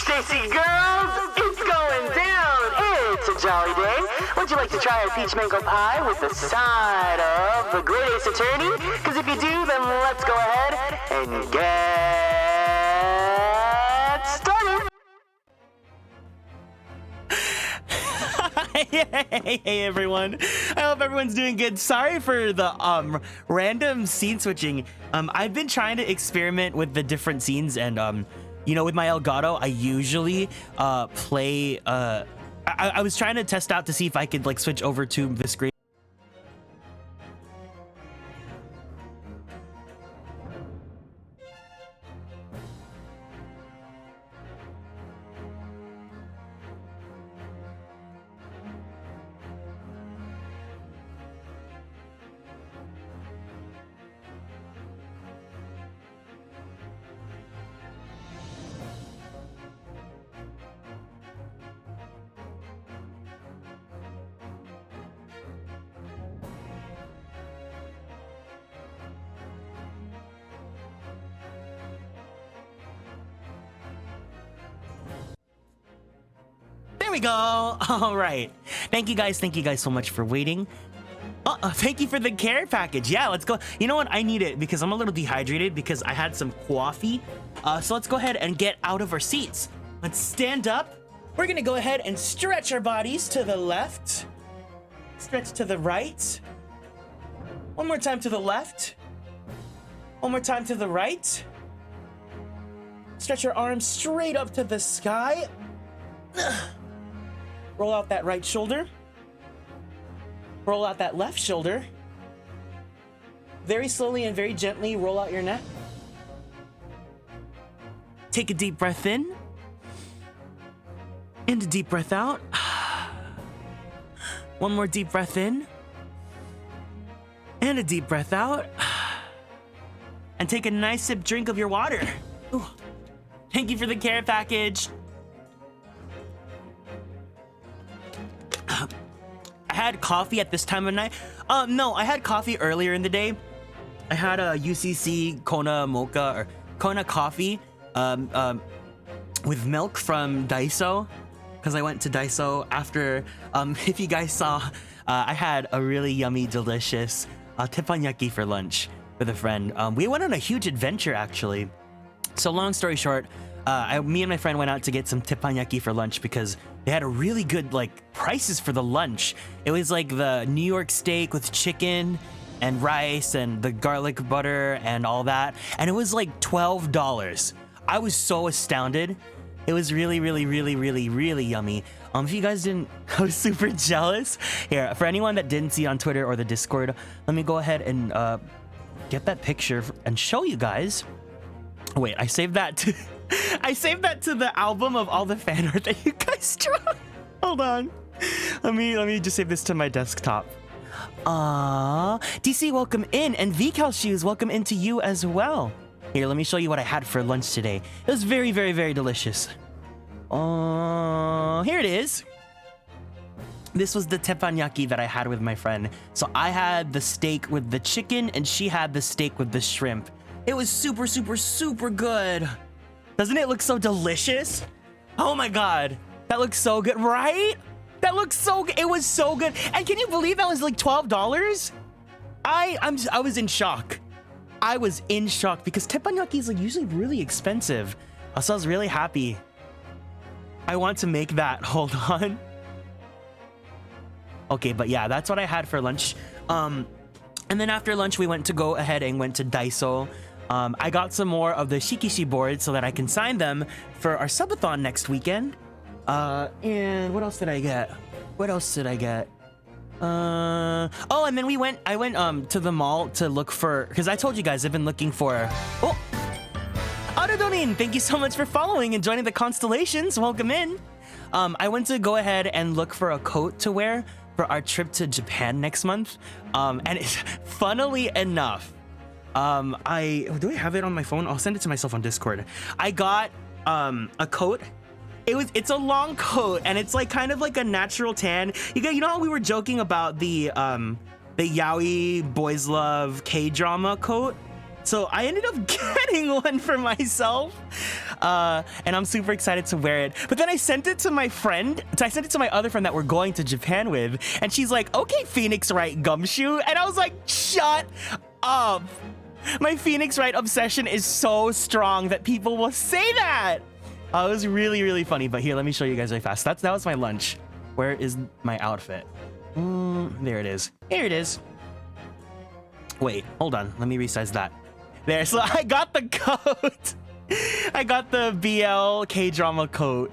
Stacy girls, it's going down. It's a jolly day. Would you like to try a peach mango pie with the side of the Great Ace Attorney? Because if you do, then let's go ahead and get started. Hey everyone, I hope everyone's doing good. Sorry for the random scene switching. I've been trying to experiment with the different scenes, and you know, with my Elgato I usually play I was trying to test out to see if I could like switch over to the screen. There we go. All right. Thank you guys so much for waiting. Thank you for the care package. Yeah, let's go. You know what? I need it because I'm a little dehydrated because I had some coffee. So let's go ahead and get out of our seats. Let's stand up. We're gonna go ahead and stretch our bodies to the left. Stretch to the right. One more time to the left. One more time to the right. Stretch your arms straight up to the sky. Roll out that right shoulder. Roll out that left shoulder. Very slowly and very gently roll out your neck. Take a deep breath in. And a deep breath out. One more deep breath in. And a deep breath out. And take a nice sip drink of your water. Ooh. Thank you for the care package. had coffee at this time of night. No, I had coffee earlier in the day. I had a UCC Kona mocha or Kona coffee with milk from Daiso, because I went to Daiso after. If you guys saw, I had a really yummy, delicious teppanyaki for lunch with a friend. We went on a huge adventure, actually. So long story short, me and my friend went out to get some teppanyaki for lunch because they had a really good prices for the lunch. It was like the New York steak with chicken and rice and the garlic butter and all that, and it was like $12. I was so astounded. It was really, really, really, really, really yummy. If you guys didn't, I was super jealous. Here, for anyone that didn't see on Twitter or the Discord, let me go ahead and get that picture and show you guys. Wait, I saved that to I saved that to the album of all the fan art that you guys draw. Hold on. Let me just save this to my desktop. DC, welcome in, and VCal Shoes, welcome into you as well. Here, let me show you what I had for lunch today. It was very, very, very delicious. Here it is. This was the teppanyaki that I had with my friend. So I had the steak with the chicken, and she had the steak with the shrimp. It was super, super, super good. Doesn't it look so delicious? Oh my god. That looks so good, right? That looks so good. It was so good. And can you believe that was like $12? I was in shock. I was in shock because teppanyaki is usually really expensive. So I was really happy. I want to make that. Hold on. Okay, but yeah, that's what I had for lunch. And then after lunch, we went to Daiso. I got some more of the shikishi boards so that I can sign them for our subathon next weekend. And what else did I get? Oh, and then I went to the mall to look for, because I told you guys I've been looking for, Autodonin, thank you so much for following and joining the constellations. Welcome in. I went to go ahead and look for a coat to wear for our trip to Japan next month. And it's, funnily enough, do I have it on my phone? I'll send it to myself on Discord. I got a coat. It's a long coat, and it's kind of like a natural tan. You know how we were joking about the yaoi boys love K-drama coat? So I ended up getting one for myself, and I'm super excited to wear it. But then I sent it to my friend. I sent it to my other friend that we're going to Japan with, and she's like, "Okay, Phoenix Wright gumshoe," and I was like, "Shut up!" My Phoenix Wright obsession is so strong that people will say that. It was really, really funny. But here, let me show you guys really fast. That was my lunch. Where is my outfit? There it is. Here it is. Wait, hold on. Let me resize that. There, so I got the coat. I got the BL K-drama coat.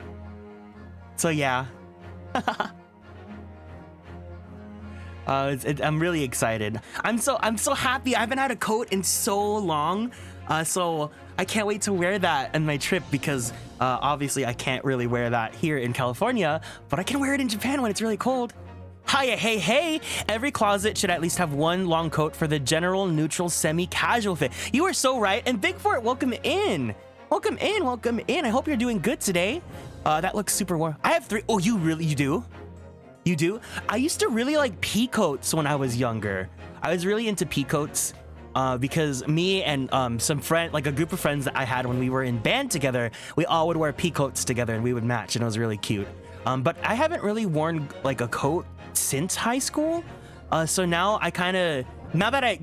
So yeah. I'm really excited. I'm so happy. I haven't had a coat in so long. So I can't wait to wear that on my trip because obviously I can't really wear that here in California, but I can wear it in Japan when it's really cold. Hiya, hey. Every closet should at least have one long coat for the general, neutral, semi-casual fit. You are so right. And Bigfort, welcome in. Welcome in. I hope you're doing good today. That looks super warm. I have 3. Oh, you do? You do? I used to really like pea coats when I was younger. I was really into pea coats because me and some friend, like a group of friends that I had when we were in band together, we all would wear pea coats together and we would match, and it was really cute. But I haven't really worn like a coat since high school. So now I kind of,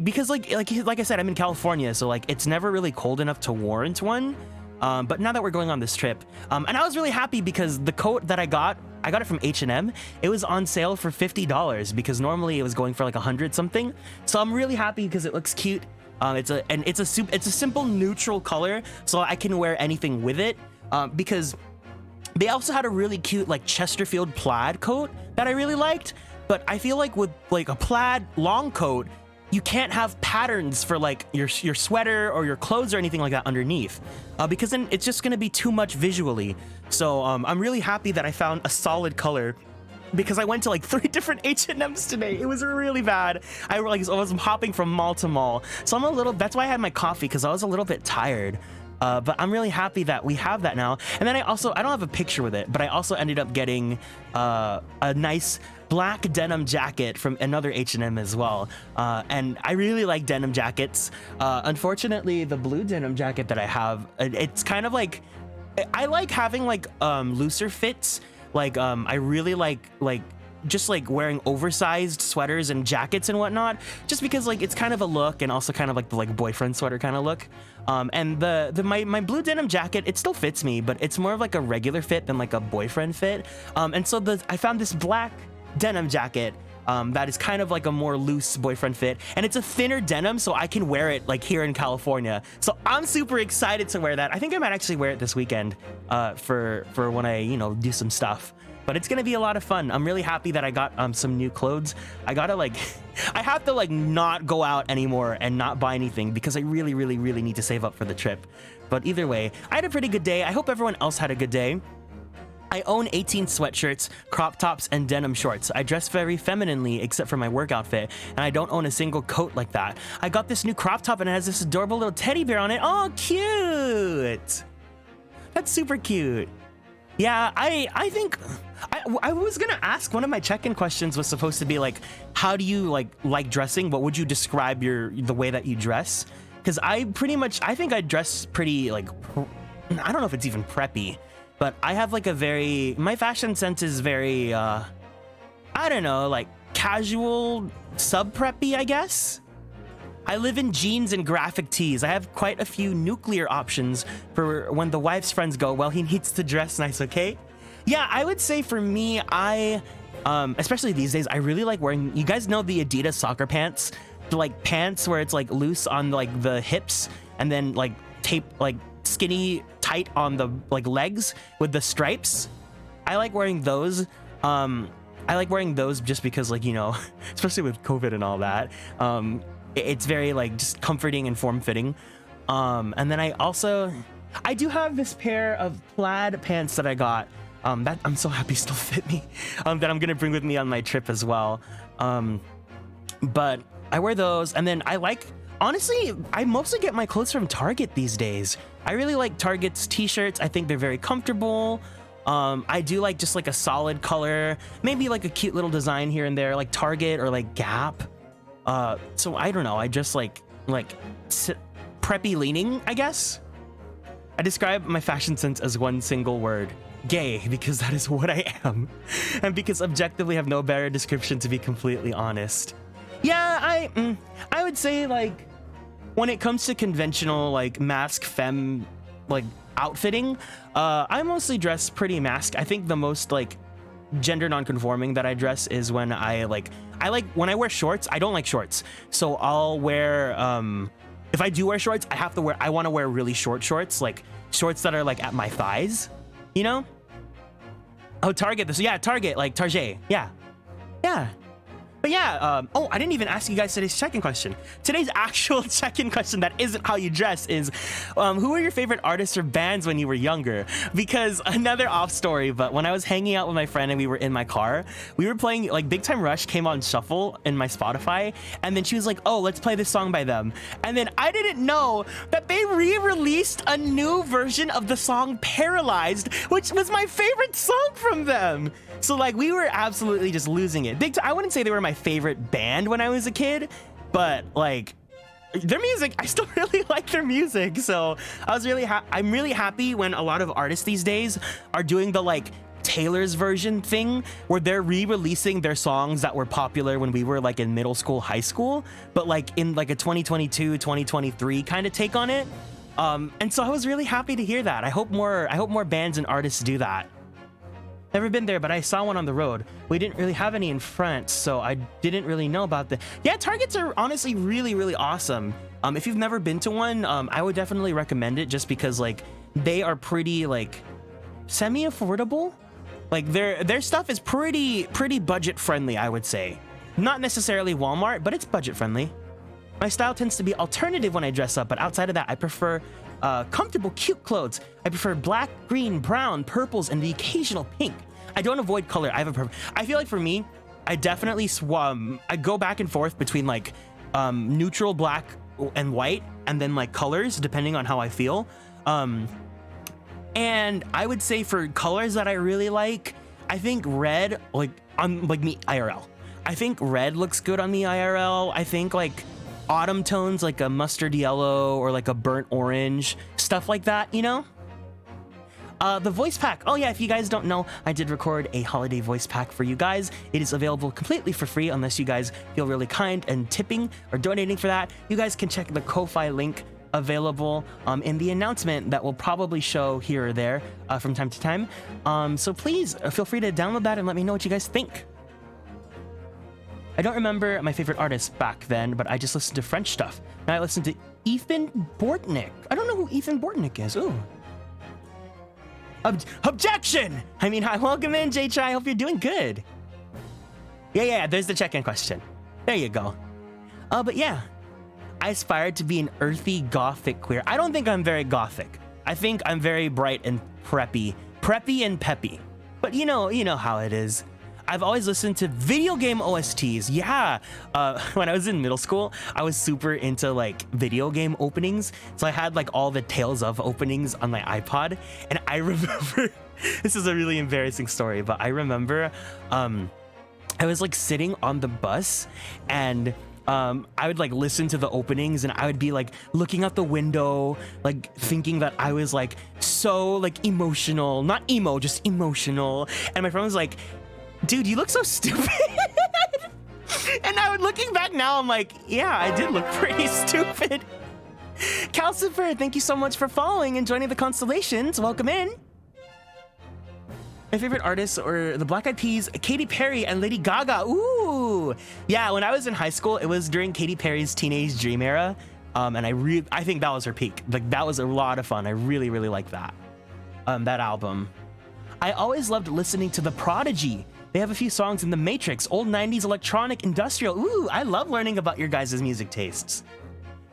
because like I said, I'm in California, so it's never really cold enough to warrant one. But now that we're going on this trip, and I was really happy because the coat that I got it from H&M. It was on sale for $50 because normally it was going for like 100 something. So I'm really happy because it looks cute. It's a simple neutral color, so I can wear anything with it. Because they also had a really cute Chesterfield plaid coat that I really liked. But I feel like with a plaid long coat, you can't have patterns for your sweater or your clothes or anything like that underneath, because then it's just gonna be too much visually. So I'm really happy that I found a solid color, because I went to 3 different H&Ms today. It was really bad. I was hopping from mall to mall. So that's why I had my coffee, because I was a little bit tired. But I'm really happy that we have that now. And then I don't have a picture with it, but I also ended up getting a nice black denim jacket from another H&M as well. And I really like denim jackets. Unfortunately, the blue denim jacket that I have, it's kind of like, I like having like looser fits. Like I really like just like wearing oversized sweaters and jackets and whatnot, just because like it's kind of a look, and also kind of like the like boyfriend sweater kind of look. And my blue denim jacket, it still fits me, but it's more of like a regular fit than like a boyfriend fit. And so I found this black denim jacket that is kind of like a more loose boyfriend fit, and it's a thinner denim, so I can wear it like here in California. So I'm super excited to wear that. I think I might actually wear it this weekend for when I do some stuff. But it's gonna be a lot of fun. I'm really happy that I got some new clothes. I gotta I have to like not go out anymore and not buy anything because I really need to save up for the trip. But either way, I had a pretty good day. I hope everyone else had a good day. I own 18 sweatshirts, crop tops, and denim shorts. I dress very femininely except for my work outfit, and I don't own a single coat like that. I got this new crop top and it has this adorable little teddy bear on it. Oh, cute! That's super cute. Yeah, I think I was gonna ask, one of my check-in questions was supposed to be like, how do you like dressing? What would you describe the way that you dress? Because I think I dress pretty like, I don't know if it's even preppy, but I have like my fashion sense is very, I don't know, like casual, sub-preppy, I guess. I live in jeans and graphic tees. I have quite a few nuclear options for when the wife's friends go, well, he needs to dress nice, okay? Yeah, I would say for me, especially these days, I really like wearing, you guys know the Adidas soccer pants? The like pants where it's like loose on like the hips and then like tape, like skinny tight on the like legs with the stripes. I like wearing those. I like wearing those just because like, especially with COVID and all that, it's very like just comforting and form-fitting. And then I do have this pair of plaid pants that I got that I'm so happy still fit me, that I'm gonna bring with me on my trip as well. But I wear those, and then honestly, I mostly get my clothes from Target these days. I really like Target's t-shirts. I think they're very comfortable. I do like just like a solid color, maybe like a cute little design here and there, like Target or like Gap. So I don't know, I just like preppy leaning, I guess. I describe my fashion sense as one single word: gay, because that is what I am. And because objectively have no better description, to be completely honest. Yeah, I would say like when it comes to conventional like mask femme like outfitting, I mostly dress pretty mask. I think the most like gender non-conforming that I dress is when I when I wear shorts. I don't like shorts, so I'll wear if I do wear shorts, I want to wear really short shorts, like shorts that are like at my thighs, Oh, Target, Target, like Target. Yeah. But yeah, I didn't even ask you guys today's check-in question. Today's actual check-in question that isn't how you dress is, who were your favorite artists or bands when you were younger? Because another off story, but when I was hanging out with my friend and we were in my car, we were playing, like Big Time Rush came on shuffle in my Spotify, and then she was like, oh, let's play this song by them. And then I didn't know that they re-released a new version of the song Paralyzed, which was my favorite song from them. So like we were absolutely just losing it. I wouldn't say they were my favorite band when I was a kid, but like their music, I still really like their music. So I'm really happy when a lot of artists these days are doing the like Taylor's version thing where they're re-releasing their songs that were popular when we were like in middle school, high school, but like in like a 2022, 2023 kind of take on it. And so I was really happy to hear that. I hope more bands and artists do that. Never been there, but I saw one on the road. We didn't really have any in France, so I didn't really know about the... Yeah, Targets are honestly really, really awesome. If you've never been to one, I would definitely recommend it just because, like, they are pretty, like, semi-affordable. Like, their stuff is pretty budget-friendly, I would say. Not necessarily Walmart, but it's budget-friendly. My style tends to be alternative when I dress up, but outside of that, I prefer... comfortable, cute clothes. I prefer black, green, brown, purples, and the occasional pink. I don't avoid color. I feel like for me, I definitely I go back and forth between like neutral black and white, and then like colors depending on how I feel. And I would say for colors that I really like, I think red, like on like me IRL. I think red looks good on the IRL. I think like autumn tones, like a mustard yellow or like a burnt orange, stuff like that, you know? The voice pack. Oh yeah, if you guys don't know, I did record a holiday voice pack for you guys. It is available completely for free unless you guys feel really kind and tipping or donating for that. You guys can check the Ko-Fi link available in the announcement that will probably show here or there from time to time. So please feel free to download that and let me know what you guys think. I don't remember my favorite artist back then, but I just listened to French stuff. Now I listen to Ethan Bortnick. I don't know who Ethan Bortnick is. Ooh. Objection! I mean, hi, welcome in, J-Chai. I hope you're doing good. Yeah, there's the check-in question. There you go. But yeah, I aspired to be an earthy gothic queer. I don't think I'm very gothic. I think I'm very bright and preppy and peppy. But you know how it is. I've always listened to video game OSTs. Yeah, when I was in middle school, I was super into like video game openings. So I had like all the Tales of openings on my iPod. And I remember, this is a really embarrassing story, but I remember I was like sitting on the bus and I would like listen to the openings and I would be like looking out the window, like thinking that I was like so like emotional, not emo, just emotional. And my friend was like, dude, you look so stupid. And I would, looking back now, I'm like, yeah, I did look pretty stupid. Calcifer, thank you so much for following and joining the constellations. Welcome in. My favorite artists are the Black Eyed Peas, Katy Perry, and Lady Gaga. Ooh. Yeah, when I was in high school, it was during Katy Perry's Teenage Dream era. And I think that was her peak. Like, that was a lot of fun. I really, really like that. That album. I always loved listening to The Prodigy. They have a few songs in The Matrix, old 90s electronic industrial. Ooh, I love learning about your guys' music tastes.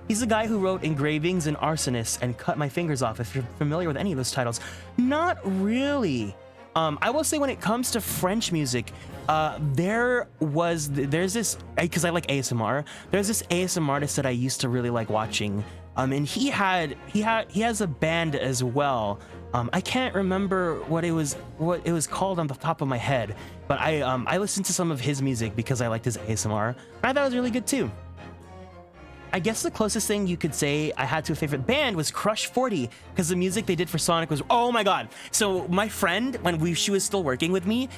He's the guy who wrote Engravings and Arsonist and Cut My Fingers Off, if you're familiar with any of those titles. Not really. I will say when it comes to French music, there's this, because I like ASMR, there's this ASMR artist that I used to really like watching. And he has a band as well. I can't remember what it was called on the top of my head, but I listened to some of his music because I liked his ASMR. I thought it was really good too. I guess the closest thing you could say I had to a favorite band was Crush 40, because the music they did for Sonic was, oh my god. So my friend, when she was still working with me,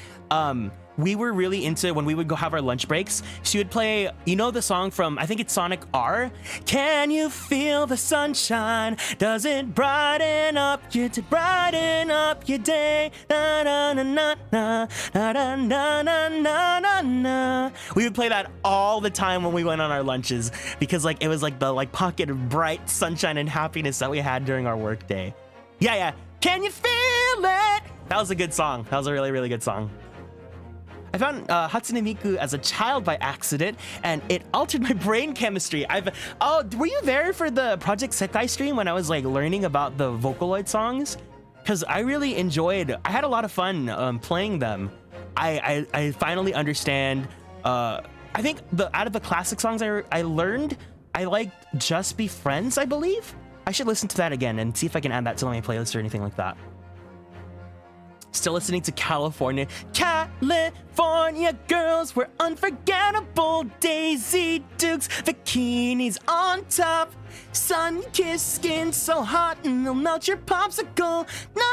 we were really into, when we would go have our lunch breaks, she would play, you know the song from, I think it's Sonic R? Can you feel the sunshine? Does it brighten up your day? Na na na na na na na na na na na. We would play that all the time when we went on our lunches because like it was like the like pocket of bright sunshine and happiness that we had during our work day. Yeah. Can you feel it? That was a good song. That was a really, really good song. I found Hatsune Miku as a child by accident, and it altered my brain chemistry. Were you there for the Project Sekai stream when I was like learning about the Vocaloid songs? Because I really enjoyed, I had a lot of fun playing them. I finally understand, I think out of the classic songs I learned, I liked Just Be Friends, I believe? I should listen to that again and see if I can add that to my playlist or anything like that. Still listening to California girls were unforgettable. Daisy Dukes, bikinis on top, sun-kissed skin so hot and they'll melt your popsicle. No,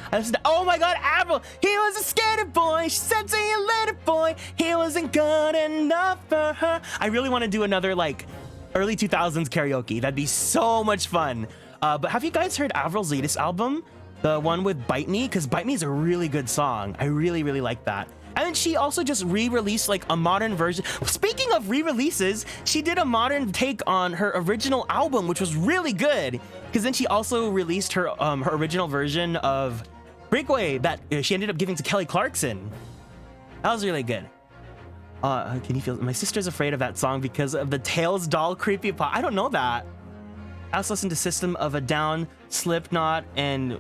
I listened to, oh my god, Avril, he was a skater boy. She said, see you later, boy. He wasn't good enough for her. I really want to do another like early 2000s karaoke. That'd be so much fun. But have you guys heard Avril's latest album? The one with Bite Me? Because Bite Me is a really good song. I really, really like that. And then she also just re-released like a modern version. Speaking of re-releases, she did a modern take on her original album, which was really good. Because then she also released her original version of Breakaway that she ended up giving to Kelly Clarkson. That was really good. Can you feel it? My sister's afraid of that song because of the Tails doll creepypasta. I don't know that. I also listened to System of a Down, Slipknot, and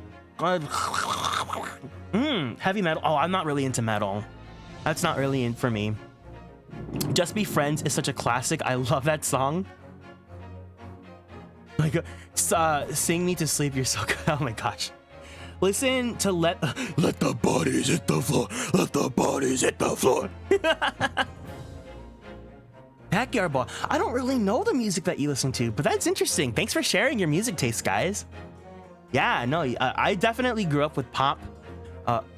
heavy metal. Oh, I'm not really into metal. That's not really in for me. Just Be Friends is such a classic. I love that song. Like, sing me to sleep. You're so good. Oh my gosh. Listen to let the bodies hit the floor. Let the bodies hit the floor. Backyard Ball. I don't really know the music that you listen to, but that's interesting. Thanks for sharing your music taste, guys. Yeah, no, I definitely grew up with pop.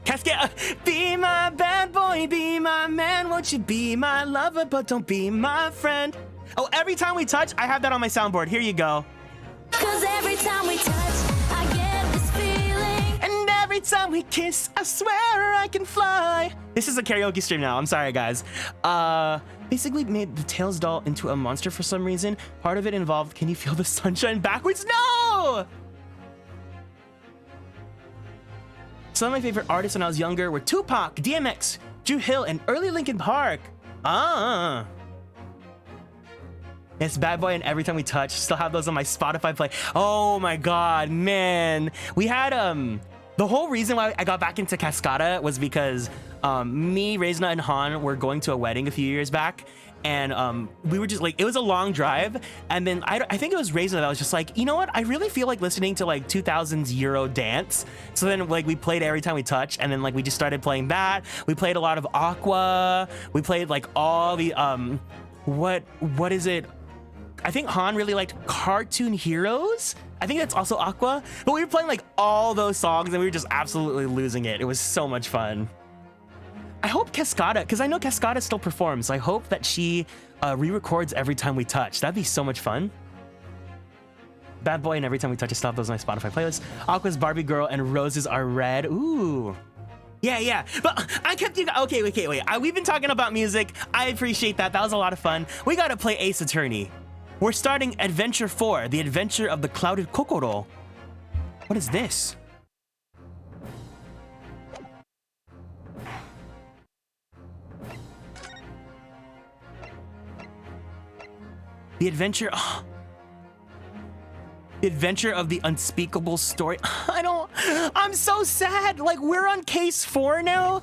Cascade. Be my bad boy, be my man. Won't you be my lover, but don't be my friend. Oh, Every Time We Touch. I have that on my soundboard. Here you go. 'Cause every time we touch, I get this feeling. And every time we kiss, I swear I can fly. This is a karaoke stream now. I'm sorry, guys. Basically made the Tails doll into a monster for some reason. Part of it involved, can you feel the sunshine backwards? No! Some of my favorite artists when I was younger were Tupac, DMX, Drew Hill, and early Linkin Park. It's Bad Boy and Every Time We Touch. Still have those on my Spotify play. Oh my god, man. We had the whole reason why I got back into Cascada was because me, Reisna, and Han were going to a wedding a few years back. And we were just like, it was a long drive. And then I think it was Reisna that was just like, you know what? I really feel like listening to like 2000s Euro dance. So then like we played Every Time We Touch, and then like we just started playing that. We played a lot of Aqua. We played like all the what is it? I think Han really liked Cartoon Heroes. I think that's also Aqua. But we were playing like all those songs and we were just absolutely losing it. It was so much fun. I hope Cascada, because I know Cascada still performs. I hope that she re-records Every Time We Touch. That'd be so much fun. Bad Boy and Every Time We Touch. I still have those on my Spotify playlist. Aqua's Barbie Girl and Roses Are Red. Ooh. Yeah. But I kept you... Okay, wait. We've been talking about music. I appreciate that. That was a lot of fun. We gotta play Ace Attorney. We're starting Adventure 4, The Adventure of the Clouded Kokoro. What is this? The Adventure... Oh. The Adventure of the Unspeakable Story. I'm so sad. Like, we're on case 4 now,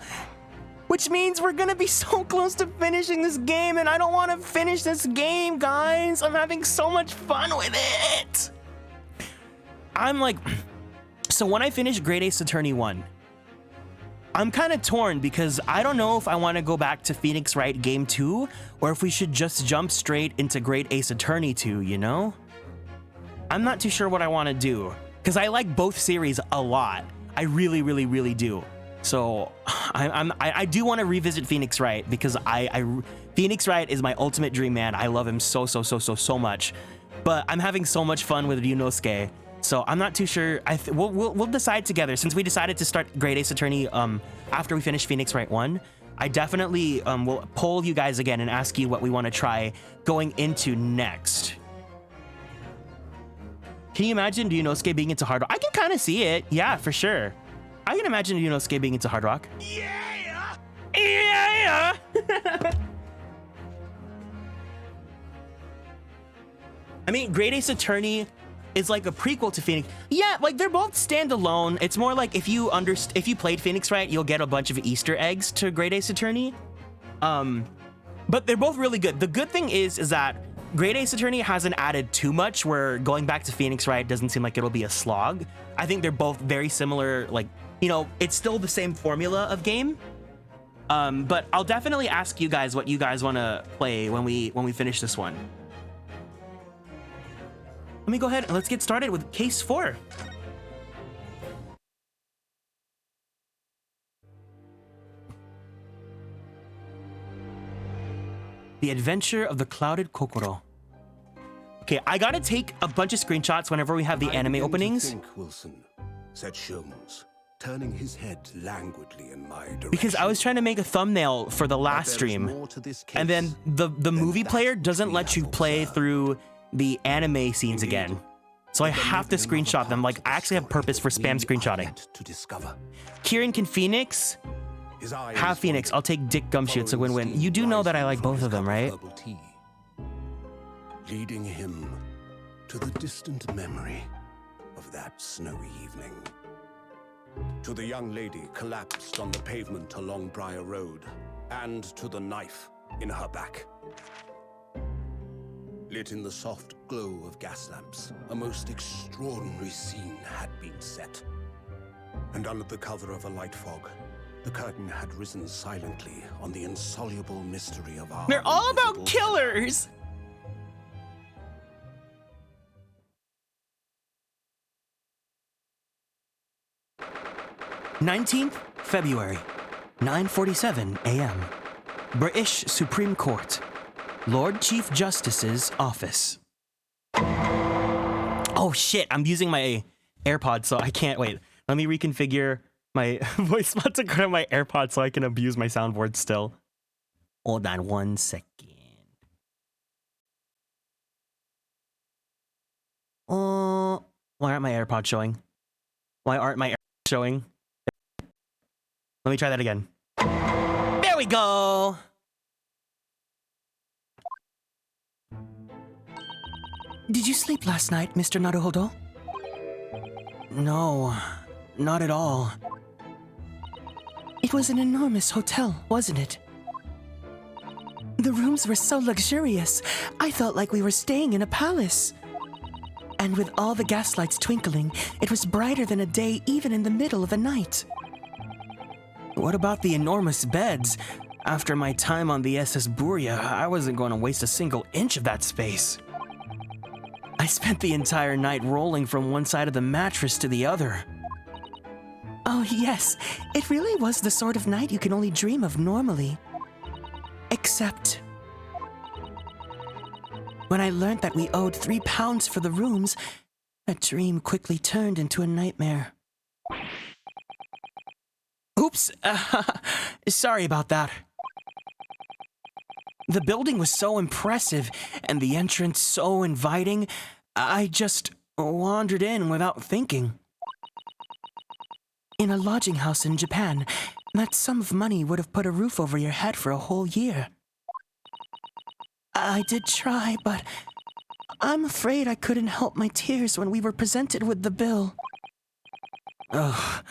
which means we're gonna be so close to finishing this game, and I don't want to finish this game, guys. I'm having so much fun with it. I'm like... So when I finish Great Ace Attorney 1, I'm kind of torn because I don't know if I want to go back to Phoenix Wright Game 2 or if we should just jump straight into Great Ace Attorney 2, you know? I'm not too sure what I want to do because I like both series a lot. I really do. So I do want to revisit Phoenix Wright because Phoenix Wright is my ultimate dream man. I love him so much. But I'm having so much fun with Ryunosuke. So I'm not too sure. We'll decide together. Since we decided to start Great Ace Attorney after we finish Phoenix Wright 1, I definitely will poll you guys again and ask you what we want to try going into next. Can you imagine Ryunosuke being into hard rock? I can kind of see it. Yeah, for sure. I can imagine Ryunosuke being into hard rock. Yeah! I mean, Great Ace Attorney is like a prequel to Phoenix. Yeah, like they're both standalone. It's more like if you played Phoenix Wright, you'll get a bunch of Easter eggs to Great Ace Attorney. But they're both really good. The good thing is that Great Ace Attorney hasn't added too much, where going back to Phoenix Wright doesn't seem like it'll be a slog. I think they're both very similar. Like, you know, it's still the same formula of game. But I'll definitely ask you guys what you guys want to play when we finish this one. Let me go ahead and let's get started with case 4. The Adventure of the Clouded Kokoro. Okay, I gotta take a bunch of screenshots whenever we have the anime openings. Think, Wilson, said Sholmes, turning his head languidly in my direction. Because I was trying to make a thumbnail for the last stream, and then the movie player doesn't let you play through the anime scenes again. So I have to screenshot them. Like, I actually have purpose for spam screenshotting. Kieran can Phoenix. Have Phoenix. I'll take Dick Gumshoe. It's a win-win. You do know that I like both of them, right? Leading him to the distant memory of that snowy evening. To the young lady collapsed on the pavement along Briar Road, and to the knife in her back. Lit in the soft glow of gas lamps, a most extraordinary scene had been set. And under the cover of a light fog, the curtain had risen silently on the insoluble mystery of our They're all invisible about killers. February 9th, 9:47 a.m. British Supreme Court, Lord Chief Justice's office. Oh shit, I'm using my AirPods, so I can't wait. Let me reconfigure my voice mod to go to my AirPods so I can abuse my soundboard still. Hold on 1 second. Why aren't my AirPods showing? Why aren't my AirPods showing? Let me try that again. There we go! Did you sleep last night, Mr. Naruhodo? No, not at all. It was an enormous hotel, wasn't it? The rooms were so luxurious, I felt like we were staying in a palace. And with all the gaslights twinkling, it was brighter than a day even in the middle of the night. What about the enormous beds? After my time on the SS Buria, I wasn't going to waste a single inch of that space. I spent the entire night rolling from one side of the mattress to the other. Oh yes, it really was the sort of night you can only dream of normally. Except... when I learned that we owed £3 for the rooms, that dream quickly turned into a nightmare. Oops, sorry about that. The building was so impressive, and the entrance so inviting, I just wandered in without thinking. In a lodging house in Japan, that sum of money would have put a roof over your head for a whole year. I did try, but I'm afraid I couldn't help my tears when we were presented with the bill. Ugh,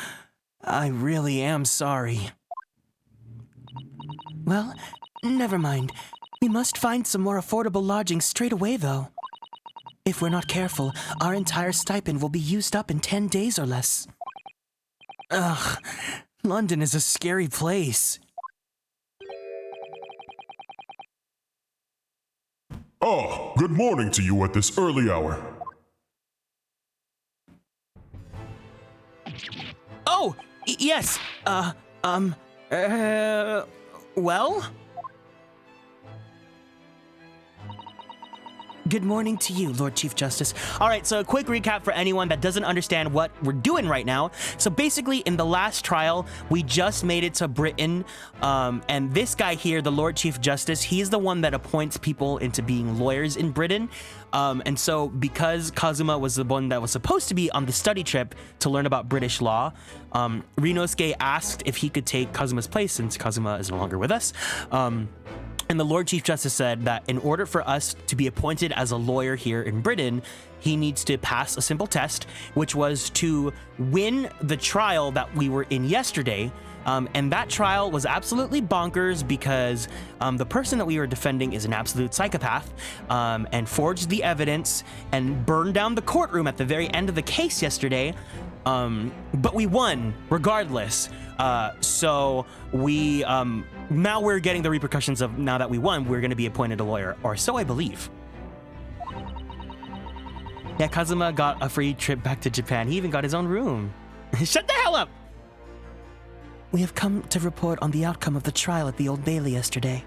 I really am sorry. Well, never mind. We must find some more affordable lodging straight away, though. If we're not careful, our entire stipend will be used up in 10 days or less. Ugh, London is a scary place. Oh, good morning to you at this early hour. Oh, yes, well? Good morning to you, Lord Chief Justice. All right, so a quick recap for anyone that doesn't understand what we're doing right now. So basically, in the last trial, we just made it to Britain, and this guy here, the Lord Chief Justice, he's the one that appoints people into being lawyers in Britain. And so because Kazuma was the one that was supposed to be on the study trip to learn about British law, Rinosuke asked if he could take Kazuma's place since Kazuma is no longer with us. And the Lord Chief Justice said that in order for us to be appointed as a lawyer here in Britain, he needs to pass a simple test, which was to win the trial that we were in yesterday. And that trial was absolutely bonkers because the person that we were defending is an absolute psychopath and forged the evidence and burned down the courtroom at the very end of the case yesterday. But we won regardless. So we now we're getting the repercussions of now that we won, we're going to be appointed a lawyer, or so I believe. Yeah, Kazuma got a free trip back to Japan. He even got his own room. Shut the hell up! We have come to report on the outcome of the trial at the Old Bailey yesterday.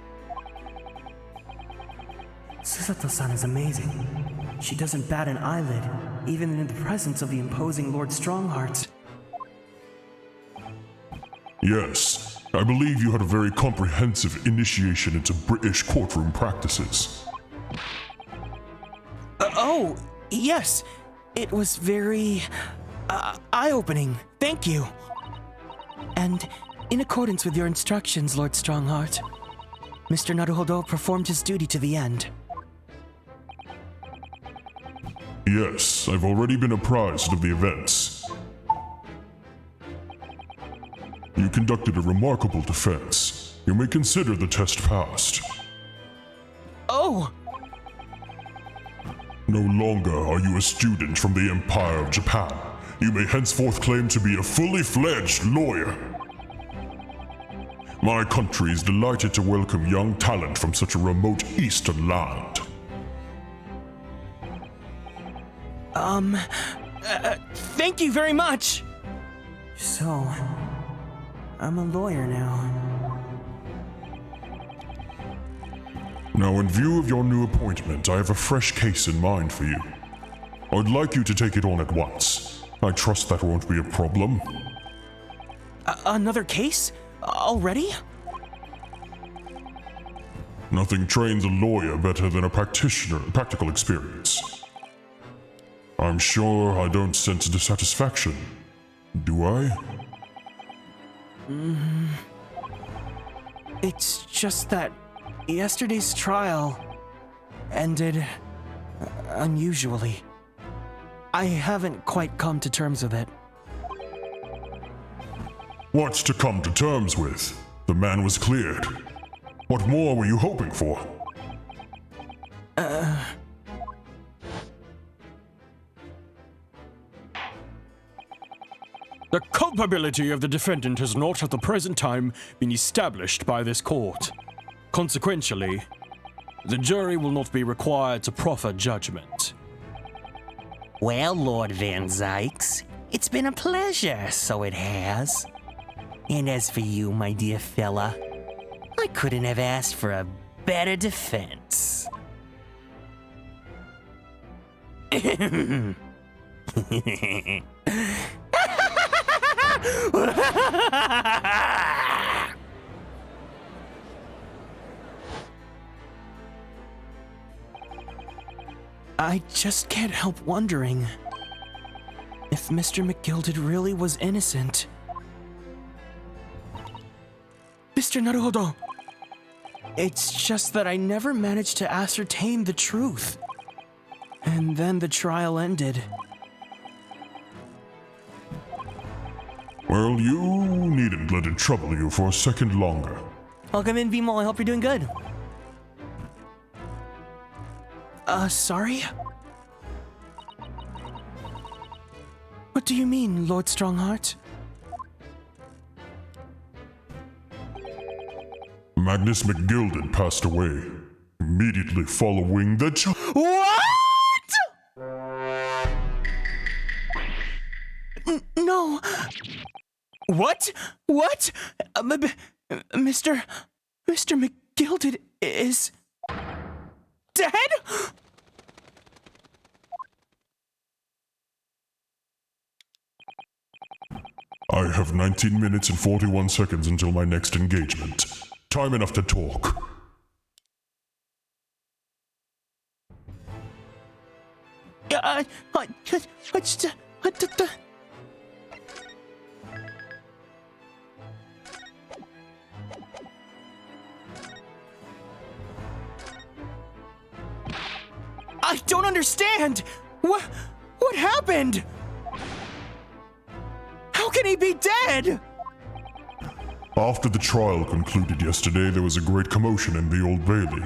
Susato-san is amazing. She doesn't bat an eyelid, even in the presence of the imposing Lord Strongheart. Yes, I believe you had a very comprehensive initiation into British courtroom practices. Oh, yes. It was very eye-opening. Thank you. And in accordance with your instructions, Lord Strongheart, Mr. Naruhodo performed his duty to the end. Yes, I've already been apprised of the events. You conducted a remarkable defense. You may consider the test passed. No longer are you a student from the Empire of Japan. You may henceforth claim to be a fully fledged lawyer. My country is delighted to welcome young talent from such a remote eastern land. Thank you very much! So, I'm a lawyer now. Now, in view of your new appointment, I have a fresh case in mind for you. I'd like you to take it on at once. I trust that won't be a problem. Another case? Already? Nothing trains a lawyer better than a practical experience. I'm sure I don't sense dissatisfaction, do I? It's just that yesterday's trial ended unusually. I haven't quite come to terms with it. What's to come to terms with? The man was cleared. What more were you hoping for? The culpability of the defendant has not at the present time been established by this court. Consequentially, the jury will not be required to proffer judgment. Well, Lord Van Zykes, it's been a pleasure, so it has. And as for you, my dear fella, I couldn't have asked for a better defense. I just can't help wondering if Mr. McGilded really was innocent. Mr. Naruhodo, it's just that I never managed to ascertain the truth. And then the trial ended. Well, you needn't let it trouble you for a second longer. Welcome in, Vimo. I hope you're doing good. Sorry? What do you mean, Lord Strongheart? Magnus McGilded passed away immediately following the What? No. What? What? Mr. McGilded is dead? I have 19 minutes and 41 seconds until my next engagement. Time enough to talk. I don't understand. What happened? How can he be dead? After the trial concluded yesterday, there was a great commotion in the Old Bailey.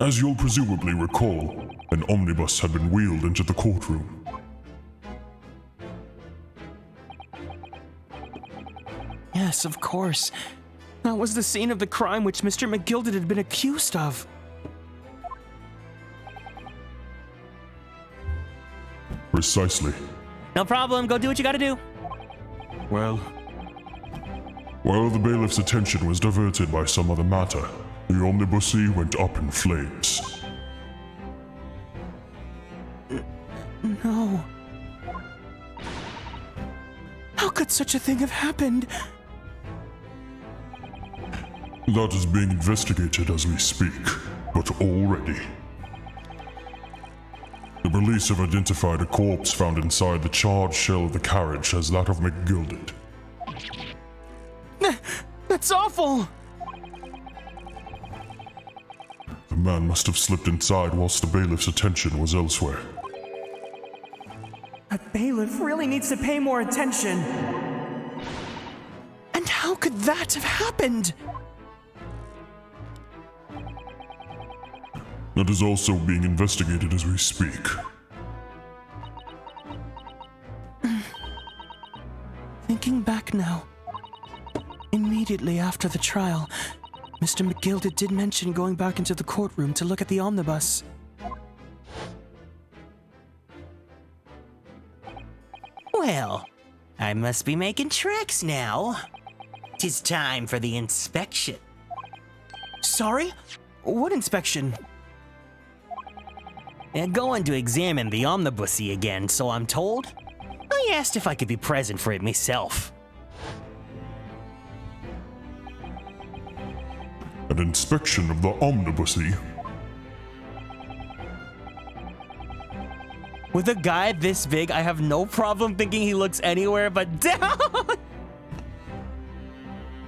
As you'll presumably recall, an omnibus had been wheeled into the courtroom. Yes, of course. That was the scene of the crime which Mr. McGilded had been accused of. Precisely. No problem. Go do what you gotta do. Well, While the bailiff's attention was diverted by some other matter, the omnibusy went up in flames. No. How could such a thing have happened? That is being investigated as we speak, but already. The police have identified a corpse found inside the charred shell of the carriage as that of McGilded. That's awful! The man must have slipped inside whilst the bailiff's attention was elsewhere. That bailiff really needs to pay more attention. And how could that have happened? That is also being investigated as we speak. Thinking back now, immediately after the trial, Mr. McGilda did mention going back into the courtroom to look at the omnibus. Well, I must be making tracks now. 'Tis time for the inspection. Sorry? What inspection? Going to examine the omnibusy again, so I'm told. I asked if I could be present for it myself. An inspection of the omnibusy? With a guy this big, I have no problem thinking he looks anywhere but down.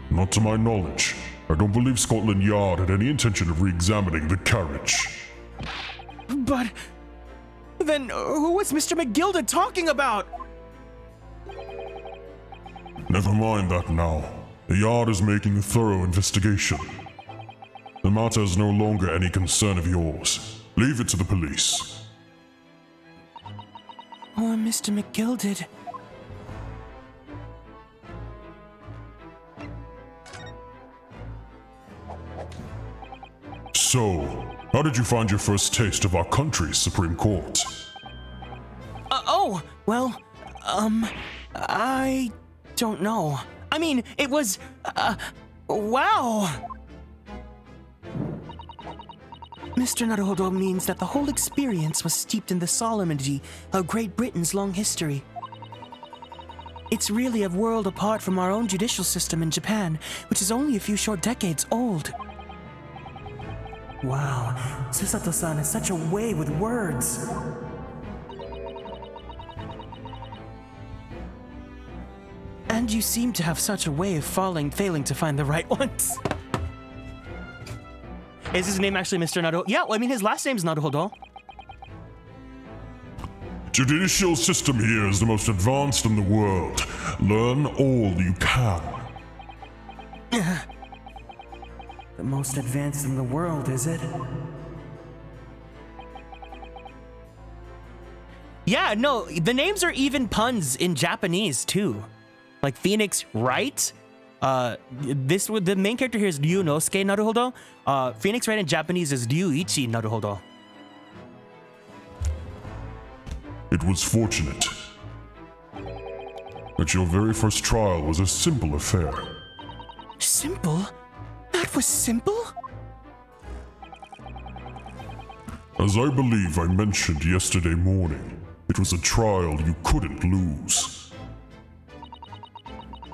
Not to my knowledge. I don't believe Scotland Yard had any intention of re-examining the carriage. But then who was Mr. McGilda talking about? Never mind that now. The Yard is making a thorough investigation. The matter is no longer any concern of yours. Leave it to the police. Or Mr. McGilda. So, how did you find your first taste of our country's Supreme Court? I don't know. I mean, it was, wow! Mr. Naruhodo means that the whole experience was steeped in the solemnity of Great Britain's long history. It's really a world apart from our own judicial system in Japan, which is only a few short decades old. Wow, Susato-san is such a way with words. And you seem to have such a way of failing to find the right ones. Is his name actually Mr. Naruhodo? Yeah, well, I mean, his last name's Naruhodo. Judicial system here is the most advanced in the world. Learn all you can. The most advanced in the world, is it? Yeah, no, the names are even puns in Japanese too. Like Phoenix Wright. The main character here is Ryunosuke Naruhodo. Phoenix Wright in Japanese is Ryuichi Naruhodo. It was fortunate that your very first trial was a simple affair. Simple? That was simple? As I believe I mentioned yesterday morning, it was a trial you couldn't lose.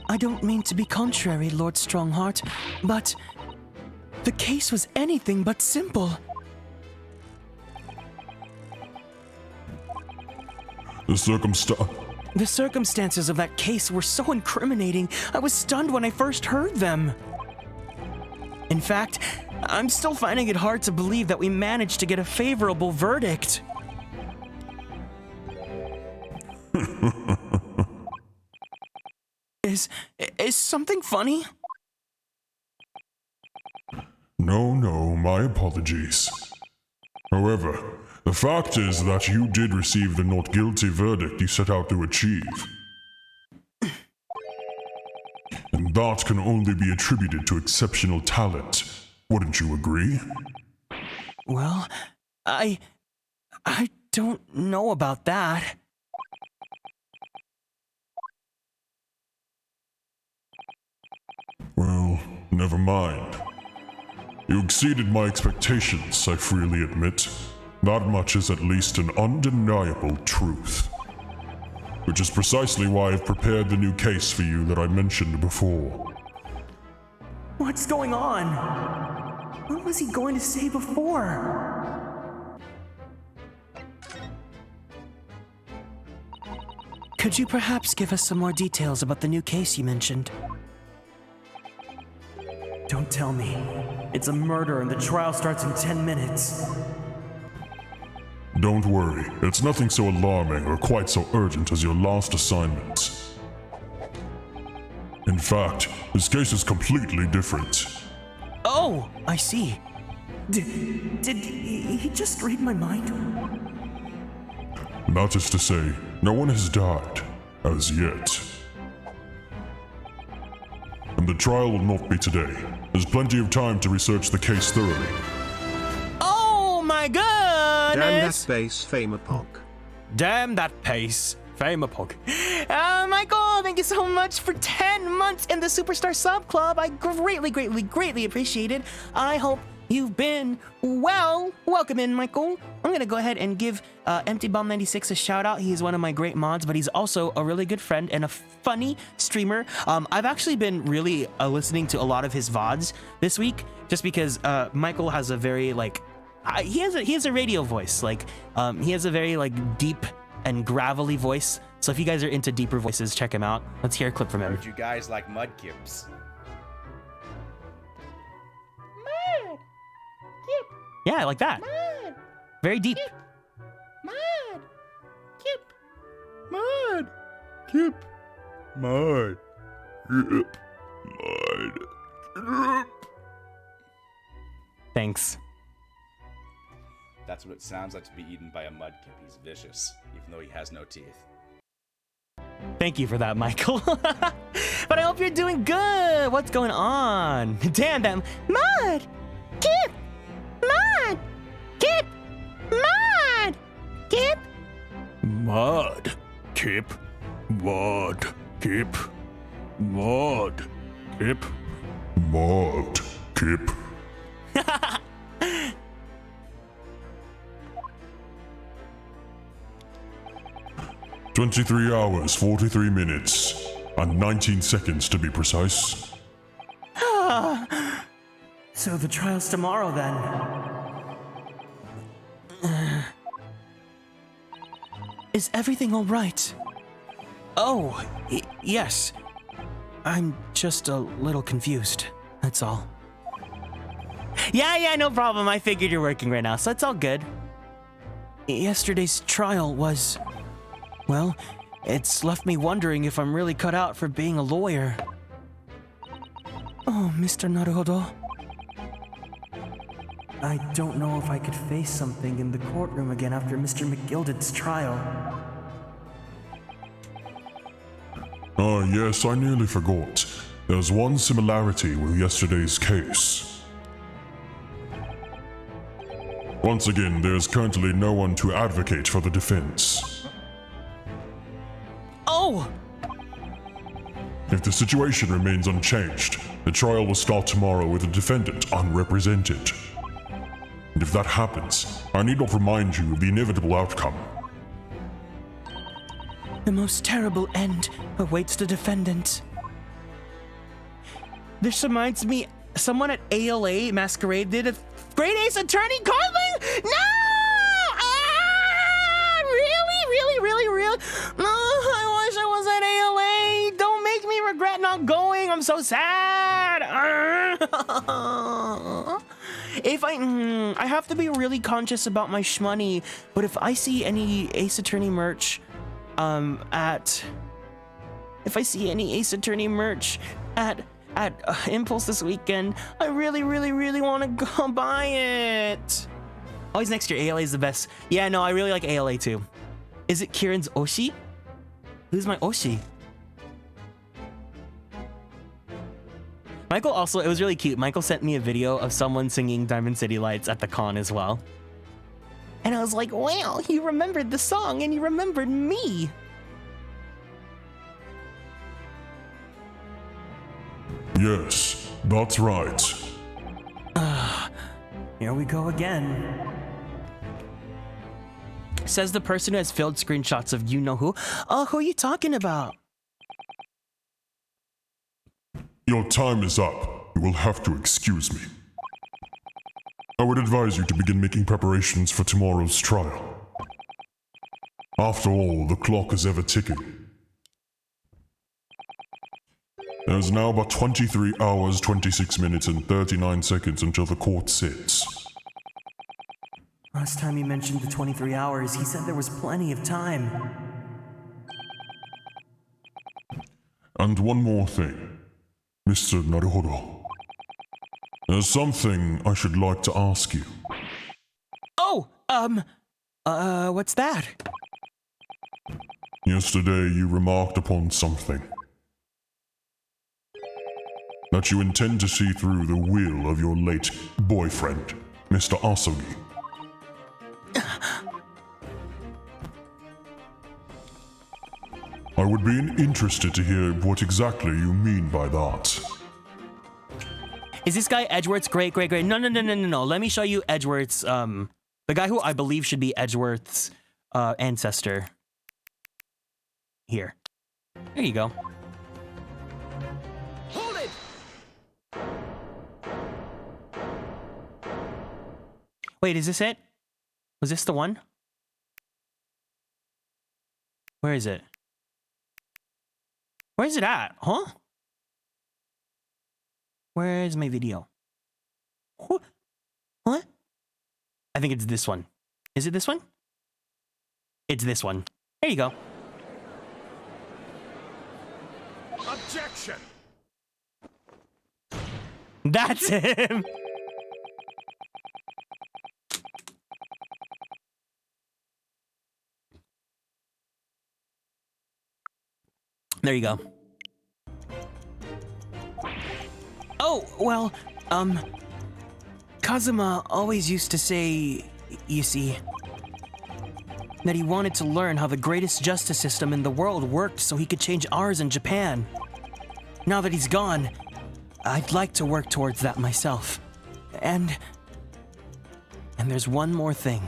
I don't mean to be contrary, Lord Strongheart, but the case was anything but simple. The circumstances of that case were so incriminating, I was stunned when I first heard them. In fact, I'm still finding it hard to believe that we managed to get a favorable verdict. Is something funny? No, my apologies. However, the fact is that you did receive the not guilty verdict you set out to achieve. And that can only be attributed to exceptional talent. Wouldn't you agree? Well, I don't know about that. Well, never mind. You exceeded my expectations, I freely admit. That much is at least an undeniable truth. Which is precisely why I've prepared the new case for you that I mentioned before. What's going on? What was he going to say before? Could you perhaps give us some more details about the new case you mentioned? Don't tell me. It's a murder and the trial starts in 10 minutes. Don't worry, it's nothing so alarming or quite so urgent as your last assignment. In fact, this case is completely different. Oh, I see. Did he just read my mind? That is to say, no one has died, as yet. And the trial will not be today. There's plenty of time to research the case thoroughly. Oh my Damn that goodness! base Famapog. Damn that pace. Famapog. Michael, thank you so much for 10 months in the Superstar Sub Club. I greatly appreciate it. I hope you've been well. Welcome in, Michael. I'm gonna go ahead and give Empty Bomb 96 a shout out. He's one of my great mods, but he's also a really good friend and a funny streamer. I've actually been really listening to a lot of his VODs this week, just because Michael has a very he has a radio voice. He has a very deep and gravelly voice. So if you guys are into deeper voices, check him out. Let's hear a clip from him. Heard you guys like mudkips. Yeah, I like that. Very deep. Thanks. That's what it sounds like to be eaten by a mudkip. He's vicious, even though he has no teeth. Thank you for that, Michael. But I hope you're doing good. What's going on? Damn that mud kip, mud kip, mud kip. Mud. Kip. Mud. Kip. Mud. Kip. Mud, Kip. 23 hours, 43 minutes, and 19 seconds to be precise. So the trial's tomorrow then. Is everything all right? Oh, yes. I'm just a little confused. That's all. Yeah, no problem. I figured you're working right now, so it's all good. Yesterday's trial was... well, it's left me wondering if I'm really cut out for being a lawyer. Oh, Mr. Naruhodo. I don't know if I could face something in the courtroom again after Mr. McGilded's trial. Ah, yes, I nearly forgot. There's one similarity with yesterday's case. Once again, there's currently no one to advocate for the defense. Oh! If the situation remains unchanged, the trial will start tomorrow with the defendant unrepresented. And if that happens, I need not remind you of the inevitable outcome. The most terrible end awaits the defendant. This reminds me, someone at ALA Masquerade did a Great Ace Attorney calling? No! Really? No, I wish I was at ALA. Don't make me regret not going. I'm so sad. If I have to be really conscious about my shmoney, but if I see any Ace Attorney merch, if I see any Ace Attorney merch at Impulse this weekend, I really want to go buy it. Always next year. ALA is the best. Yeah, no, I really like ALA too. Is it Kieran's Oshi? Who's my Oshi? Michael also, it was really cute. Michael sent me a video of someone singing Diamond City Lights at the con as well. And I was like, wow, you remembered the song and you remembered me. Yes, that's right. Here we go again. Says the person who has filled screenshots of you know who. Oh, who are you talking about? Your time is up. You will have to excuse me. I would advise you to begin making preparations for tomorrow's trial. After all, the clock is ever ticking. There's now about 23 hours, 26 minutes, and 39 seconds until the court sits. Last time he mentioned the 23 hours, he said there was plenty of time. And one more thing, Mr. Naruhodo. There's something I should like to ask you. Oh, what's that? Yesterday you remarked upon something. That you intend to see through the will of your late boyfriend, Mr. Asogi. I would be interested to hear what exactly you mean by that. Is this guy Edgeworth's great? No. Let me show you Edgeworth's, the guy who I believe should be Edgeworth's, ancestor. Here. There you go. Hold it! Wait, is this it? Was this the one? Where is it? Where's it at? Huh? Where is my video? What? I think it's this one. Is it this one? It's this one. There you go. Objection! That's him! There you go. Oh, well, Kazuma always used to say, you see, that he wanted to learn how the greatest justice system in the world worked so he could change ours in Japan. Now that he's gone, I'd like to work towards that myself. And there's one more thing.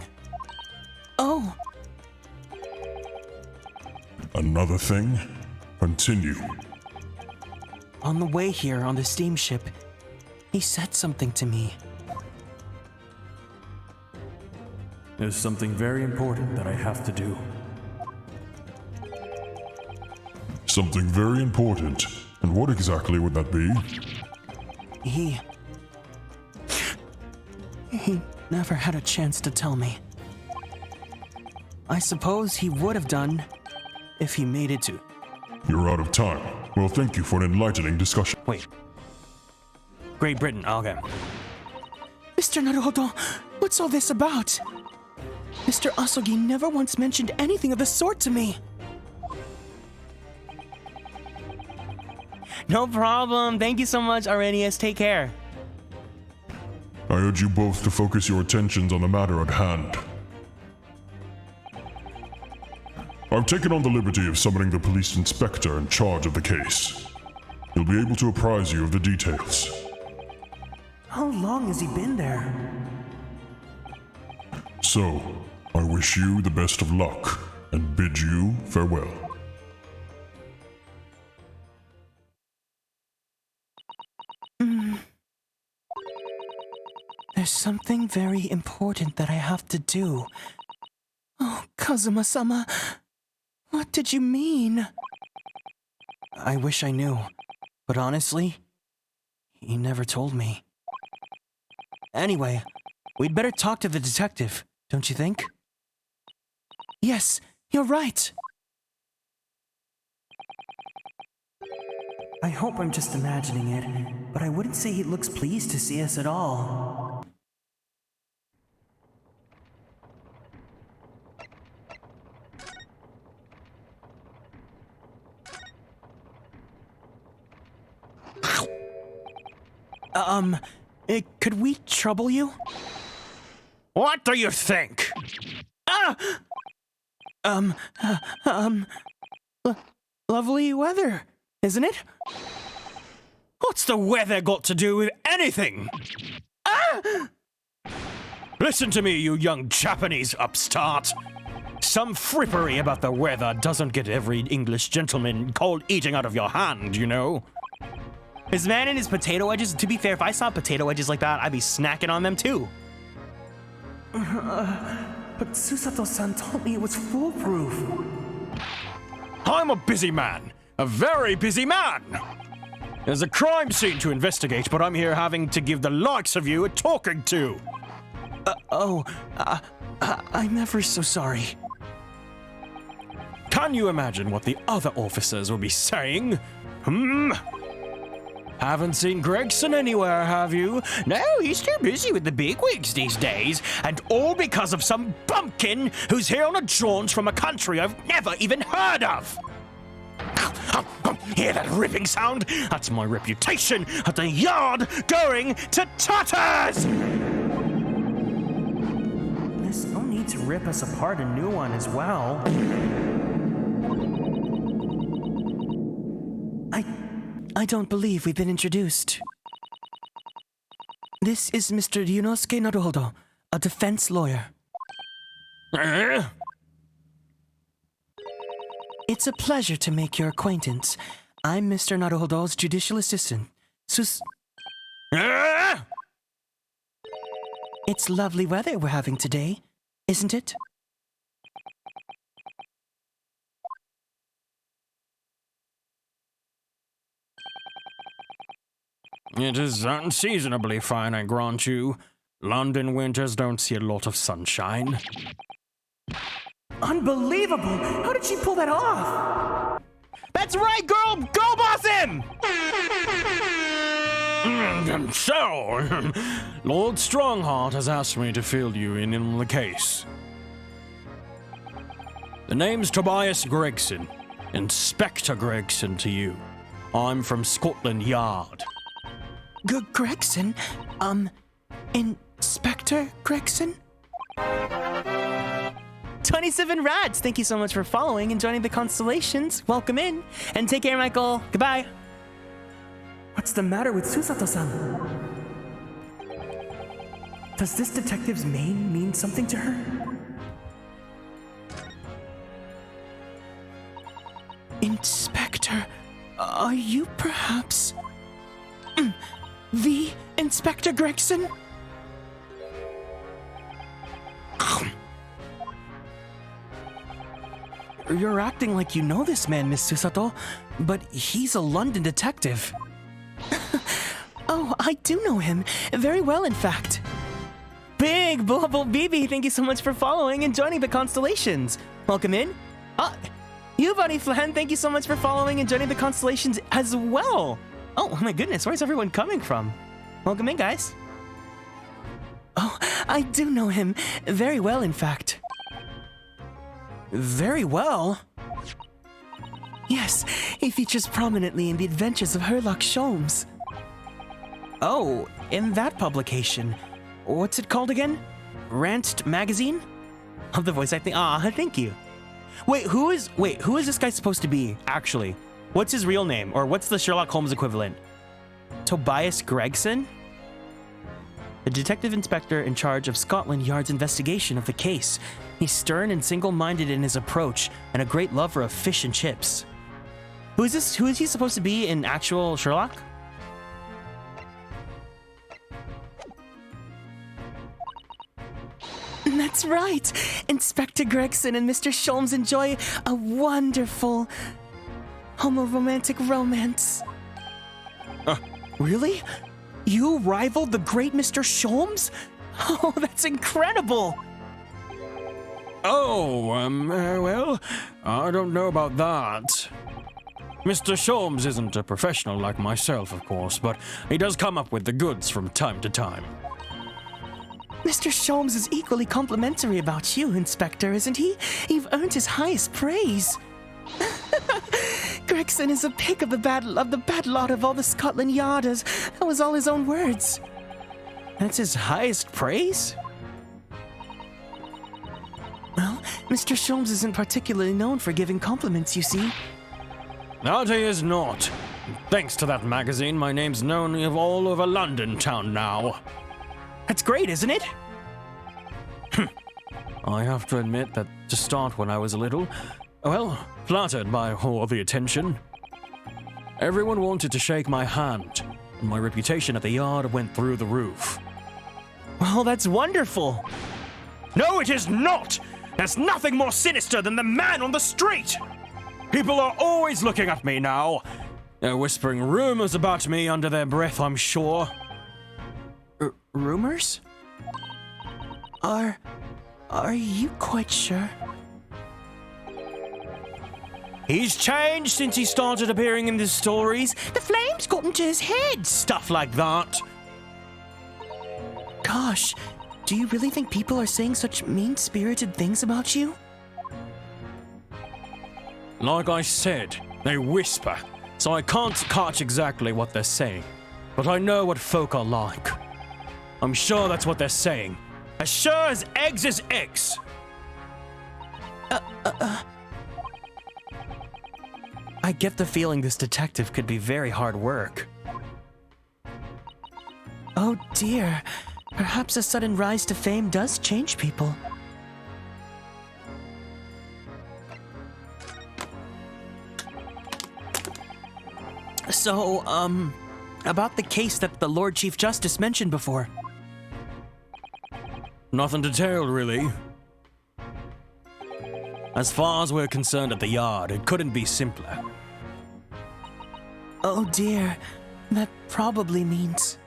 Oh! Another thing? Continue. On the way here on the steamship, he said something to me. There's something very important that I have to do. Something very important. And what exactly would that be? He never had a chance to tell me. I suppose he would have done if he made it to. You're out of time. Well, thank you for an enlightening discussion. Wait. Great Britain, okay. Mr. Naruhodo, what's all this about? Mr. Asogi never once mentioned anything of the sort to me. No problem. Thank you so much, Arrhenius. Take care. I urge you both to focus your attentions on the matter at hand. I've taken on the liberty of summoning the police inspector in charge of the case. He'll be able to apprise you of the details. How long has he been there? So, I wish you the best of luck and bid you farewell. There's something very important that I have to do. Oh, Kazuma-sama, what did you mean? I wish I knew, but honestly, he never told me. Anyway, we'd better talk to the detective, don't you think? Yes, you're right. I hope I'm just imagining it, but I wouldn't say he looks pleased to see us at all. Could we trouble you? What do you think? Lovely weather, isn't it? What's the weather got to do with anything? Listen to me, you young Japanese upstart. Some frippery about the weather doesn't get every English gentleman cold eating out of your hand, you know? This man and his potato wedges, to be fair, if I saw potato wedges like that, I'd be snacking on them too. But Susato-san told me it was foolproof. I'm a busy man. A very busy man. There's a crime scene to investigate, but I'm here having to give the likes of you a talking to. I'm ever so sorry. Can you imagine what the other officers will be saying? Haven't seen Gregson anywhere, have you? No, he's too busy with the bigwigs these days, and all because of some bumpkin who's here on a jaunt from a country I've never even heard of. Hear that ripping sound? That's my reputation at the yard going to tatters! There's no need to rip us apart a new one as well. I don't believe we've been introduced. This is Mr. Ryunosuke Naruhodo, a defense lawyer. It's a pleasure to make your acquaintance. I'm Mr. Naruhodo's judicial assistant, It's lovely weather we're having today, isn't it? It is unseasonably fine, I grant you. London winters don't see a lot of sunshine. Unbelievable! How did she pull that off? That's right, girl! Go boss him! So, Lord Strongheart has asked me to fill you in on the case. The name's Tobias Gregson. Inspector Gregson to you. I'm from Scotland Yard. Gregson? Inspector Gregson? 27 Rats, thank you so much for following and joining the Constellations. Welcome in, and take care, Michael. Goodbye. What's the matter with Susato-san? Does this detective's name mean something to her? Inspector, are you perhaps... the Inspector Gregson? You're acting like you know this man, Miss Susato, but he's a London detective. Oh, I do know him. Very well, in fact. Big Bubble BB, thank you so much for following and joining the Constellations. Welcome in. You, Buddy Flan, thank you so much for following and joining the Constellations as well. Oh my goodness, where's everyone coming from? Welcome in, guys. Oh, I do know him. Very well, in fact. Very well? Yes, he features prominently in the adventures of Herlock Sholmes. Oh, in that publication. What's it called again? Rant Magazine? Oh, the voice acting. Thank you. Wait, who is this guy supposed to be, actually? What's his real name? Or what's the Sherlock Holmes equivalent? Tobias Gregson? The detective inspector in charge of Scotland Yard's investigation of the case. He's stern and single-minded in his approach, and a great lover of fish and chips. Who is this? Who is he supposed to be in actual Sherlock? That's right! Inspector Gregson and Mr. Sholmes enjoy a wonderful homo-romantic romance. Really? You rivaled the great Mr. Sholmes? Oh, that's incredible! Oh, well, I don't know about that. Mr. Sholmes isn't a professional like myself, of course, but he does come up with the goods from time to time. Mr. Sholmes is equally complimentary about you, Inspector, isn't he? You've earned his highest praise. Gregson is a pick of the bad lot of all the Scotland Yarders. That was all his own words. That's his highest praise? Well, Mr. Sholmes isn't particularly known for giving compliments, you see. That he is not. Thanks to that magazine, my name's known all over London town now. That's great, isn't it? I have to admit that to start when I was little, well, flattered by all the attention. Everyone wanted to shake my hand, and my reputation at the yard went through the roof. Well, that's wonderful. No, it is not! There's nothing more sinister than the man on the street! People are always looking at me now. They're whispering rumors about me under their breath, I'm sure. Rumors? Are you quite sure? He's changed since he started appearing in the stories. The flames got into his head, stuff like that. Gosh, do you really think people are saying such mean-spirited things about you? Like I said, they whisper, so I can't catch exactly what they're saying. But I know what folk are like. I'm sure that's what they're saying. As sure as eggs is eggs. I get the feeling this detective could be very hard work. Oh dear, perhaps a sudden rise to fame does change people. So, about the case that the Lord Chief Justice mentioned before. Nothing detailed, really. As far as we're concerned at the yard, it couldn't be simpler. Oh dear, that probably means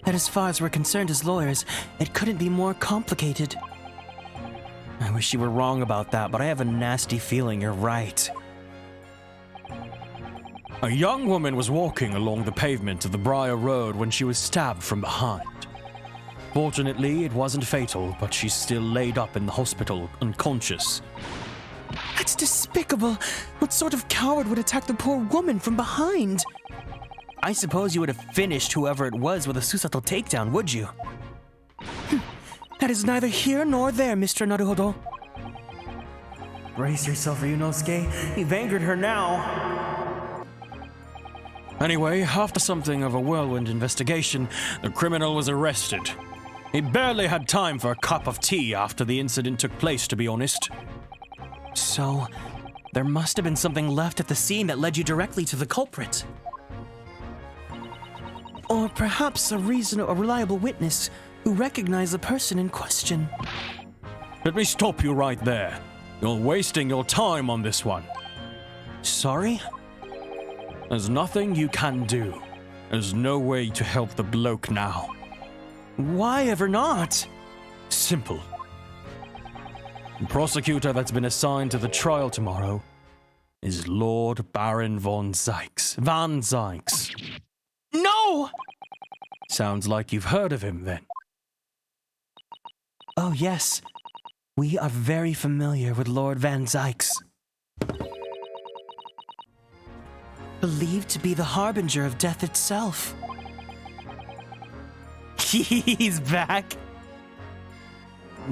that as far as we're concerned as lawyers, it couldn't be more complicated. I wish you were wrong about that, but I have a nasty feeling you're right. A young woman was walking along the pavement of the Briar Road when she was stabbed from behind. Fortunately, it wasn't fatal, but she's still laid up in the hospital, unconscious. That's despicable! What sort of coward would attack the poor woman from behind? I suppose you would have finished whoever it was with a suicidal takedown, would you? That is neither here nor there, Mr. Naruhodo. Brace yourself, Ryunosuke. You've angered her now. Anyway, after something of a whirlwind investigation, the criminal was arrested. He barely had time for a cup of tea after the incident took place, to be honest. So, there must have been something left at the scene that led you directly to the culprit. Or perhaps a reliable witness who recognized the person in question. Let me stop you right there. You're wasting your time on this one. Sorry? There's nothing you can do. There's no way to help the bloke now. Why ever not? Simple. The prosecutor that's been assigned to the trial tomorrow is Lord Baron Van Zykes. No! Sounds like you've heard of him then. Oh yes, we are very familiar with Lord Van Zykes. Believed to be the harbinger of death itself. He's back.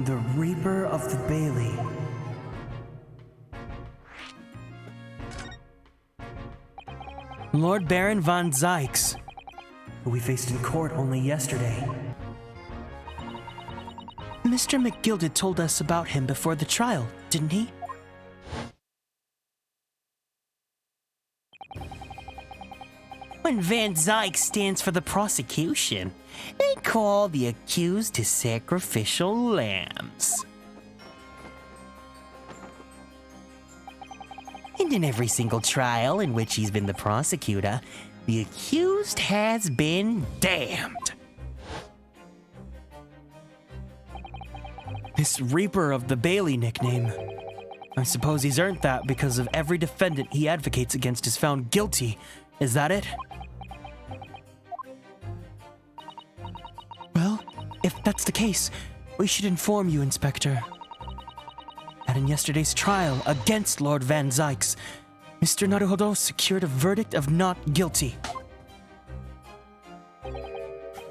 The Reaper of the Bailey. Lord Baron Van Zykes, who we faced in court only yesterday. Mr. McGilded told us about him before the trial, didn't he? When Van Zykes stands for the prosecution, they call the accused to sacrificial lambs. And in every single trial in which he's been the prosecutor, the accused has been damned. This Reaper of the Bailey nickname. I suppose he's earned that because of every defendant he advocates against is found guilty. Is that it? Well, if that's the case, we should inform you, Inspector, that in yesterday's trial against Lord Van Zykes, Mr. Naruhodo secured a verdict of not guilty.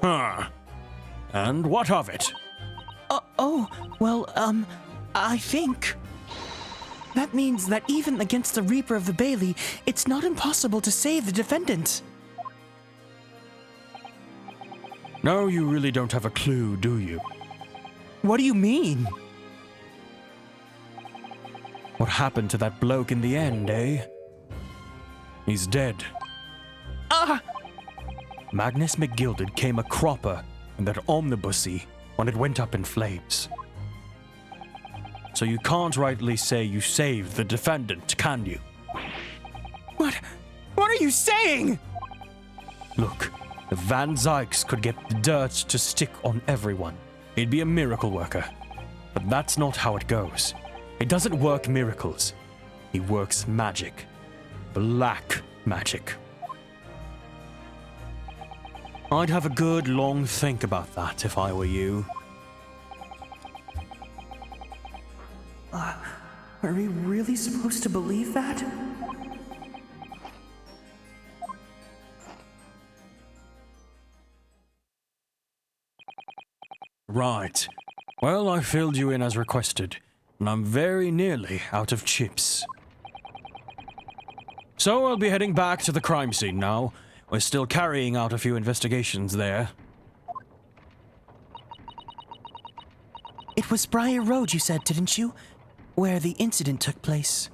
Huh. And what of it? I think that means that even against the Reaper of the Bailey, it's not impossible to save the defendant. No, you really don't have a clue, do you? What do you mean? What happened to that bloke in the end, eh? He's dead. Magnus McGilded came a cropper in that omnibusy when it went up in flames. So you can't rightly say you saved the defendant, can you? What are you saying? Look, if Van Zykes could get the dirt to stick on everyone, he'd be a miracle worker. But that's not how it goes. It doesn't work miracles. He works magic. Black magic. I'd have a good long think about that if I were you. Are we really supposed to believe that? Right. Well, I filled you in as requested, and I'm very nearly out of chips. So I'll be heading back to the crime scene now. We're still carrying out a few investigations there. It was Briar Road, you said, didn't you? Where the incident took place.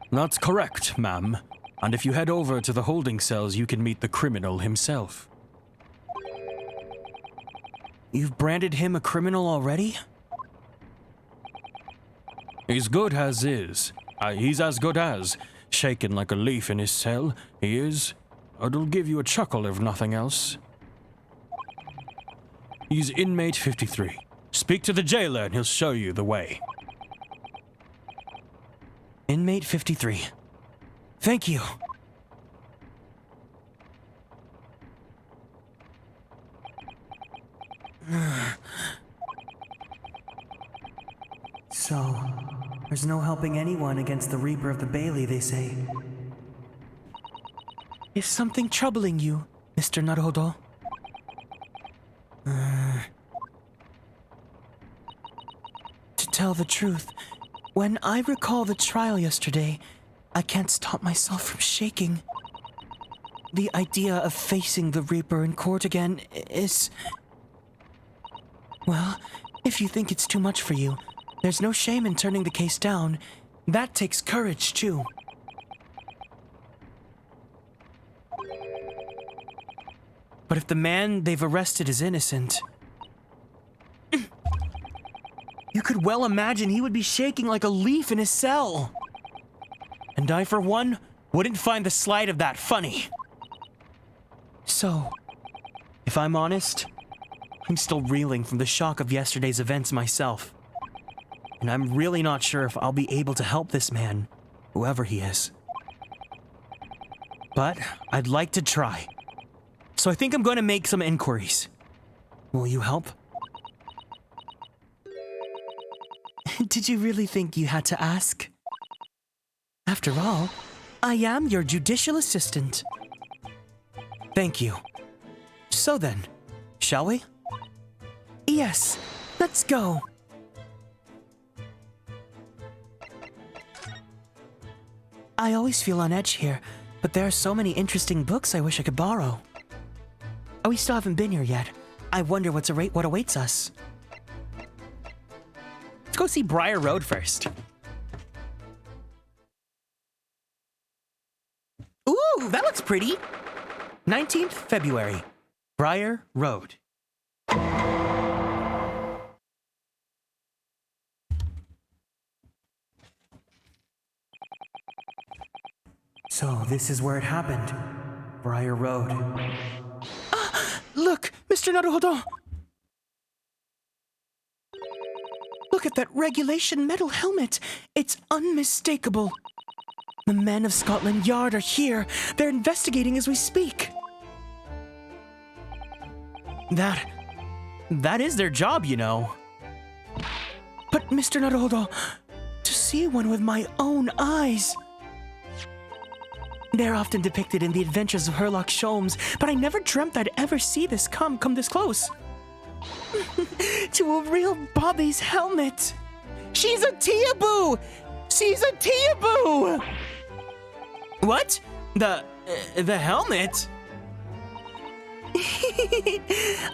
That's correct, ma'am. And if you head over to the holding cells, you can meet the criminal himself. You've branded him a criminal already? He's good as is. He's as good as. Shaken like a leaf in his cell, he is. It'll give you a chuckle if nothing else. He's inmate 53. Speak to the jailer and he'll show you the way. Inmate 53. Thank you. So, there's no helping anyone against the Reaper of the Bailey, they say. Is something troubling you, Mr. Naruhodo? To tell the truth, when I recall the trial yesterday, I can't stop myself from shaking. The idea of facing the Reaper in court again is... Well, if you think it's too much for you, there's no shame in turning the case down. That takes courage, too. But if the man they've arrested is innocent... You could well imagine he would be shaking like a leaf in his cell. And I, for one, wouldn't find the slight of that funny. So, if I'm honest, I'm still reeling from the shock of yesterday's events myself. And I'm really not sure if I'll be able to help this man, whoever he is. But I'd like to try. So I think I'm going to make some inquiries. Will you help? Did you really think you had to ask? After all, I am your judicial assistant. Thank you. So then, shall we? Yes, let's go. I always feel on edge here, but there are so many interesting books I wish I could borrow. Oh, we still haven't been here yet. I wonder what awaits us. Let's go see Briar Road first. Ooh, that looks pretty. 19th February, Briar Road. So this is where it happened. Briar Road. Ah, look, Mr. Naruhodo! Look at that regulation metal helmet. It's unmistakable. The men of Scotland Yard are here. They're investigating as we speak. That is their job, you know. But Mr. Naruhodo, to see one with my own eyes. They're often depicted in the adventures of Herlock Sholmes, but I never dreamt I'd ever see this come this close. To a real Bobby's helmet. She's a Teaboo! She's a Teaboo! What? The helmet?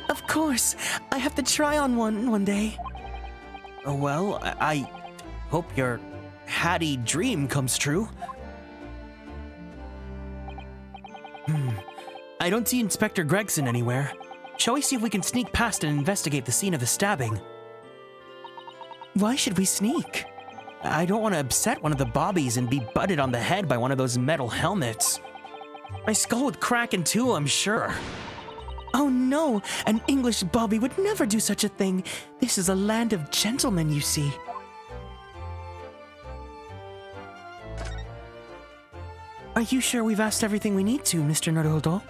Of course. I have to try on one day. Well, I hope your Hattie dream comes true. I don't see Inspector Gregson anywhere. Shall we see if we can sneak past and investigate the scene of the stabbing? Why should we sneak? I don't want to upset one of the bobbies and be butted on the head by one of those metal helmets. My skull would crack in two, I'm sure. Oh no, an English bobby would never do such a thing. This is a land of gentlemen, you see. Are you sure we've asked everything we need to, Mr. Naruhodo?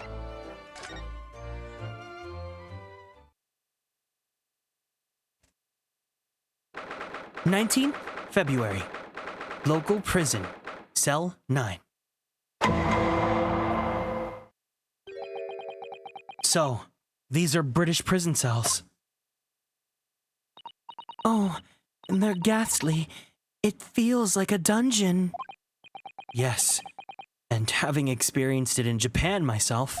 February. Local prison. Cell 9. So, these are British prison cells. Oh, and they're ghastly. It feels like a dungeon. Yes, and having experienced it in Japan myself,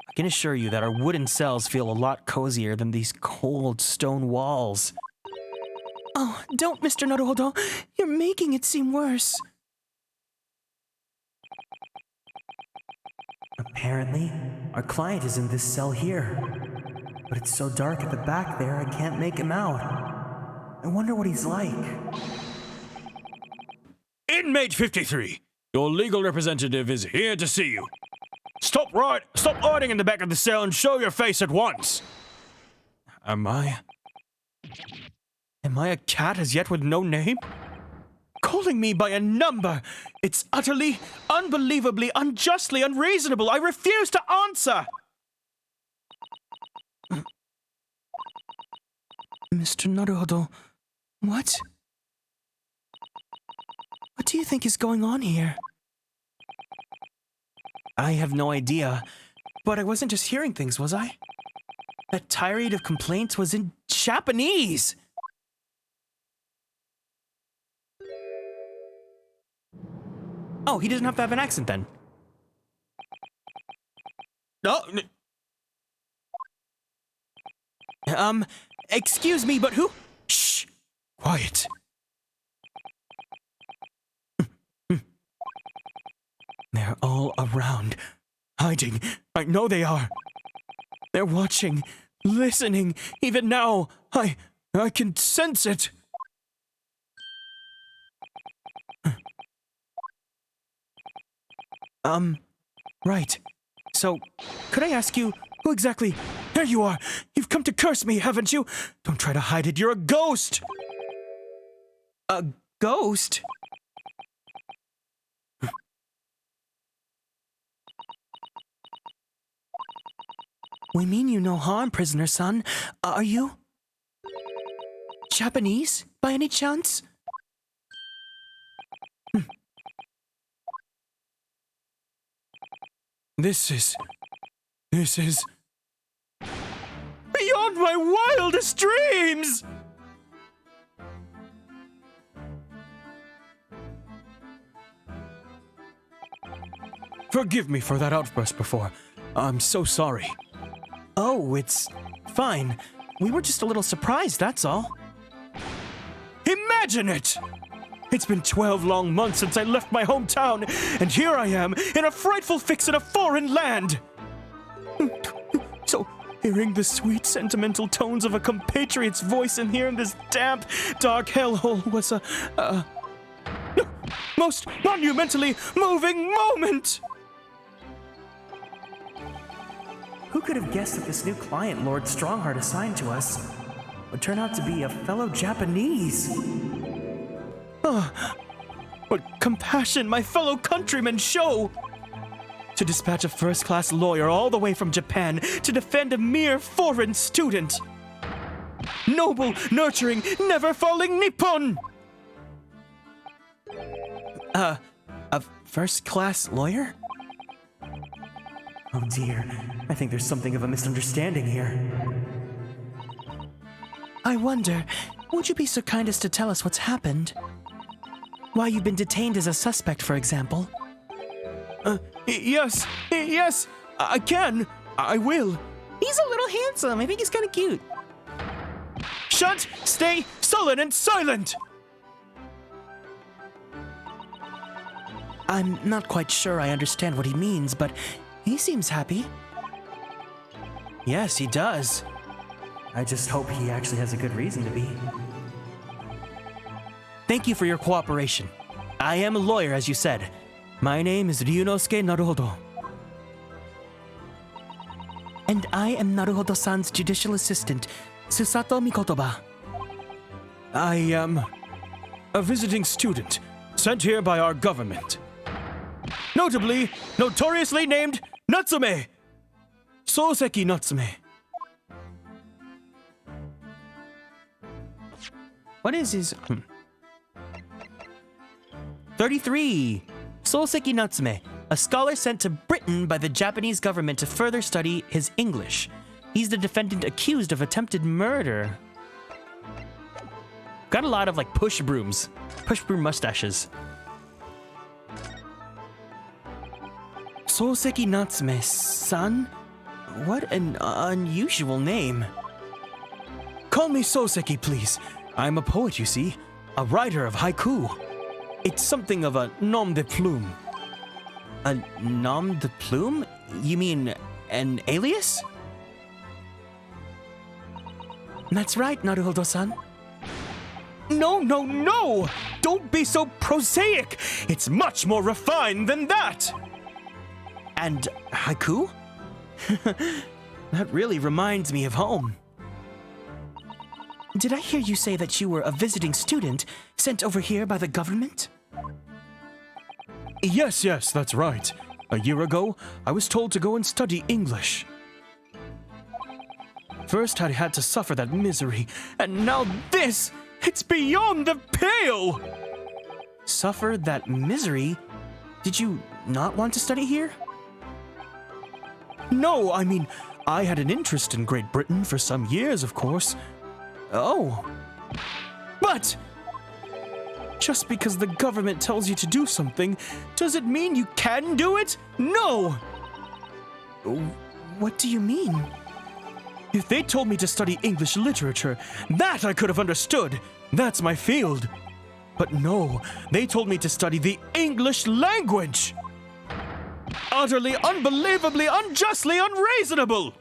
I can assure you that our wooden cells feel a lot cozier than these cold stone walls. Oh, don't, Mr. Naruhodo. You're making it seem worse. Apparently, our client is in this cell here. But it's so dark at the back there, I can't make him out. I wonder what he's like. Inmate 53, your legal representative is here to see you. Stop hiding in the back of the cell and show your face at once. Am I a cat as yet with no name? Calling me by a number! It's utterly, unbelievably, unjustly unreasonable! I refuse to answer! Mr. Naruhodo, what? What do you think is going on here? I have no idea, but I wasn't just hearing things, was I? That tirade of complaints was in Japanese! Oh, he doesn't have to have an accent then. No. Excuse me, but who? Shh! Quiet. They're all around, hiding. I know they are. They're watching, listening. Even now, I can sense it. Right. So, could I ask you, who exactly? There you are! You've come to curse me, haven't you? Don't try to hide it, you're a ghost! A ghost? We mean you no harm, prisoner-son. Are you Japanese, by any chance? This is beyond my wildest dreams! Forgive me for that outburst before. I'm so sorry. Oh, it's fine. We were just a little surprised, that's all. Imagine it! It's been 12 long months since I left my hometown, and here I am, in a frightful fix in a foreign land! So, hearing the sweet, sentimental tones of a compatriot's voice in here in this damp, dark hellhole was a most monumentally moving moment! Who could have guessed that this new client Lord Strongheart assigned to us would turn out to be a fellow Japanese? What compassion my fellow countrymen show! To dispatch a first-class lawyer all the way from Japan to defend a mere foreign student! Noble, nurturing, never-falling Nippon! A first-class lawyer? Oh dear, I think there's something of a misunderstanding here. I wonder, won't you be so kind as to tell us what's happened? Why you've been detained as a suspect, for example? Yes, I can. I will. He's a little handsome. I think he's kind of cute. Shut, stay, sullen, and silent! I'm not quite sure I understand what he means, but he seems happy. Yes, he does. I just hope he actually has a good reason to be. Thank you for your cooperation. I am a lawyer, as you said. My name is Ryunosuke Naruhodo. And I am Naruhodo-san's judicial assistant, Susato Mikotoba. I am a visiting student, sent here by our government. notably, notoriously named Natsume. Soseki Natsume. What is his... 33. Soseki Natsume, a scholar sent to Britain by the Japanese government to further study his English. He's the defendant accused of attempted murder. Got a lot of like push broom mustaches. Soseki Natsume-san? What an unusual name. Call me Soseki, please. I'm a poet, you see. A writer of haiku. It's something of a nom de plume. A nom de plume? You mean an alias? That's right, Naruhodo-san. No! Don't be so prosaic! It's much more refined than that! And haiku? That really reminds me of home. Did I hear you say that you were a visiting student sent over here by the government? Yes, that's right. A year ago, I was told to go and study English. First, I had to suffer that misery, and now this! It's beyond the pale! Suffer that misery? Did you not want to study here? No, I mean, I had an interest in Great Britain for some years, of course. Oh. But just because the government tells you to do something, does it mean you can do it? No! What do you mean? If they told me to study English literature, that I could have understood. That's my field. But no, they told me to study the English language. Utterly, unbelievably, unjustly unreasonable!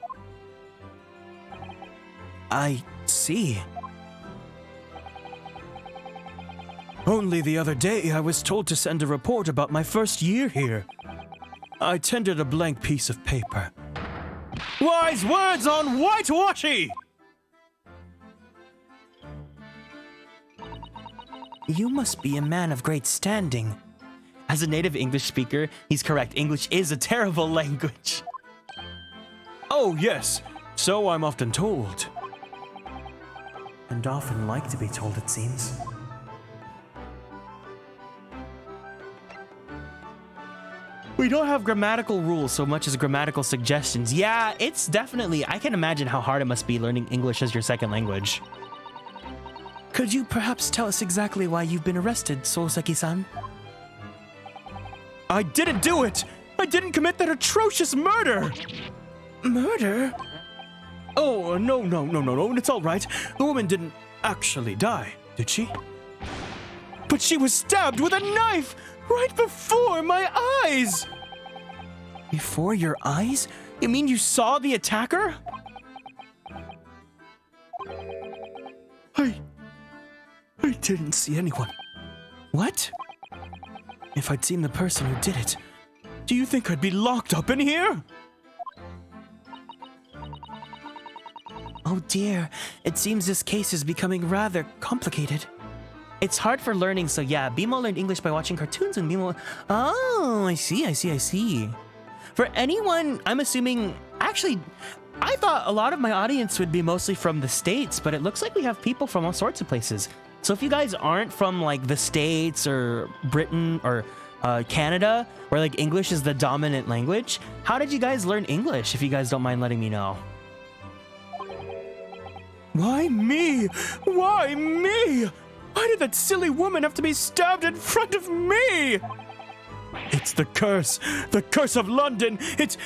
I see. Only the other day, I was told to send a report about my first year here. I tendered a blank piece of paper. Wise words on whitewashy! You must be a man of great standing. As a native English speaker, he's correct. English is a terrible language. Oh, yes. So I'm often told. And often like to be told, it seems. We don't have grammatical rules so much as grammatical suggestions. Yeah, it's definitely... I can imagine how hard it must be learning English as your second language. Could you perhaps tell us exactly why you've been arrested, Soseki-san? I didn't do it! I didn't commit that atrocious murder! Murder? Oh, no, it's all right. The woman didn't actually die, did she? But she was stabbed with a knife right before my eyes! Before your eyes? You mean you saw the attacker? I didn't see anyone. What? If I'd seen the person who did it, do you think I'd be locked up in here? Oh dear, it seems this case is becoming rather complicated. It's hard for learning, so yeah, Bimo learned English by watching cartoons and Bimo... Oh, I see. For anyone, I'm assuming... Actually, I thought a lot of my audience would be mostly from the States, but it looks like we have people from all sorts of places. So if you guys aren't from like the States or Britain or Canada, where like English is the dominant language, how did you guys learn English, if you guys don't mind letting me know? Why me? Why me? Why did that silly woman have to be stabbed in front of me? It's the curse of London. It's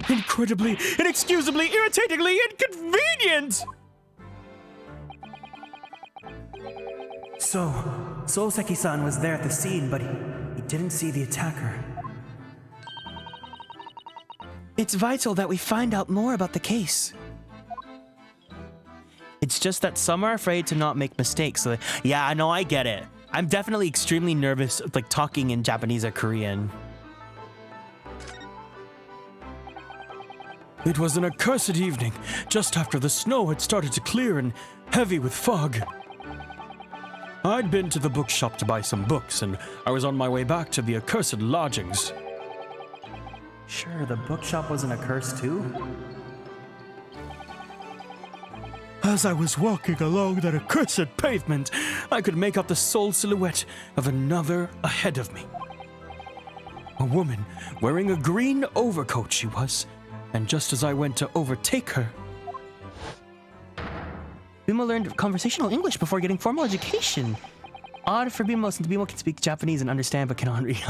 incredibly, inexcusably, irritatingly inconvenient. So, Soseki-san was there at the scene, but he didn't see the attacker. It's vital that we find out more about the case. It's just that some are afraid to not make mistakes. So yeah, no, I get it. I'm definitely extremely nervous, like talking in Japanese or Korean. It was an accursed evening, just after the snow had started to clear and heavy with fog. I'd been to the bookshop to buy some books, and I was on my way back to the accursed lodgings. Sure, the bookshop wasn't a curse too? As I was walking along that accursed pavement, I could make out the sole silhouette of another ahead of me. A woman wearing a green overcoat she was, and just as I went to overtake her... Bimo learned conversational English before getting formal education. Odd for Bimo, since Bimo can speak Japanese and understand but cannot read.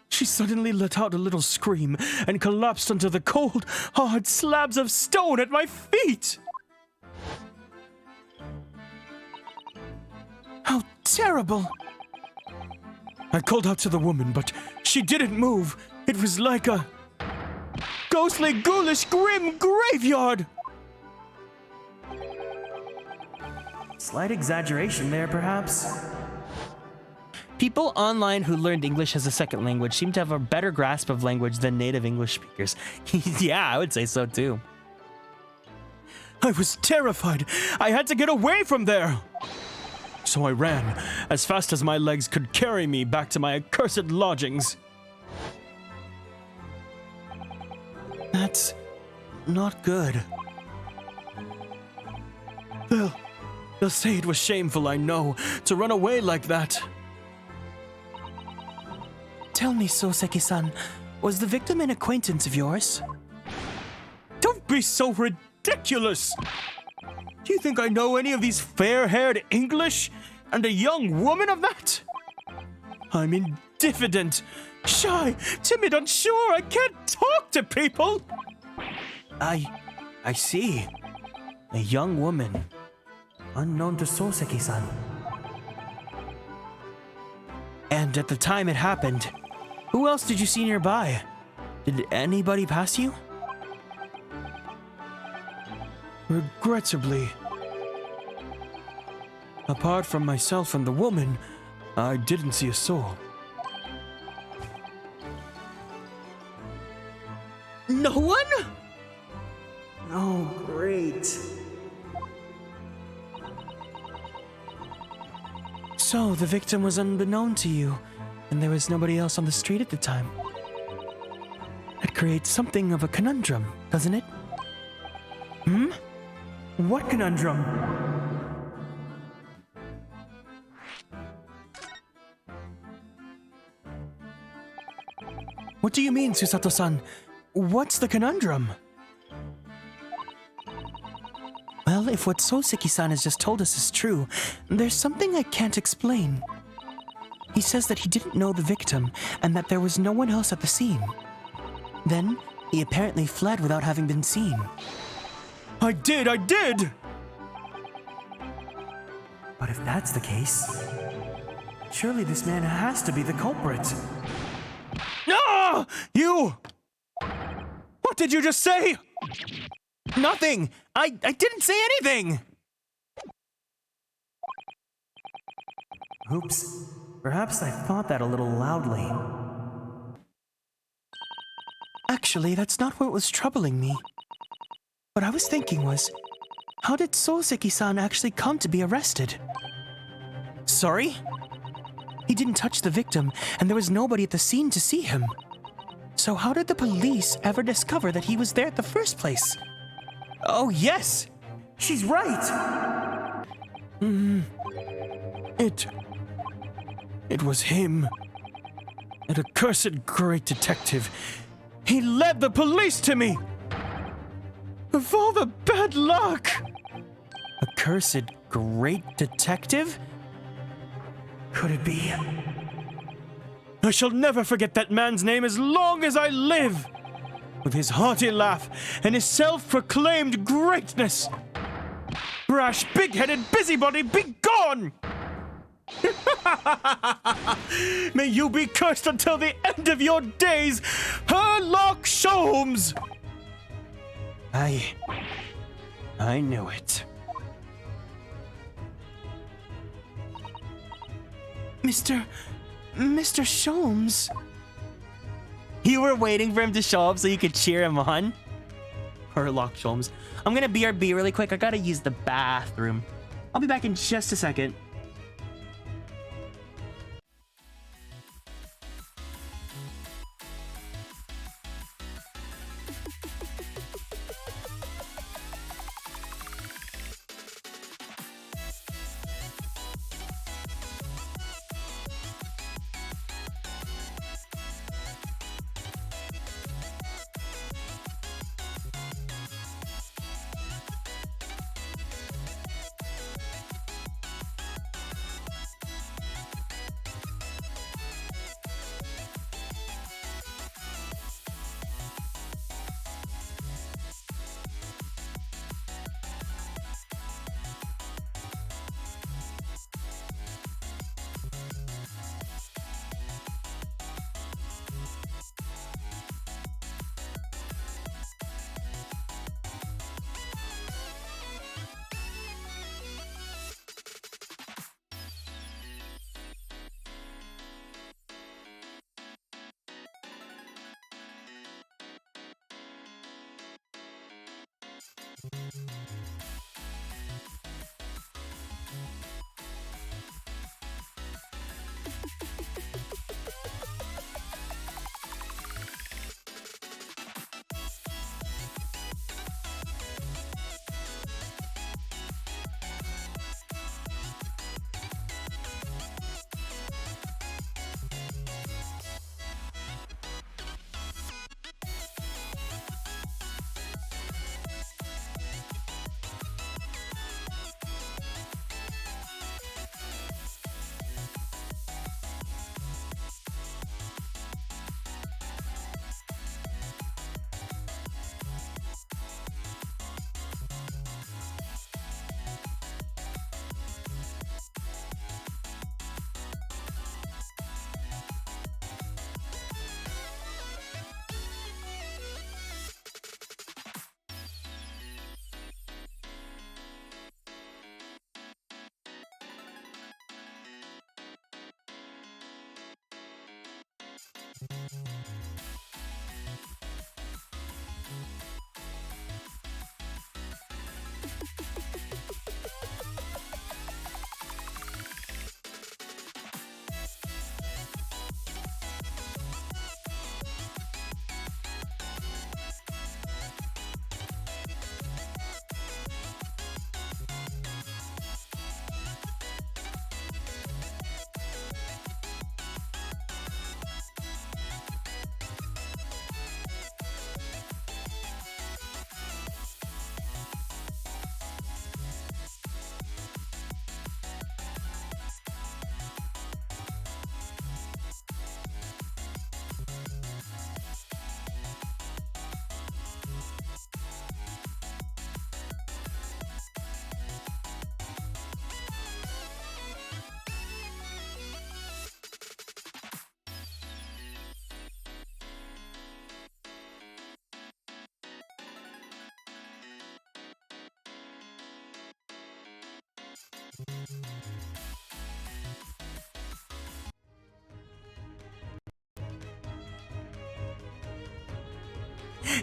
She suddenly let out a little scream and collapsed onto the cold, hard slabs of stone at my feet. How terrible! I called out to the woman, but she didn't move. It was like a ghostly, ghoulish, grim graveyard. Slight exaggeration there, perhaps. People online who learned English as a second language seem to have a better grasp of language than native English speakers. Yeah, I would say so too. I was terrified. I had to get away from there. So I ran as fast as my legs could carry me back to my accursed lodgings. That's not good. They'll say it was shameful, I know, to run away like that. Tell me, Soseki-san, was the victim an acquaintance of yours? Don't be so ridiculous! Do you think I know any of these fair-haired English? And a young woman of that? I'm indifferent, shy, timid, unsure. I can't talk to people. I see. A young woman. Unknown to Soseki-san. And at the time it happened, who else did you see nearby? Did anybody pass you? Regrettably, apart from myself and the woman, I didn't see a soul. No one? Oh, great. So, the victim was unbeknown to you, and there was nobody else on the street at the time. That creates something of a conundrum, doesn't it? What conundrum? What do you mean, Susato-san? What's the conundrum? Well, if what Soseki-san has just told us is true, there's something I can't explain. He says that he didn't know the victim and that there was no one else at the scene. Then, he apparently fled without having been seen. I did! But if that's the case, surely this man has to be the culprit. No! You! What did you just say? Nothing! I didn't say anything! Oops. Perhaps I thought that a little loudly. Actually, that's not what was troubling me. What I was thinking was, how did Soseki-san actually come to be arrested? Sorry? He didn't touch the victim, and there was nobody at the scene to see him. So how did the police ever discover that he was there at the first place? Oh, yes! She's right! It was him. That accursed great detective. He led the police to me! Of all the bad luck! Accursed great detective? Could it be? I shall never forget that man's name as long as I live! With his hearty laugh and his self-proclaimed greatness! Brash, big-headed busybody, be gone! May you be cursed until the end of your days, Herlock Sholmes! I knew it. Mr. Sholmes. You were waiting for him to show up so you could cheer him on? Herlock Sholmes. I'm gonna BRB really quick. I gotta use the bathroom. I'll be back in just a second.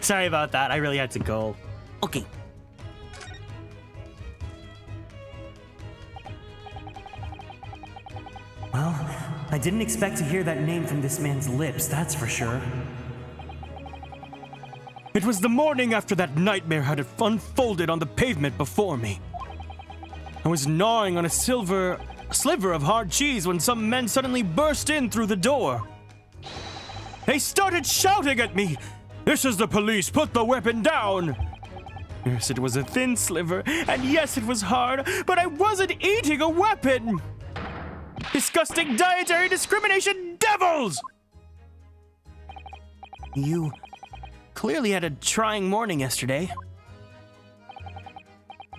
Sorry about that. I really had to go. Okay. Well, I didn't expect to hear that name from this man's lips, that's for sure. It was the morning after that nightmare had unfolded on the pavement before me. I was gnawing on a sliver of hard cheese when some men suddenly burst in through the door. They started shouting at me, "This is the police, put the weapon down!" Yes, it was a thin sliver, and yes, it was hard, but I wasn't eating a weapon! Disgusting dietary discrimination devils! You clearly had a trying morning yesterday.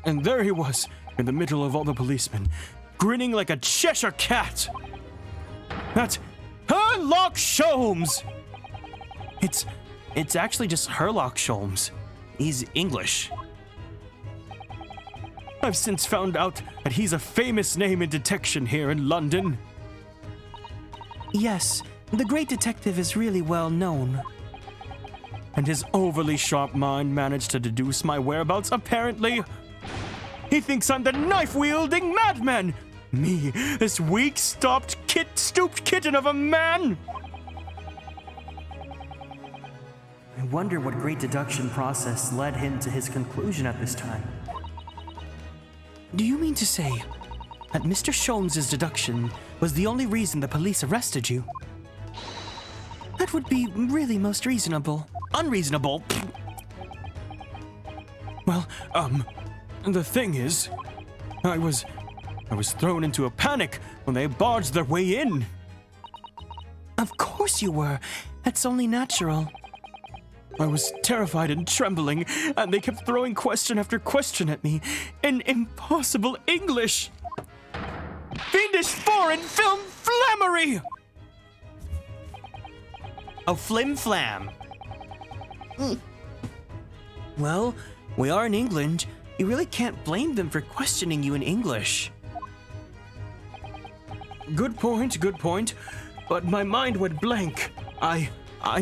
And there he was, in the middle of all the policemen, grinning like a Cheshire cat. That's Herlock Sholmes! It's actually just Herlock Sholmes. He's English. I've since found out that he's a famous name in detection here in London. Yes, the great detective is really well known. And his overly sharp mind managed to deduce my whereabouts, apparently. He thinks I'm the knife-wielding madman! Me, this weak, stooped kitten of a man! I wonder what great deduction process led him to his conclusion at this time. Do you mean to say that Mr. Sholmes' deduction was the only reason the police arrested you? That would be really most reasonable. Unreasonable? Well, the thing is, I was thrown into a panic when they barged their way in. Of course you were. That's only natural. I was terrified and trembling, and they kept throwing question after question at me in impossible English. Fiendish foreign film flammery! Oh, flim-flam. Well, we are in England. You really can't blame them for questioning you in English. Good point. But my mind went blank. I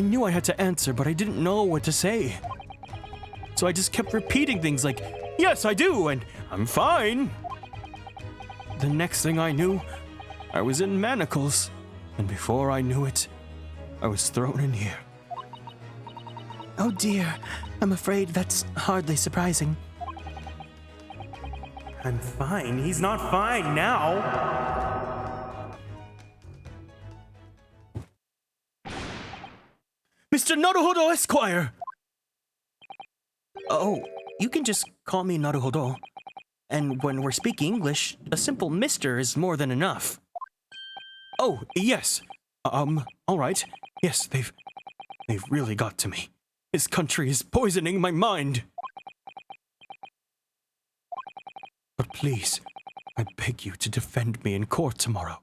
knew I had to answer, but I didn't know what to say. So I just kept repeating things like, yes, I do, and I'm fine. The next thing I knew, I was in manacles, and before I knew it, I was thrown in here. Oh dear, I'm afraid that's hardly surprising. I'm fine. He's not fine now. Mr. Naruhodo Esquire! Oh, you can just call me Naruhodo. And when we're speaking English, a simple Mr. is more than enough. Oh, yes. All right. Yes, they've really got to me. This country is poisoning my mind. But please, I beg you to defend me in court tomorrow.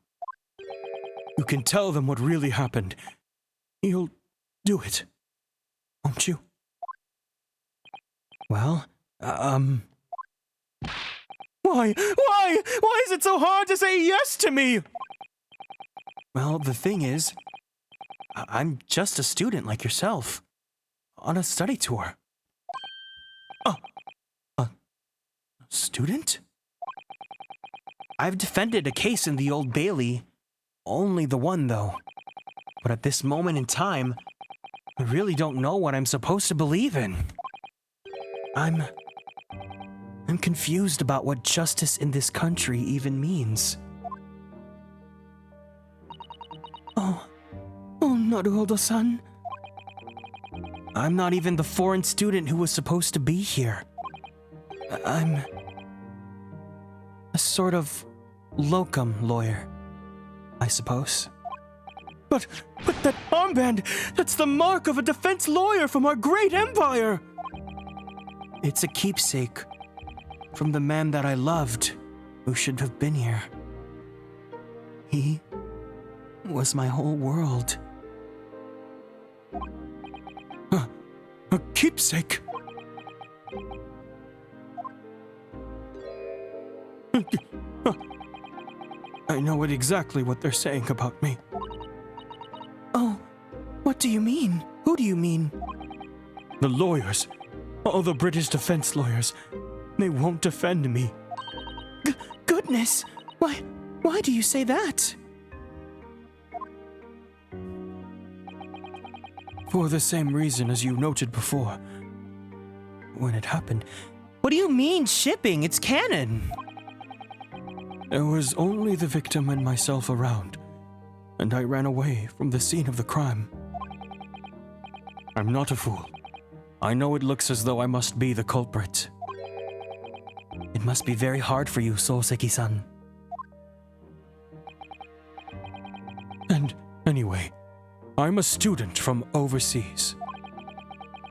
You can tell them what really happened. You'll do it, won't you? Well, Why is it so hard to say yes to me? well, the thing is, I'm just a student like yourself, on a study tour. A student? I've defended a case in the Old Bailey, only the one though. But at this moment in time, I really don't know what I'm supposed to believe in. I'm confused about what justice in this country even means. Oh, Naruhodo-san. I'm not even the foreign student who was supposed to be here. I'm a sort of locum lawyer, I suppose. But that armband, that's the mark of a defense lawyer from our great empire! It's a keepsake from the man that I loved, who should have been here. He was my whole world. A keepsake? I know exactly what they're saying about me. Oh, what do you mean? Who do you mean? The lawyers, all the British defense lawyers, they won't defend me. Goodness! Why do you say that? For the same reason as you noted before. When it happened, What do you mean shipping? It's canon. there was only the victim and myself around, and I ran away from the scene of the crime. I'm not a fool. I know it looks as though I must be the culprit. It must be very hard for you, Souseki-san. And anyway, I'm a student from overseas.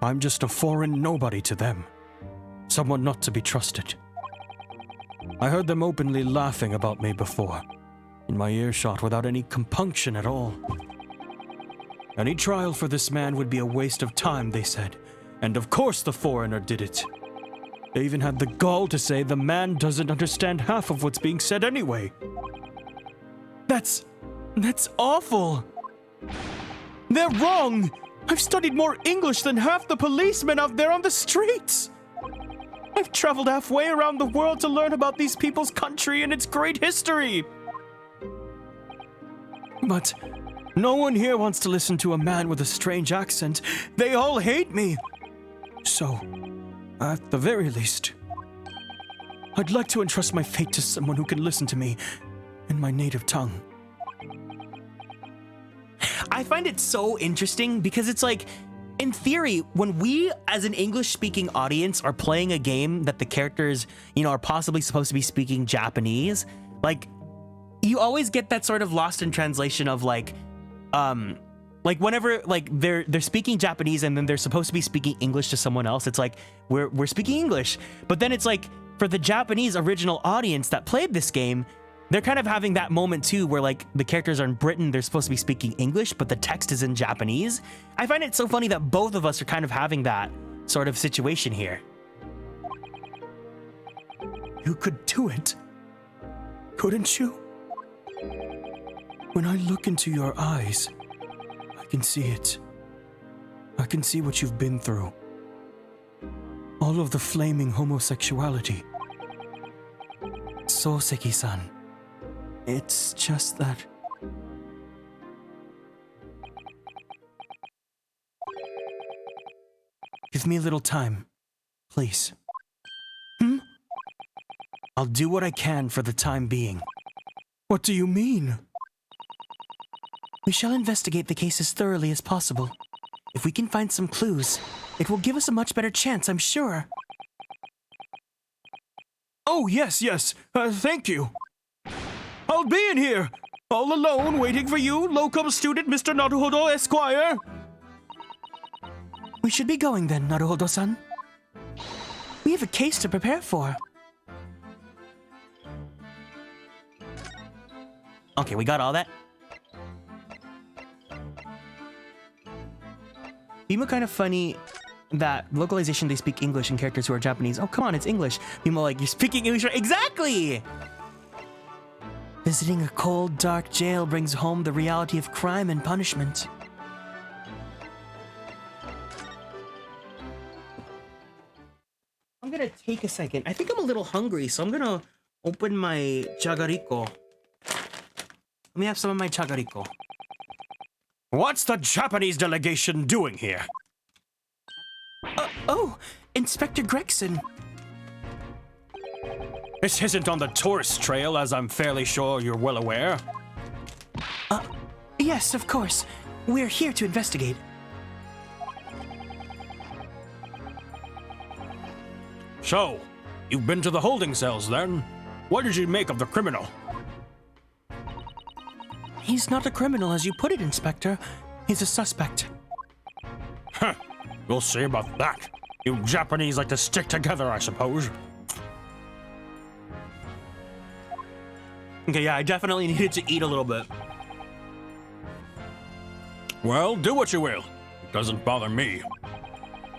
I'm just a foreign nobody to them. Someone not to be trusted. I heard them openly laughing about me before, in my earshot without any compunction at all. Any trial for this man would be a waste of time, they said, and of course the foreigner did it. They even had the gall to say the man doesn't understand half of what's being said anyway. That's awful. They're wrong. I've studied more English than half the policemen out there on the streets. I've traveled halfway around the world to learn about these people's country and its great history. But no one here wants to listen to a man with a strange accent. They all hate me. So, at the very least, I'd like to entrust my fate to someone who can listen to me in my native tongue. I find it so interesting because it's like, in theory, when we as an English-speaking audience are playing a game that the characters, are possibly supposed to be speaking Japanese, like, you always get that sort of lost in translation of like whenever like they're speaking Japanese and then they're supposed to be speaking English to someone else, it's like we're speaking English, but then it's like for the Japanese original audience that played this game, they're kind of having that moment too where like the characters are in Britain, they're supposed to be speaking English, but the text is in Japanese. I find it so funny that both of us are kind of having that sort of situation here. You could do it, couldn't you? When I look into your eyes, I can see it. I can see what you've been through. All of the flaming homosexuality. Soseki-san. It's just that... Give me a little time, please. I'll do what I can for the time being. What do you mean? We shall investigate the case as thoroughly as possible. If we can find some clues, it will give us a much better chance, I'm sure. Oh, yes. Thank you. I'll be in here, all alone, waiting for you, locum student Mr. Naruhodo Esquire. We should be going then, Naruhodo-san. We have a case to prepare for. Okay, we got all that. People kind of funny that localization, they speak English and characters who are Japanese. Oh, come on, it's English. People like, you're speaking English, right? Exactly! Visiting a cold, dark jail brings home the reality of crime and punishment. I'm gonna take a second. I think I'm a little hungry, so I'm gonna open my chagariko. Let me have some of my chagariko. What's the Japanese delegation doing here? Oh, Inspector Gregson. This isn't on the tourist trail, as I'm fairly sure you're well aware. Yes, of course. We're here to investigate. So, you've been to the holding cells then? What did you make of the criminal? He's not a criminal as you put it, Inspector. He's a suspect. Huh. We'll see about that. You Japanese like to stick together, I suppose. Okay, yeah, I definitely needed to eat a little bit. Well, do what you will. It doesn't bother me.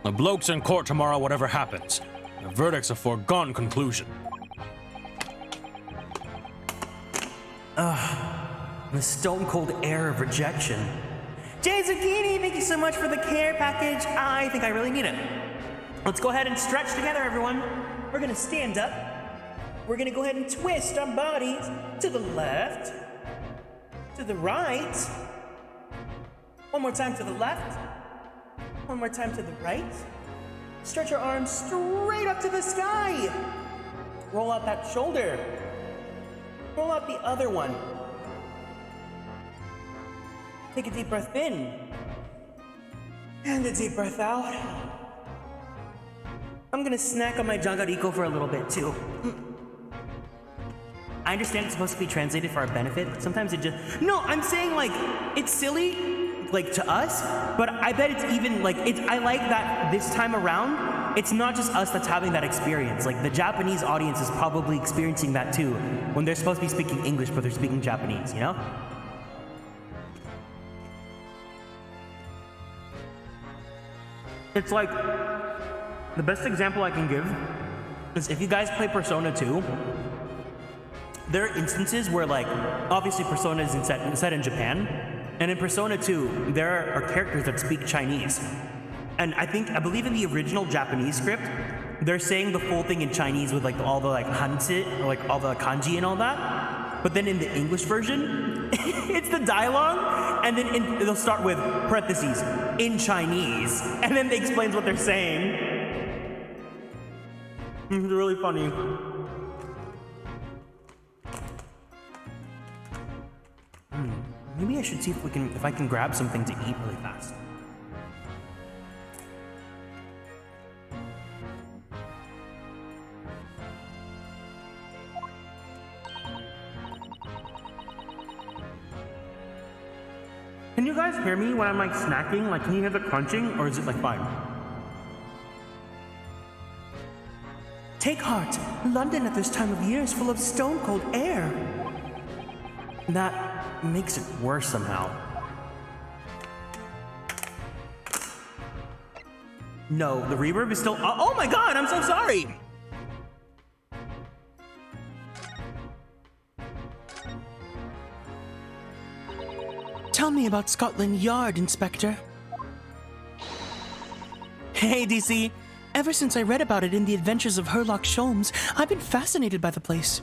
The bloke's in court tomorrow, whatever happens. The verdict's a foregone conclusion. The stone-cold air of rejection. Jay Zucchini, thank you so much for the care package. I think I really need it. Let's go ahead and stretch together, everyone. We're gonna stand up. We're gonna go ahead and twist our bodies to the left, to the right. One more time to the left. One more time to the right. Stretch your arms straight up to the sky. Roll out that shoulder. Roll out the other one. Take a deep breath in. And a deep breath out. I'm gonna snack on my Jagariko for a little bit too. I understand it's supposed to be translated for our benefit, but sometimes it just... No, I'm saying like, it's silly, like to us, but I bet it's even like, I like that this time around, it's not just us that's having that experience. Like the Japanese audience is probably experiencing that too, when they're supposed to be speaking English, but they're speaking Japanese, you know? It's like, the best example I can give is if you guys play Persona 2, there are instances where like, obviously Persona is set in Japan, and in Persona 2, there are characters that speak Chinese. And I believe in the original Japanese script, they're saying the full thing in Chinese with like all the like hanzi or like all the kanji and all that. But then in the English version, it's the dialogue, and then they'll start with parentheses in Chinese, and then they explains what they're saying. It's really funny. Maybe I should see if I can grab something to eat really fast. Can you guys hear me when I'm like snacking? Like, can you hear the crunching, or is it like fine? Take heart. London at this time of year is full of stone cold air. That makes it worse somehow. No, the reverb is still. Oh my god, I'm so sorry! Tell me about Scotland Yard, Inspector. Hey, DC. Ever since I read about it in The Adventures of Sherlock Holmes, I've been fascinated by the place.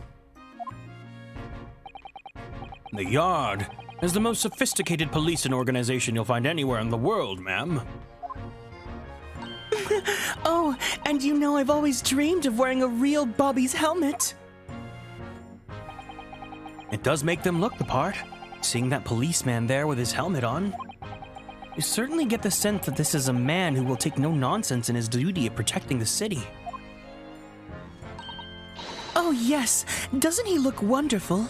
The Yard is the most sophisticated policing organization you'll find anywhere in the world, ma'am. Oh, and you know I've always dreamed of wearing a real Bobby's helmet. It does make them look the part, seeing that policeman there with his helmet on. You certainly get the sense that this is a man who will take no nonsense in his duty of protecting the city. Oh yes, doesn't he look wonderful?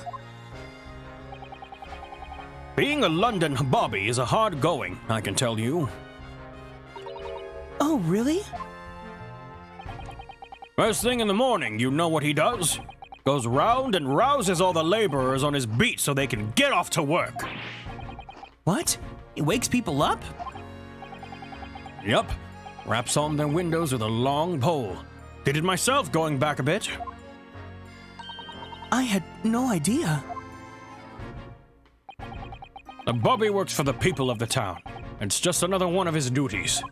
Being a London Bobby is a hard going, I can tell you. Oh, really? First thing in the morning, you know what he does? Goes round and rouses all the laborers on his beat so they can get off to work. What? He wakes people up? Yup. Raps on their windows with a long pole. Did it myself going back a bit. I had no idea. The Bobby works for the people of the town. It's just another one of his duties.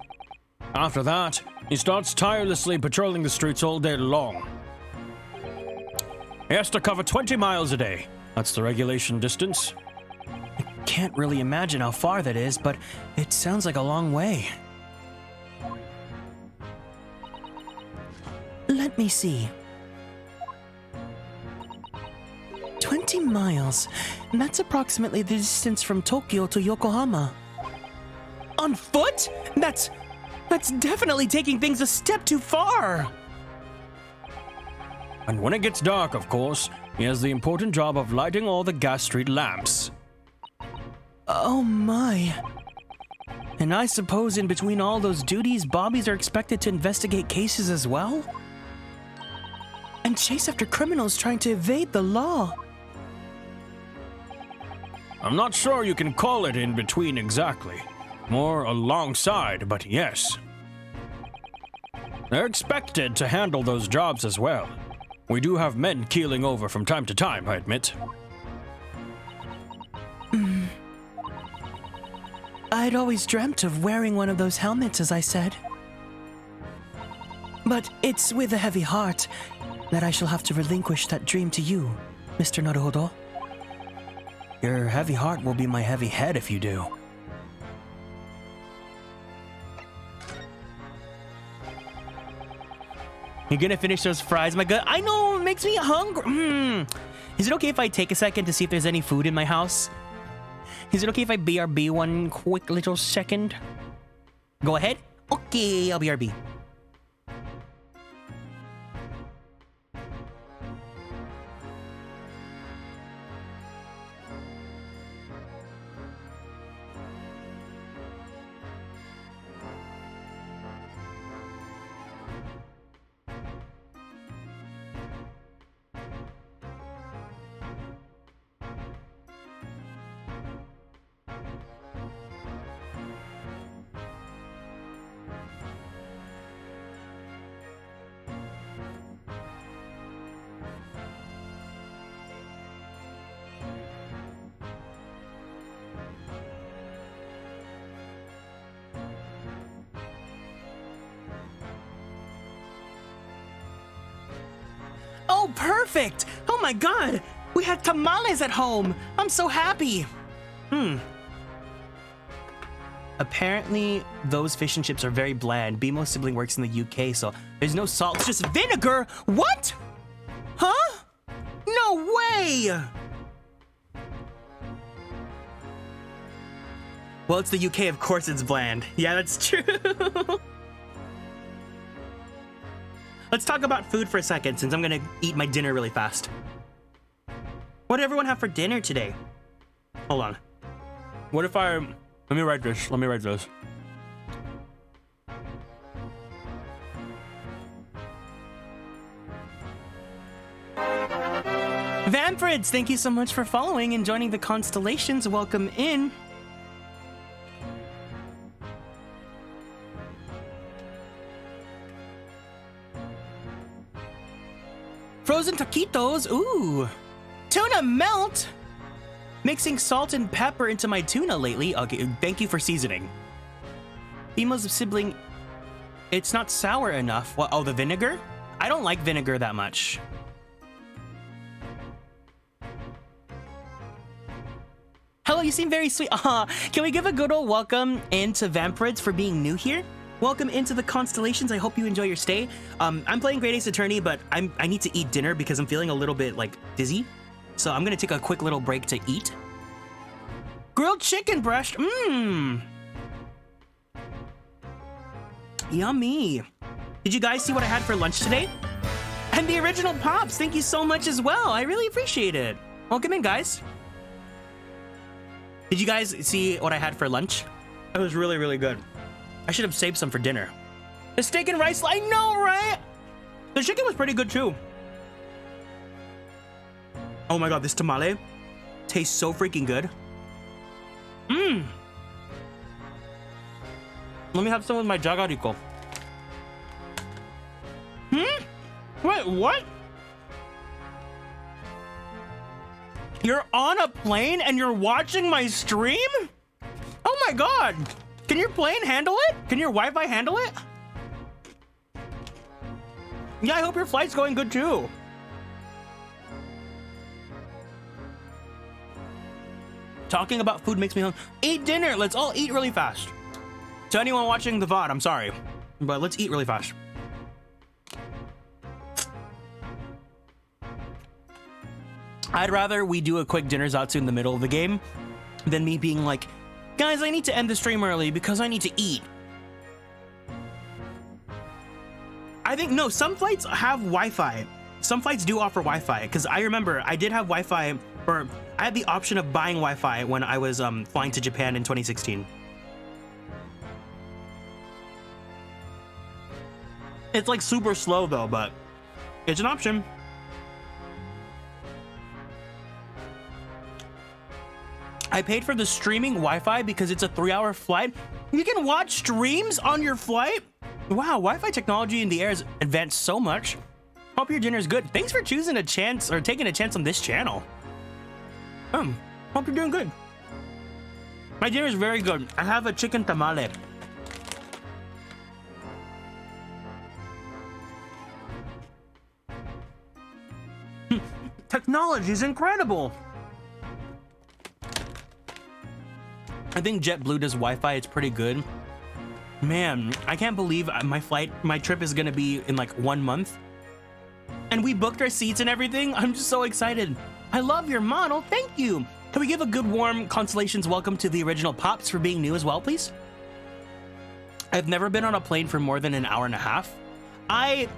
After that, he starts tirelessly patrolling the streets all day long. He has to cover 20 miles a day. That's the regulation distance. Can't really imagine how far that is, but it sounds like a long way. Let me see. 20 miles. That's approximately the distance from Tokyo to Yokohama. On foot? That's definitely taking things a step too far. And when it gets dark, of course, he has the important job of lighting all the gas street lamps. Oh my. And I suppose in between all those duties, Bobbies are expected to investigate cases as well? And chase after criminals trying to evade the law. I'm not sure you can call it in between exactly. More alongside, but yes. They're expected to handle those jobs as well. We do have men keeling over from time to time, I admit. I'd always dreamt of wearing one of those helmets, as I said. But it's with a heavy heart that I shall have to relinquish that dream to you, Mr. Naruhodo. Your heavy heart will be my heavy head if you do. You gonna finish those fries, my god? I know, it makes me hungry. Is it okay if I take a second to see if there's any food in my house? Is it okay if I BRB one quick little second? Go ahead. Okay, I'll BRB. Oh, perfect. Oh my God. We had tamales at home. I'm so happy. Apparently, those fish and chips are very bland. BMO's sibling works in the UK, so there's no salt. It's just vinegar. What? Huh? No way. Well, it's the UK. Of course it's bland. Yeah, that's true. Let's talk about food for a second, since I'm gonna eat my dinner really fast. What did everyone have for dinner today? Hold on. What if I... Let me write this. Vampirids, thank you so much for following and joining the constellations. Welcome in. Frozen taquitos. Ooh. Tuna melt. Mixing salt and pepper into my tuna lately. Okay, thank you for seasoning. BMO's sibling, it's not sour enough. What? Oh, the vinegar? I don't like vinegar that much. Hello, you seem very sweet. Can we give a good old welcome into Vampirids for being new here? Welcome into the constellations. I hope you enjoy your stay. I'm playing Great Ace Attorney, but I need to eat dinner because I'm feeling a little bit like dizzy. So I'm gonna take a quick little break to eat. Grilled chicken breast, yummy. Did you guys see what I had for lunch today? And the original Pops, thank you so much as well. I really appreciate it. Welcome in, guys. Did you guys see what I had for lunch? It was really, really good. I should have saved some for dinner. The steak and rice, I know, right? The chicken was pretty good too. Oh my God, this tamale tastes so freaking good. Let me have some with my jagarico. Wait, what? You're on a plane and you're watching my stream? Oh my God. Can your plane handle it? Can your Wi-Fi handle it? Yeah, I hope your flight's going good too. Talking about food makes me hungry. Eat dinner. Let's all eat really fast. To anyone watching the VOD, I'm sorry, but let's eat really fast. I'd rather we do a quick dinner zatsu in the middle of the game than me being like, guys, I need to end the stream early because I need to eat. I think, no, some flights have Wi-Fi. Some flights do offer Wi-Fi, because I remember I did have Wi-Fi, or I had the option of buying Wi-Fi when I was flying to Japan in 2016. It's like super slow though, but it's an option. I paid for the streaming Wi-Fi because it's a 3-hour flight. You can watch streams on your flight? Wow, Wi-Fi technology in the air has advanced so much. Hope your dinner's good. Thanks for choosing a chance, or taking a chance on this channel. Hope you're doing good. My dinner's very good. I have a chicken tamale. Technology is incredible. I think JetBlue does Wi-Fi. It's pretty good. Man, I can't believe my trip is gonna be in like 1 month. And we booked our seats and everything. I'm just so excited. I love your model. Thank you. Can we give a good warm Constellations welcome to the original Pops for being new as well, please? I've never been on a plane for more than an hour and a half. I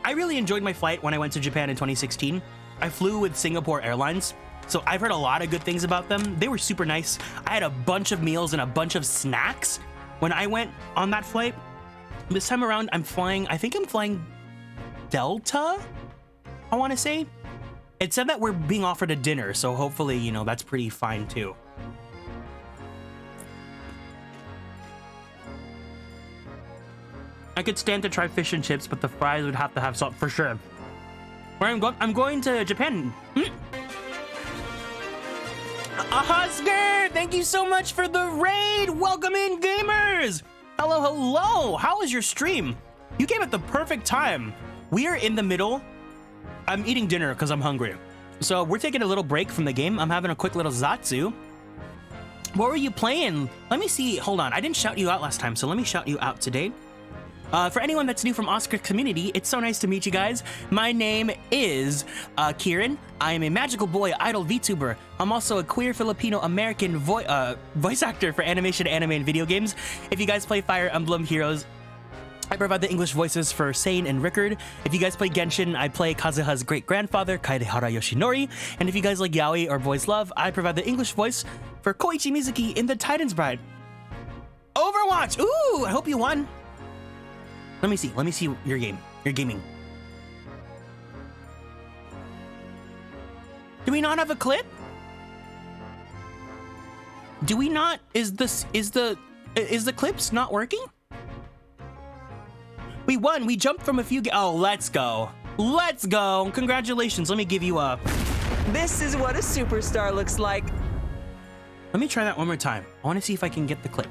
really enjoyed my flight when I went to Japan in 2016. I flew with Singapore Airlines, so I've heard a lot of good things about them. They were super nice. I had a bunch of meals and a bunch of snacks when I went on that flight. This time around, I think I'm flying Delta, I want to say. It said that we're being offered a dinner, so hopefully, you know, that's pretty fine too. I could stand to try fish and chips, but the fries would have to have salt for sure. Where I'm going to Japan. Husker, thank you so much for the raid. Welcome in, gamers. Hello, hello. How was your stream? You came at the perfect time. We are in the middle I'm eating dinner because I'm hungry. So we're taking a little break from the game. I'm having a quick little Zatsu. What were you playing? Let me see. Hold on. I didn't shout you out last time, so let me shout you out today. For anyone that's new from Oscar community, it's so nice to meet you guys. My name is Kieran. I am a magical boy idol VTuber. I'm also a queer Filipino American voice actor for animation, anime, and video games. If you guys play Fire Emblem Heroes, I provide the English voices for Sane and Rickard. If you guys play Genshin, I play Kazuha's great-grandfather, Kaedehara Yoshinori. And if you guys like yaoi or boys love, I provide the English voice for Koichi Mizuki in The Titan's Bride. Overwatch! Ooh, I hope you won. Let me see your game. Your gaming. Do we not have a clip? Do we not? Is the clips not working? We won. We jumped from a few. Oh, let's go. Let's go. Congratulations. Let me give you a. This is what a superstar looks like. Let me try that one more time. I want to see if I can get the clip.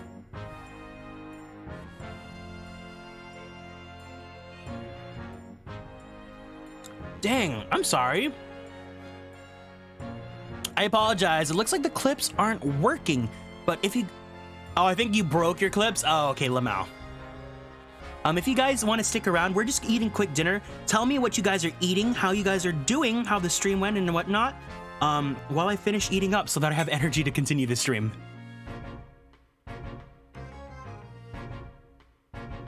Dang, I'm sorry. I apologize. It looks like the clips aren't working, but if you... Oh, I think you broke your clips? Oh, okay, Lamau. If you guys want to stick around, we're just eating quick dinner. Tell me what you guys are eating, how you guys are doing, how the stream went and whatnot, while I finish eating up so that I have energy to continue the stream.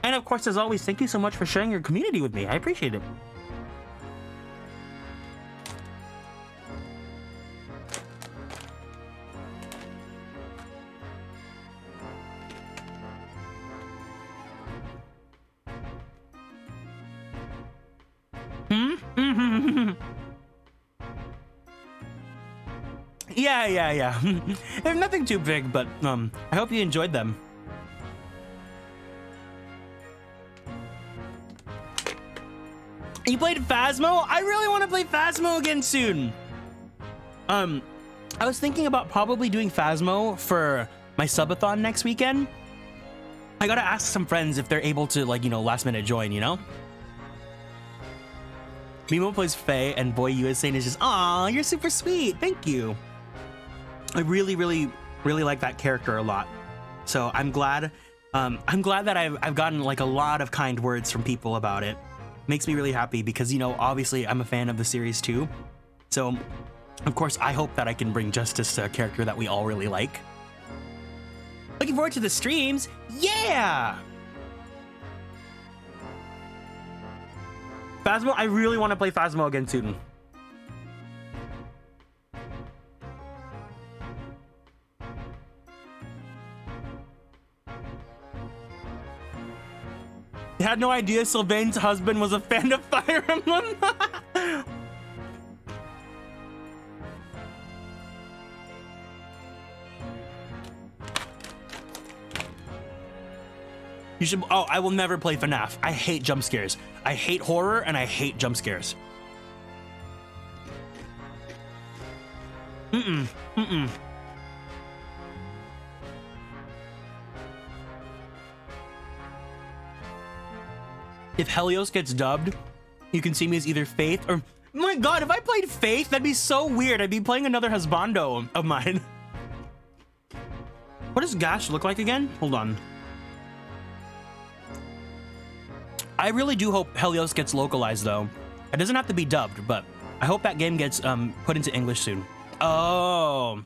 And of course, as always, thank you so much for sharing your community with me. I appreciate it. Yeah. They're nothing too big, but I hope you enjoyed them. You played Phasmo? I really want to play Phasmo again soon. I was thinking about probably doing Phasmo for my subathon next weekend. I gotta ask some friends if they're able to, like, you know, last minute join, you know? Mimo plays Faye, and Boy USA is just, aw, you're super sweet. Thank you. I really like that character a lot. So I'm glad that I've gotten like a lot of kind words from people about it. Makes me really happy because, you know, obviously I'm a fan of the series too. So of course I hope that I can bring justice to a character that we all really like. Looking forward to the streams. Yeah. Phasmo, I really want to play Phasmo again soon. I had no idea Sylvain's husband was a fan of Fire Emblem. You should. Oh, I will never play FNAF. I hate jump scares. I hate horror and I hate jump scares. If Helios gets dubbed, you can see me as either Faith or... My god, if I played Faith, that'd be so weird. I'd be playing another husbando of mine. What does Gash look like again? Hold on. I really do hope Helios gets localized, though. It doesn't have to be dubbed, but I hope that game gets put into English soon. Oh.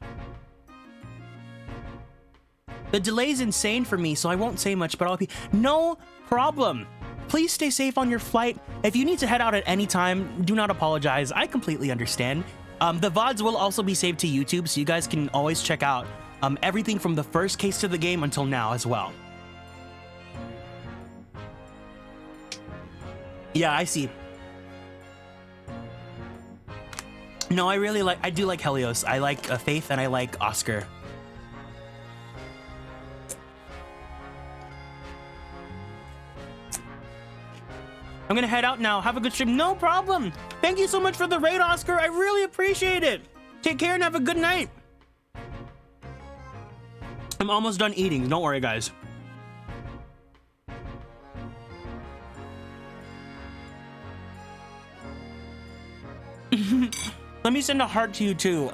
The delay's insane for me, so I won't say much, but I'll be... No problem. Please stay safe on your flight. If you need to head out at any time, do not apologize. I completely understand. The VODs will also be saved to YouTube, so you guys can always check out everything from the first case to the game until now as well. Yeah, I see. No, I do like Helios. I like Faith and I like Oscar. I'm gonna head out now. Have a good stream. No problem. Thank you so much for the raid, Oscar. I really appreciate it. Take care and have a good night. I'm almost done eating. Don't worry, guys. Let me send a heart to you too.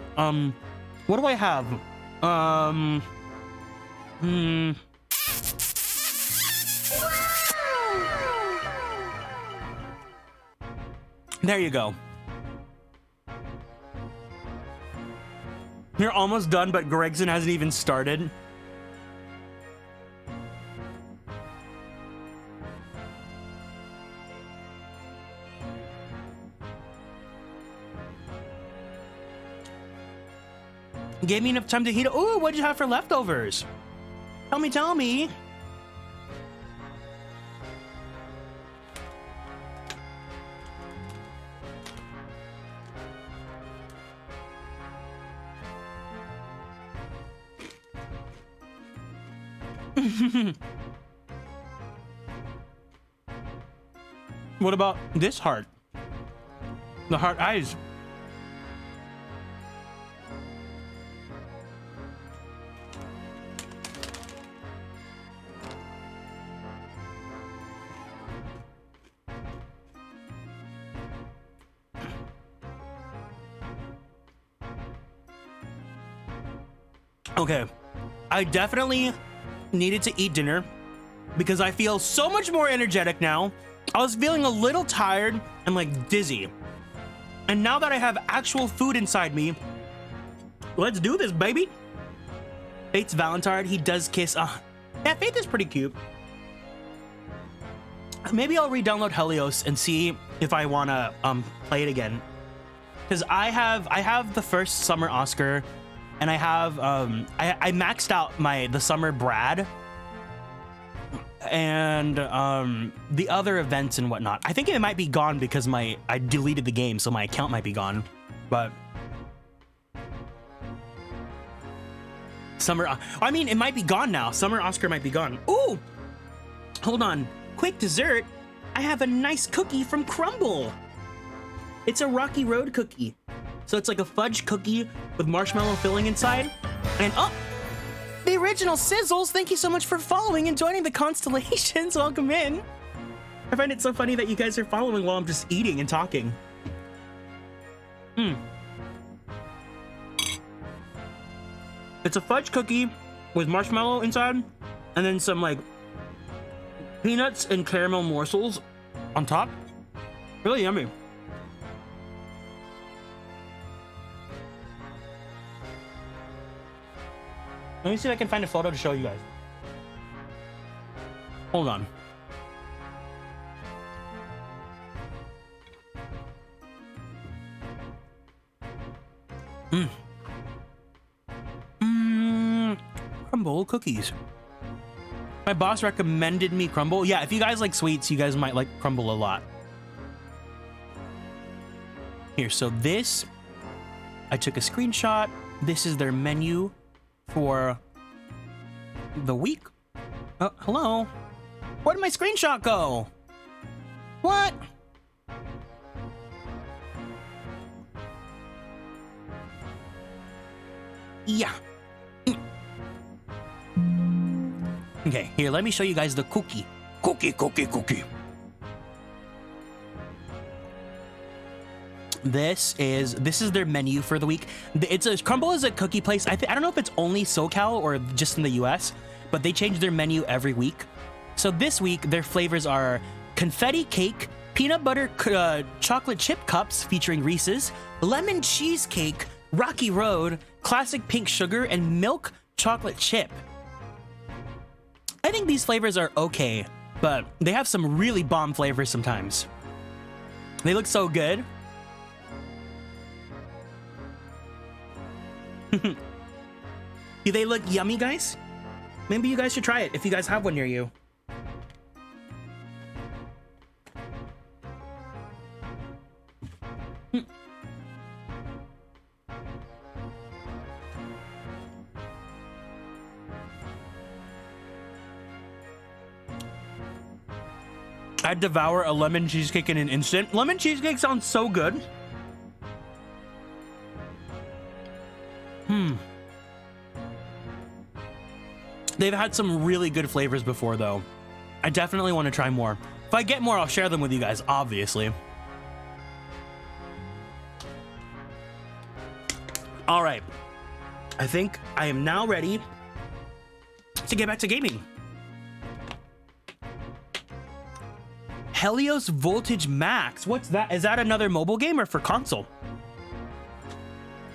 What do I have? There you go. You're almost done, but Gregson hasn't even started. Gave me enough time to heat it. Ooh, what'd you have for leftovers? Tell me. What about this heart? The heart eyes. Okay, I definitely needed to eat dinner because I feel so much more energetic now. I was feeling a little tired and like dizzy. And now that I have actual food inside me, let's do this, baby. Faith's Valentine, he does kiss. Yeah, Faith is pretty cute. Maybe I'll re-download Helios and see if I wanna play it again. Because I have the first summer Oscar, and I have I maxed out the summer Brad and the other events and whatnot. I think it might be gone because I deleted the game, so my account might be gone. But summer, I mean, it might be gone now. Summer Oscar might be gone. Ooh, hold on. Quick dessert. I have a nice cookie from Crumble. It's a Rocky Road cookie. So it's like a fudge cookie with marshmallow filling inside. And oh, the original Sizzles. Thank you so much for following and joining the Constellations. Welcome in. I find it so funny that you guys are following while I'm just eating and talking. It's a fudge cookie with marshmallow inside and then some like peanuts and caramel morsels on top. Really yummy. Let me see if I can find a photo to show you guys. Hold on. Crumble cookies. My boss recommended me Crumble. Yeah, if you guys like sweets, you guys might like Crumble a lot. Here, so this, I took a screenshot. This is their menu for the week. Oh, hello. Where did my screenshot go? What? Yeah. Okay, here, let me show you guys the cookie. Cookie. This is their menu for the week. Crumble is a cookie place. I don't know if it's only SoCal or just in the US, but they change their menu every week. So this week, their flavors are confetti cake, peanut butter chocolate chip cups featuring Reese's, lemon cheesecake, Rocky Road, classic pink sugar, and milk chocolate chip. I think these flavors are okay, but they have some really bomb flavors sometimes. They look so good. Do they look yummy, guys? Maybe you guys should try it if you guys have one near you. I'd devour a lemon cheesecake in an instant. Lemon cheesecake sounds so good. They've had some really good flavors before, though. I definitely want to try more. If I get more, I'll share them with you guys, obviously. I think I am now ready to get back to gaming. Helios Voltage Max. What's that? Is that another mobile game or for console?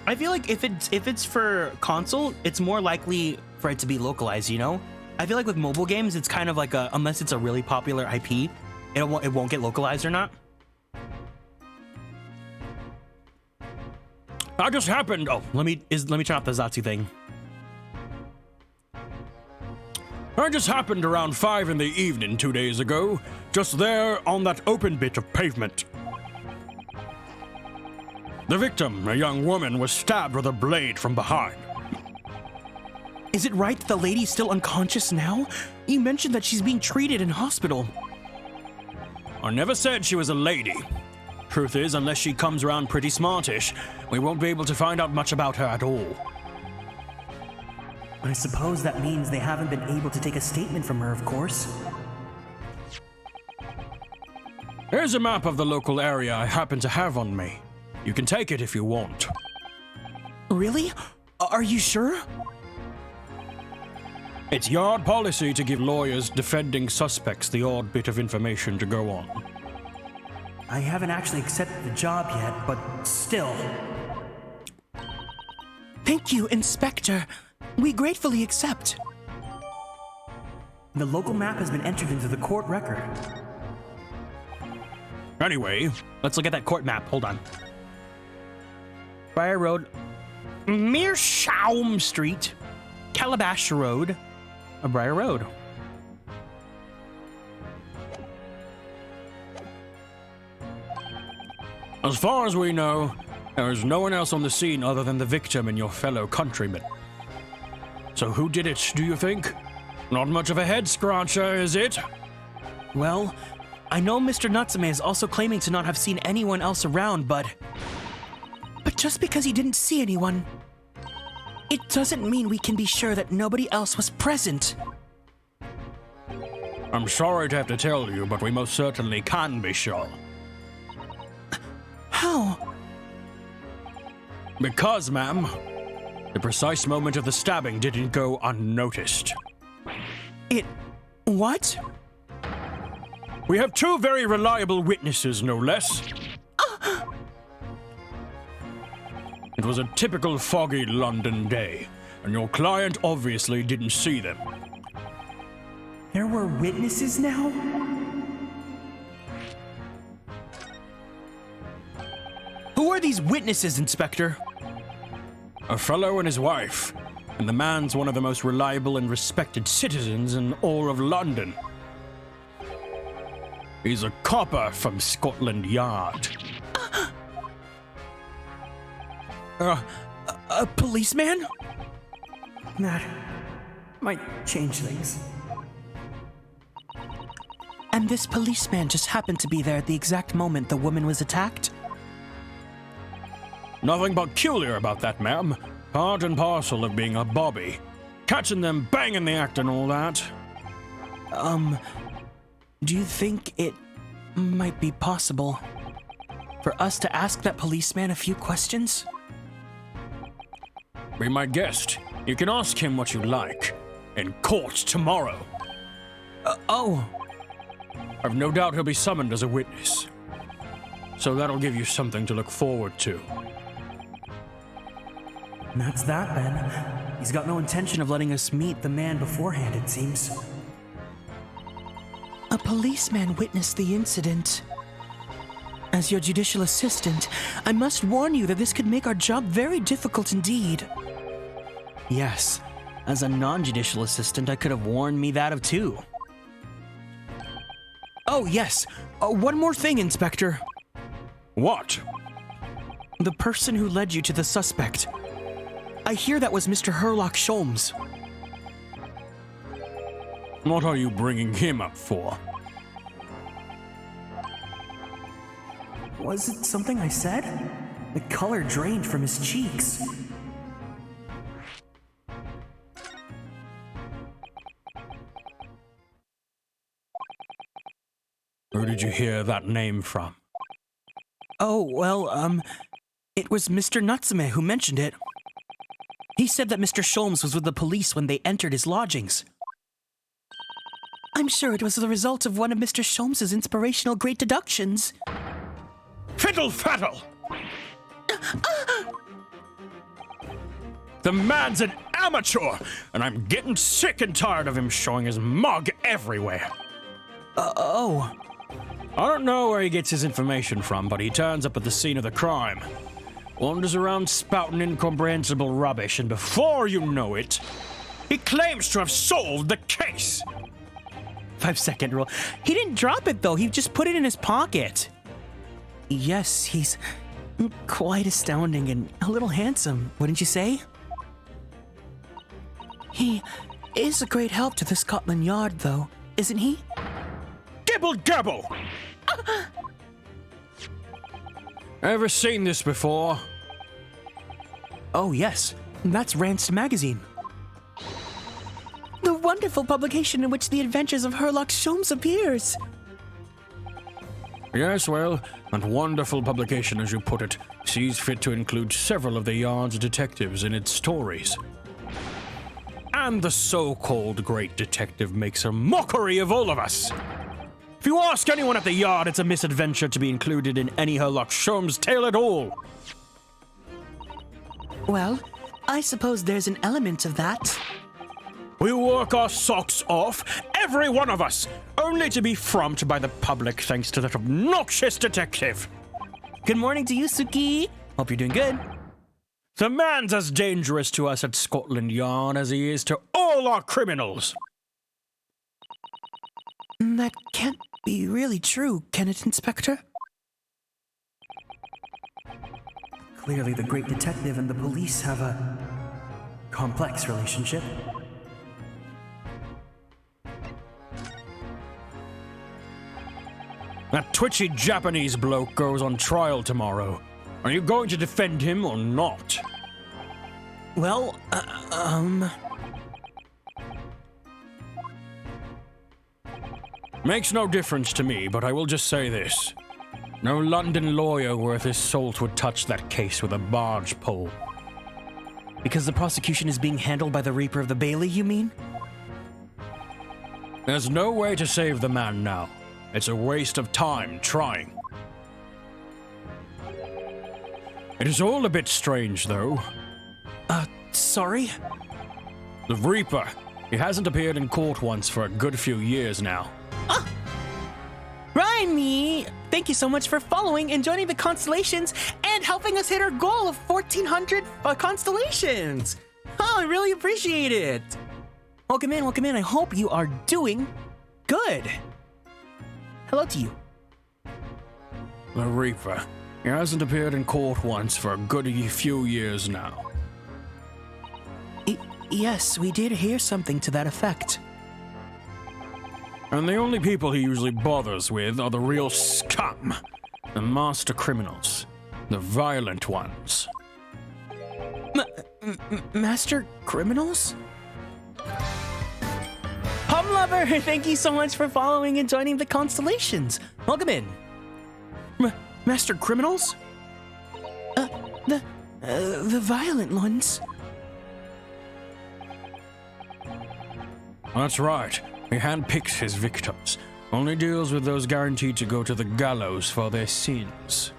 I feel like if it's for console, it's more likely for it to be localized, you know? I feel like with mobile games, it's kind of like unless it's a really popular IP, it won't get localized or not. I just happened. Oh, let me turn off the Zatsu thing. I just happened around 5 in the evening 2 days ago, just there on that open bit of pavement. The victim, a young woman, was stabbed with a blade from behind. Is it right that the lady's still unconscious now? You mentioned that she's being treated in hospital. I never said she was a lady. Truth is, unless she comes around pretty smartish, we won't be able to find out much about her at all. I suppose that means they haven't been able to take a statement from her, of course. Here's a map of the local area I happen to have on me. You can take it if you want. Really? Are you sure? It's yard policy to give lawyers defending suspects the odd bit of information to go on. I haven't actually accepted the job yet, but still. Thank you, Inspector. We gratefully accept. The local map has been entered into the court record. Anyway, Let's look at that court map. Hold on. Briar Road, Meerschaum Street, Calabash Road, Briar Road. as far as we know, there is no one else on the scene other than the victim and your fellow countrymen. So who did it, do you think? Not much of a head scratcher, is it? Well, I know Mr. Natsume is also claiming to not have seen anyone else around, but just because he didn't see anyone, it doesn't mean we can be sure that nobody else was present. I'm sorry to have to tell you, but we most certainly can be sure. How? Because, ma'am, the precise moment of the stabbing didn't go unnoticed. What? We have 2 very reliable witnesses, no less. It was a typical foggy London day, and your client obviously didn't see them. There were witnesses now? Who are these witnesses, Inspector? A fellow and his wife, and the man's one of the most reliable and respected citizens in all of London. He's a copper from Scotland Yard. A policeman? That might change things. And this policeman just happened to be there at the exact moment the woman was attacked? Nothing peculiar about that, ma'am. Part and parcel of being a bobby. Catching them banging the act and all that. Do you think it might be possible for us to ask that policeman a few questions? Be my guest. You can ask him what you like. In court tomorrow. Oh. I've no doubt he'll be summoned as a witness. So that'll give you something to look forward to. And that's that, then. He's got no intention of letting us meet the man beforehand, it seems. A policeman witnessed the incident. As your judicial assistant, I must warn you that this could make our job very difficult indeed. Yes, as a non-judicial assistant, I could have warned me that of too. Oh, yes. One more thing, Inspector. What? The person who led you to the suspect. I hear that was Mr. Herlock Sholmes. What are you bringing him up for? Was it something I said? The color drained from his cheeks. Who did you hear that name from? Oh, well, it was Mr. Natsume who mentioned it. He said that Mr. Sholmes was with the police when they entered his lodgings. I'm sure it was the result of one of Mr. Sholmes's inspirational great deductions. Fiddle faddle! The man's an amateur, and I'm getting sick and tired of him showing his mug everywhere. Oh. I don't know where he gets his information from, but he turns up at the scene of the crime. Wanders around spouting incomprehensible rubbish, and before you know it, he claims to have solved the case. 5-second rule. He didn't drop it, though. He just put it in his pocket. Yes, he's quite astounding and a little handsome, wouldn't you say? He is a great help to the Scotland Yard, though, isn't he? Gibble gabble! Ever seen this before? Oh, yes. That's Ranced Magazine. The wonderful publication in which the adventures of Herlock Sholmes appears. Yes, well, that wonderful publication, as you put it, sees fit to include several of the Yard's detectives in its stories. And the so-called great detective makes a mockery of all of us. If you ask anyone at the Yard, it's a misadventure to be included in any Herlock Sholmes tale at all. Well, I suppose there's an element of that. We work our socks off, every one of us, only to be frumped by the public thanks to that obnoxious detective. Good morning to you, Suki. Hope you're doing good. The man's as dangerous to us at Scotland Yard as he is to all our criminals. That can't be really true, can it, Inspector? Clearly, the great detective and the police have a complex relationship. That twitchy Japanese bloke goes on trial tomorrow. Are you going to defend him or not? Well, Makes no difference to me, but I will just say this. No London lawyer worth his salt would touch that case with a barge pole. Because the prosecution is being handled by the Reaper of the Bailey, you mean? There's no way to save the man now. It's a waste of time trying. It is all a bit strange, though. Sorry? The Reaper. He hasn't appeared in court once for a good few years now. Rhyme, thank you so much for following and joining the constellations and helping us hit our goal of 1,400 constellations. Oh, I really appreciate it. Welcome in, welcome in. I hope you are doing good. Hello to you. The Reaper. He hasn't appeared in court once for a good few years now. Yes, we did hear something to that effect. And the only people he usually bothers with are the real scum. The master criminals. The violent ones. Master criminals? Pum Lover, thank you so much for following and joining the constellations. Welcome in. Master criminals? The violent ones. That's right. He handpicks his victims. Only deals with those guaranteed to go to the gallows for their sins.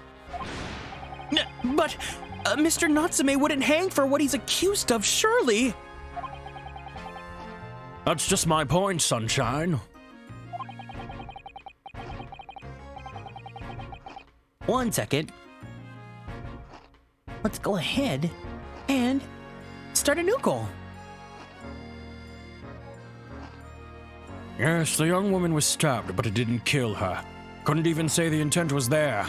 But Mr. Natsume wouldn't hang for what he's accused of, surely. That's just my point, sunshine. 1 second. Let's go ahead and start a new goal. Yes, the young woman was stabbed, but it didn't kill her. Couldn't even say the intent was there.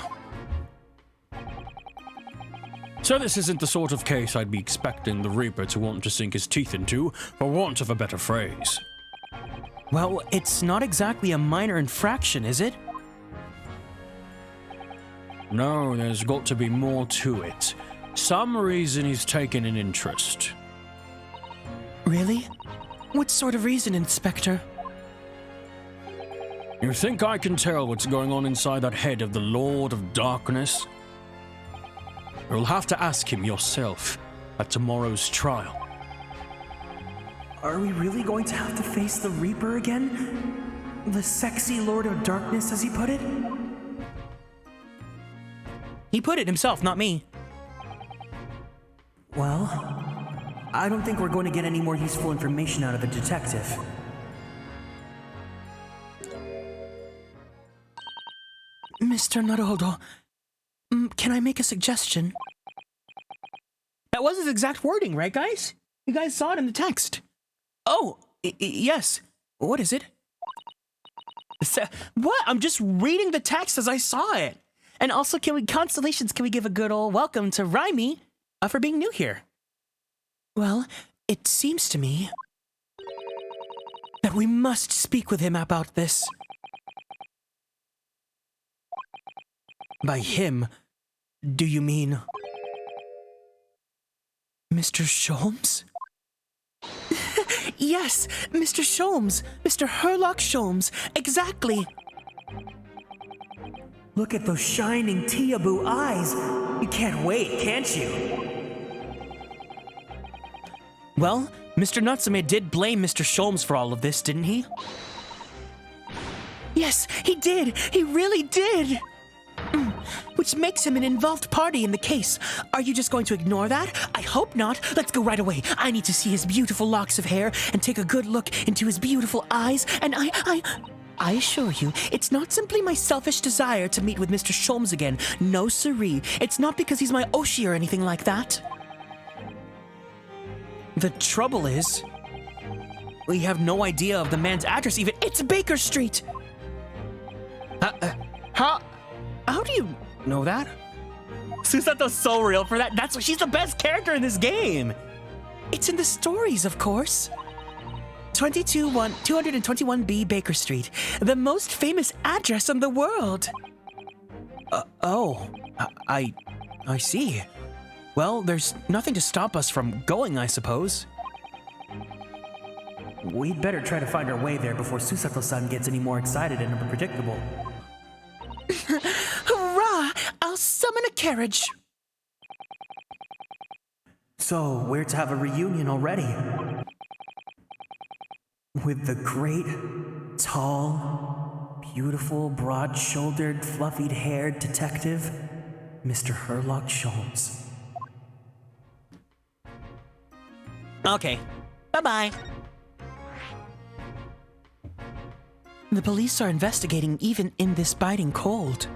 So this isn't the sort of case I'd be expecting the Reaper to want to sink his teeth into, for want of a better phrase. Well, it's not exactly a minor infraction, is it? No, there's got to be more to it. Some reason he's taken an interest. Really? What sort of reason, Inspector? You think I can tell what's going on inside that head of the Lord of Darkness? You'll have to ask him yourself at tomorrow's trial. Are we really going to have to face the Reaper again? The sexy Lord of Darkness, as he put it? He put it himself, not me. Well, I don't think we're going to get any more useful information out of the detective. Mr. Naruhodo, can I make a suggestion? That was his exact wording, right, guys? You guys saw it in the text. Oh, yes. What is it? What? I'm just reading the text as I saw it. And also, can we give a good old welcome to Raimi for being new here? Well, it seems to me that we must speak with him about this. By him, do you mean Mr. Sholmes? Yes, Mr. Sholmes. Mr. Herlock Sholmes. Exactly. Look at those shining Teaboo eyes. You can't wait, can't you? Well, Mr. Natsume did blame Mr. Sholmes for all of this, didn't he? Yes, he did. He really did. Which makes him an involved party in the case. Are you just going to ignore that? I hope not. Let's go right away. I need to see his beautiful locks of hair and take a good look into his beautiful eyes. And I assure you, it's not simply my selfish desire to meet with Mr. Sholmes again. No siree. It's not because he's my Oshi or anything like that. The trouble is, we have no idea of the man's address even. It's Baker Street. How do you know that? Susato's so real for that. That's why she's the best character in this game. It's in the stories, of course. 221B Baker Street, the most famous address in the world. I see. Well, there's nothing to stop us from going, I suppose. We'd better try to find our way there before Susato-san gets any more excited and unpredictable. Hurrah! I'll summon a carriage. So, we're to have a reunion already. With the great, tall, beautiful, broad-shouldered, fluffy-haired detective, Mr. Herlock Sholmes. Okay. Bye-bye. The police are investigating even in this biting cold.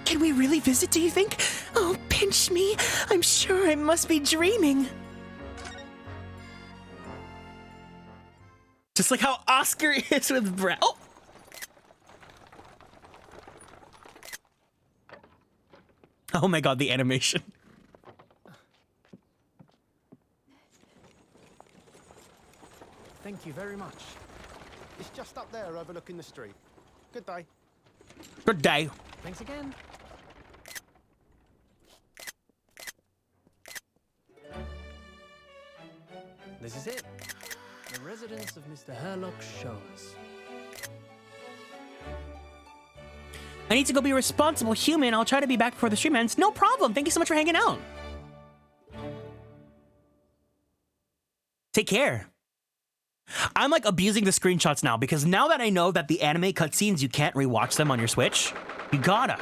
Can we really visit, do you think? Oh, pinch me. I'm sure I must be dreaming. Just like how Oscar is with Brett. Oh! Oh my god, the animation. Thank you very much. It's just up there overlooking the street. Good day. Good day. Thanks again. This is it. The residence of Mr. Herlock Sholmes. I need to go be a responsible human. I'll try to be back before the stream ends. No problem. Thank you so much for hanging out. Take care. I'm like abusing the screenshots now because now that I know that the anime cutscenes, you can't rewatch them on your Switch, you gotta.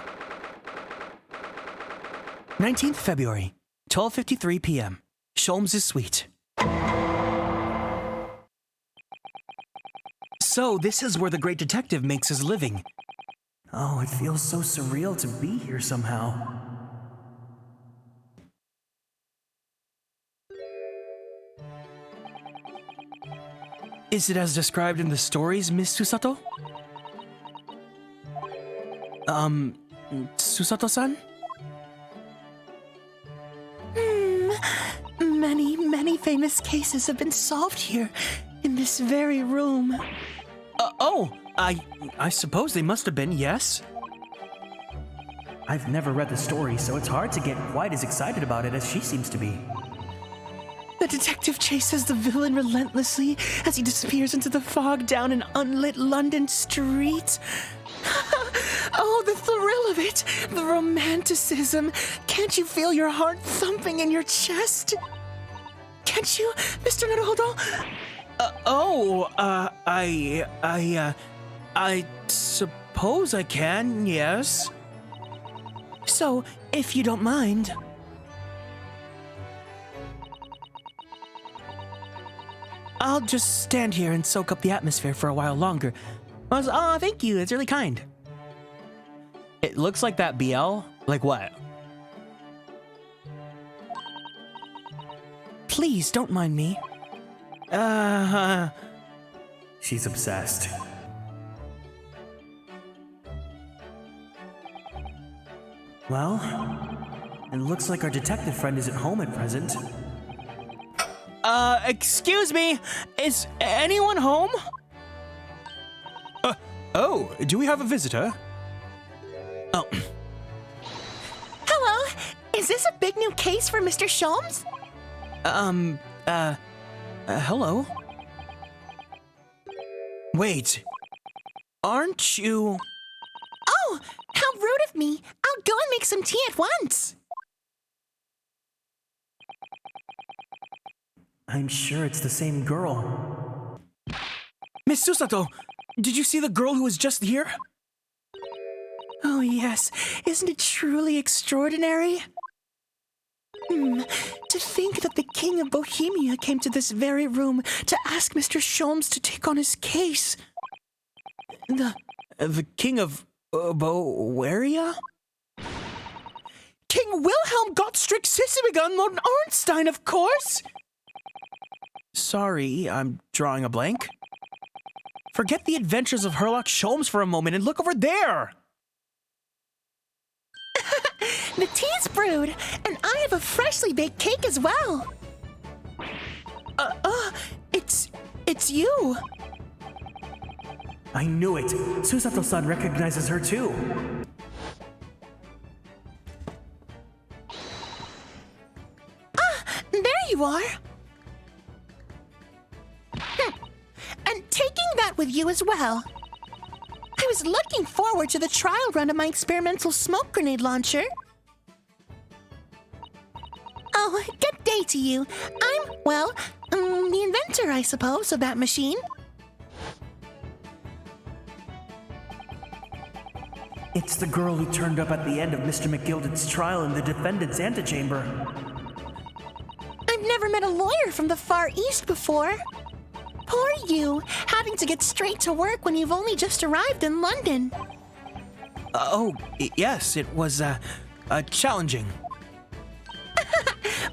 19th February, 12:53 p.m. Sholmes' suite. So this is where the great detective makes his living. Oh, it feels so surreal to be here somehow. Is it as described in the stories, Miss Susato? Susato-san? Many famous cases have been solved here, in this very room. I suppose they must have been, yes? I've never read the story, so it's hard to get quite as excited about it as she seems to be. The detective chases the villain relentlessly as he disappears into the fog down an unlit London street. Oh, the thrill of it! The romanticism! Can't you feel your heart thumping in your chest? can't you, Mr. Naruhodo? I suppose I can, yes. So, if you don't mind. I'll just stand here and soak up the atmosphere for a while longer. Oh, thank you. It's really kind. It looks like that BL. Like what? Please, don't mind me. She's obsessed. Well, it looks like our detective friend isn't home at present. Excuse me, is anyone home? Oh, do we have a visitor? Oh. Hello, is this a big new case for Mr. Sholmes? Hello? Wait, aren't you... Oh, how rude of me. I'll go and make some tea at once. I'm sure it's the same girl. Miss Susato, did you see the girl who was just here? Oh yes, isn't it truly extraordinary? To think that the King of Bohemia came to this very room to ask Mr. Sholmes to take on his case. The King of Boheria? King Wilhelm Gottstrick Sisimigan von Ornstein, of course! Sorry, I'm drawing a blank. Forget the adventures of Herlock Sholmes for a moment and look over there! The tea's brewed, and I have a freshly baked cake as well. It's you! I knew it! Susato-san recognizes her too! There you are. And taking that with you as well. I was looking forward to the trial run of my experimental smoke grenade launcher. Oh, good day to you. I'm, well, the inventor, I suppose, of that machine. It's the girl who turned up at the end of Mr. McGilded's trial in the defendant's antechamber. I've never met a lawyer from the Far East before. Poor you, having to get straight to work when you've only just arrived in London. Yes, it was, challenging.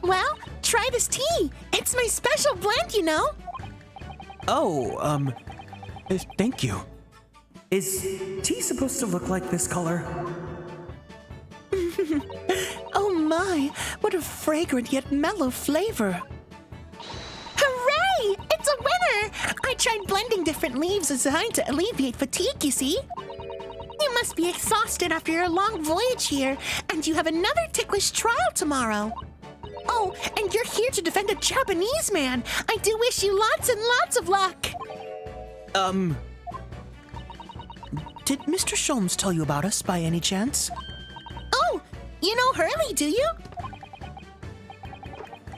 Well, try this tea. It's my special blend, you know. Thank you. Is tea supposed to look like this color? Oh my, what a fragrant yet mellow flavor. Hooray! It's a winner! I tried blending different leaves designed to alleviate fatigue, you see. You must be exhausted after your long voyage here, and you have another ticklish trial tomorrow. Oh, and you're here to defend a Japanese man. I do wish you lots and lots of luck. Did Mr. Sholmes tell you about us by any chance? Oh, you know Hurley, do you?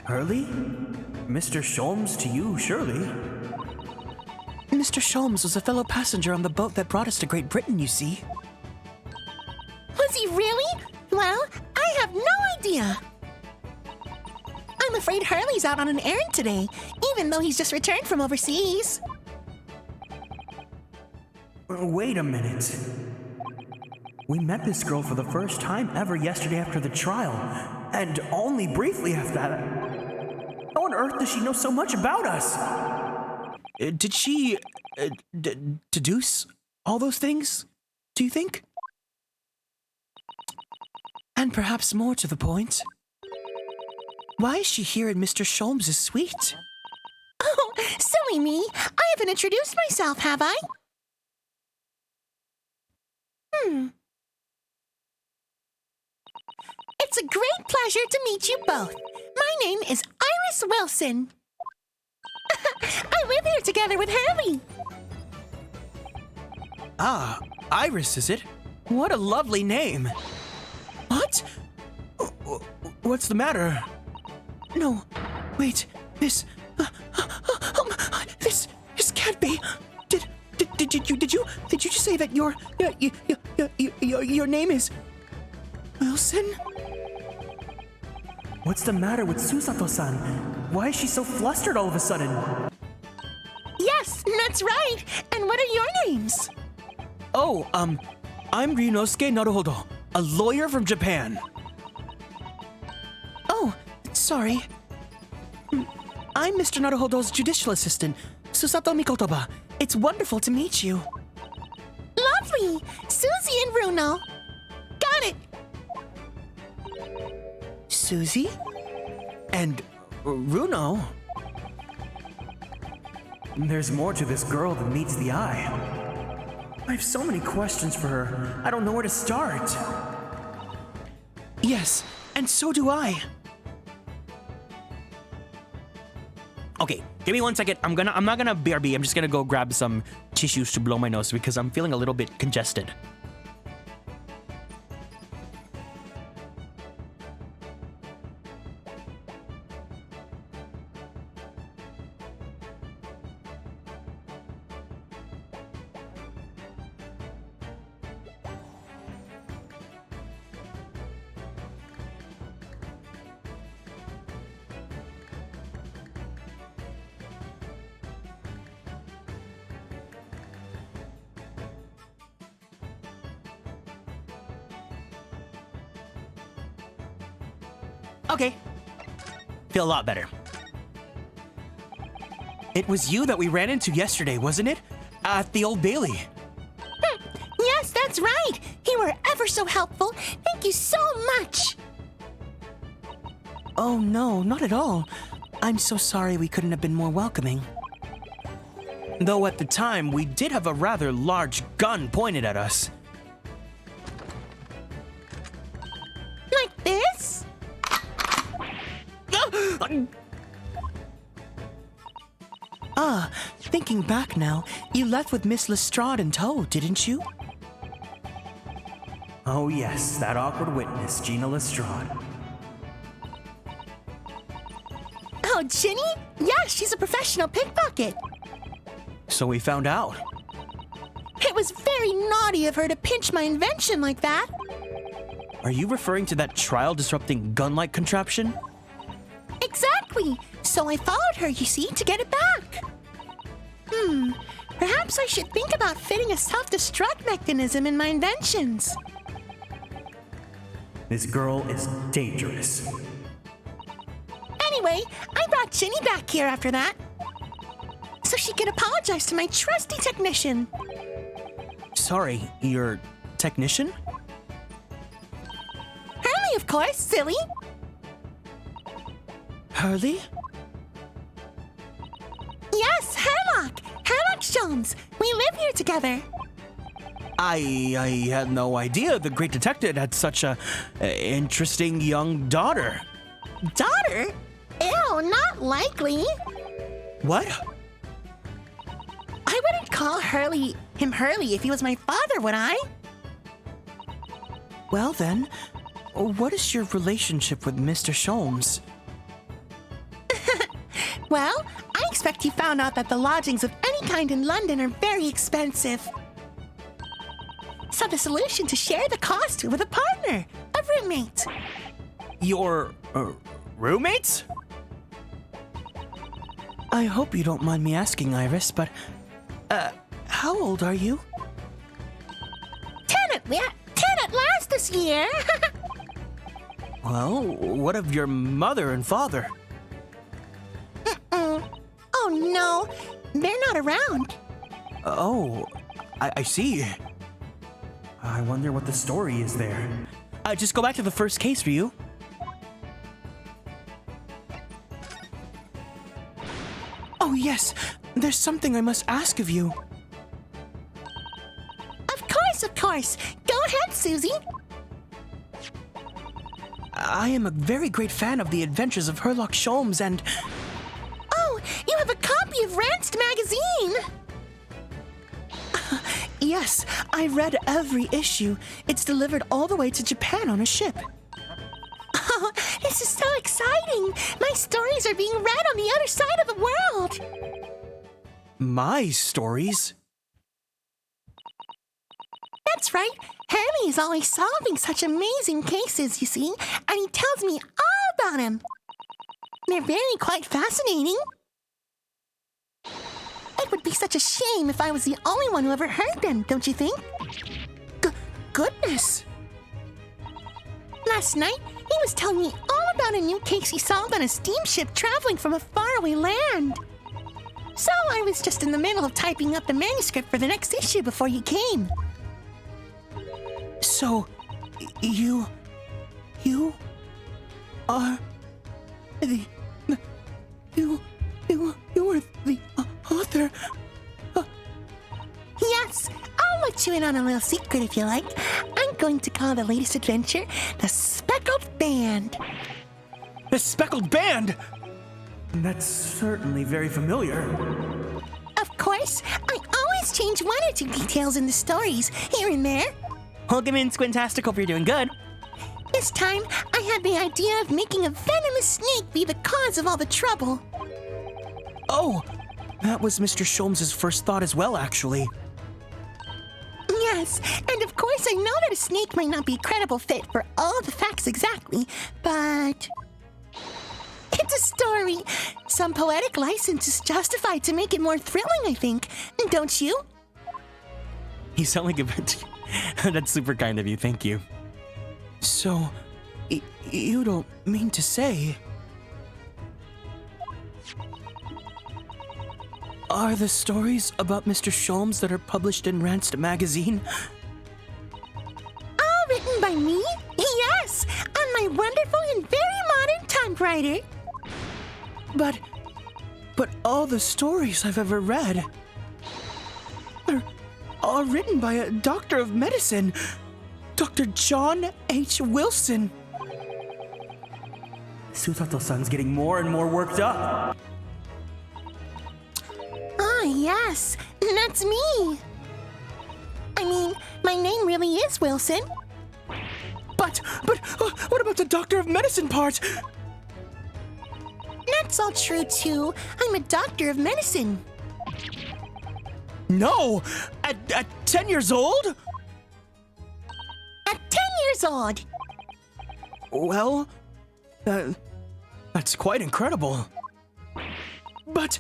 Hurley? Mr. Sholmes to you, surely. Mr. Sholmes was a fellow passenger on the boat that brought us to Great Britain, you see. Was he really? Well, I have no idea. I'm afraid Hurley's out on an errand today, even though he's just returned from overseas. Wait a minute. We met this girl for the first time ever yesterday after the trial, and only briefly after that. How on earth does she know so much about us? Did she deduce all those things, do you think? And perhaps more to the point, why is she here at Mr. Sholmes' suite? Oh, silly me. I haven't introduced myself, have I? It's a great pleasure to meet you both. My name is Iris Wilson. I live here together with Hurley. Ah, Iris, is it? What a lovely name. What? What's the matter? No, wait, This can't be. Did you just say that your name is Wilson? What's the matter with Susato-san? Why is she so flustered all of a sudden? Yes, that's right. And what are your names? Oh, I'm Ryunosuke Naruhodo, a lawyer from Japan. Oh, sorry. I'm Mr. Naruhodo's judicial assistant, Susato Mikotoba. It's wonderful to meet you. Lovely. Susie and Bruno. Got it. Susie? And Runo? There's more to this girl than meets the eye. I have so many questions for her. I don't know where to start. Yes, and so do I. Okay, give me 1 second. I'm not gonna BRB. I'm just gonna go grab some tissues to blow my nose because I'm feeling a little bit congested. Okay. Feel a lot better. It was you that we ran into yesterday, wasn't it? At the Old Bailey. Yes, that's right. You were ever so helpful. Thank you so much. Oh no, not at all. I'm so sorry we couldn't have been more welcoming. Though at the time, we did have a rather large gun pointed at us. Like this? Thinking back now, you left with Miss Lestrade in tow, didn't you? Oh yes, that awkward witness, Gina Lestrade. Oh, Ginny? Yeah, she's a professional pickpocket. So we found out. It was very naughty of her to pinch my invention like that. Are you referring to that trial-disrupting gun-like contraption? Exactly. So I followed her, you see, to get it back. Perhaps I should think about fitting a self-destruct mechanism in my inventions. This girl is dangerous. Anyway, I brought Ginny back here after that, so she could apologize to my trusty technician. Sorry, your technician? Hurley, of course, silly. Hurley? Yes, Herlock. Herlock Sholmes. We live here together. I had no idea the great detective had such a interesting young daughter. Daughter? Ew, not likely. What? I wouldn't call him Hurley if he was my father, would I? Well then, what is your relationship with Mr. Sholmes? Well, I expect you found out that the lodgings of any kind in London are very expensive. So the solution to share the cost with a partner, a roommate. Your roommates? I hope you don't mind me asking, Iris, but how old are you? 10 at last this year. Well, what of your mother and father? Oh no, they're not around. Oh, I see. I wonder what the story is there. Just go back to the first case for you. Oh yes, there's something I must ask of you. Of course. Go ahead, Susie. I am a very great fan of the adventures of Herlock Sholmes and... Oh, you have a copy of Ranced magazine. Yes, I read every issue. It's delivered all the way to Japan on a ship. Oh, This is so exciting! My stories are being read on the other side of the world! My stories? That's right. Hermie is always solving such amazing cases, you see, and he tells me all about them. They're very quite fascinating. It would be such a shame if I was the only one who ever heard them, don't you think? Goodness! Last night, he was telling me all about a new case he solved on a steamship traveling from a faraway land. So I was just in the middle of typing up the manuscript for the next issue before you came. So, you are you are the author. Yes, I'll let you in on a little secret if you like. I'm going to call the latest adventure the Speckled Band. The Speckled Band? That's certainly very familiar. Of course, I always change one or two details in the stories, here and there. Welcome in, Squintastic. Hope you're doing good. This time, I had the idea of making a venomous snake be the cause of all the trouble. Oh, that was Mr. Sholmes' first thought as well, actually. Yes, and of course I know that a snake might not be a credible fit for all the facts exactly, but... it's a story. Some poetic license is justified to make it more thrilling, I think. Don't you? You sound like a bit... That's super kind of you, thank you. So, you don't mean to say... Are the stories about Mr. Sholmes that are published in Ranced magazine? All written by me? Yes, on my wonderful and very modern typewriter. But all the stories I've ever read are all written by a doctor of medicine, Dr. John H. Wilson. Susato-san's getting more and more worked up. Ah, yes, that's me. I mean, my name really is Wilson. But what about the doctor of medicine part? That's all true, too. I'm a doctor of medicine. No! At 10 years old? At 10 years old. Well, that's quite incredible. But...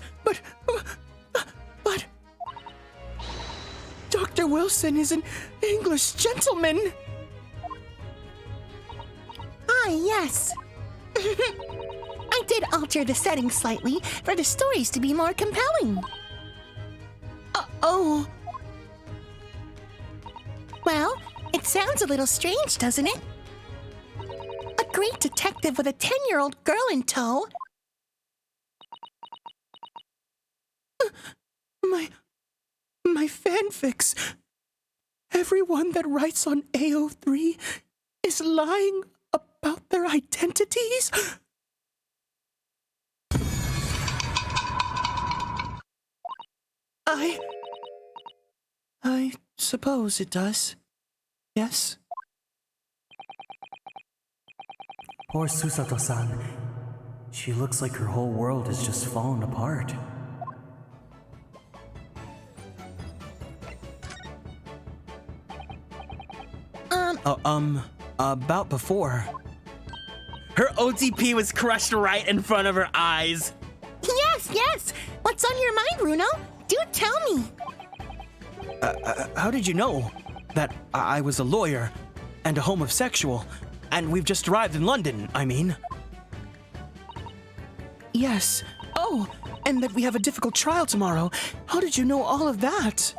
Dr. Wilson is an English gentleman. Ah, yes. I did alter the setting slightly for the stories to be more compelling. Oh. Well, it sounds a little strange, doesn't it? A great detective with a 10-year-old girl in tow. My fanfics. Everyone that writes on AO3 is lying about their identities. I suppose it does. Yes? Poor Susato-san. She looks like her whole world has just fallen apart. About before. Her OTP was crushed right in front of her eyes. Yes. What's on your mind, Bruno? Do tell me. How did you know that I was a lawyer and a homosexual, and we've just arrived in London, I mean? Yes. Oh, and that we have a difficult trial tomorrow. How did you know all of that?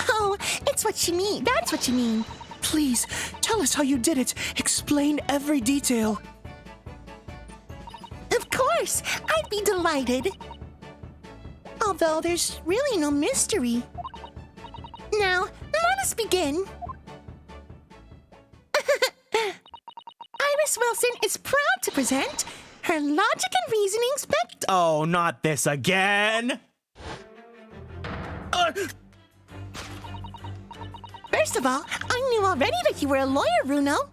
Oh, it's what you mean. That's what you mean. Please, tell us how you did it. Explain every detail. Of course, I'd be delighted. Although there's really no mystery. Now, let us begin. Iris Wilson is proud to present her logic and reasoning Oh, not this again. First of all, I knew already that you were a lawyer, Bruno.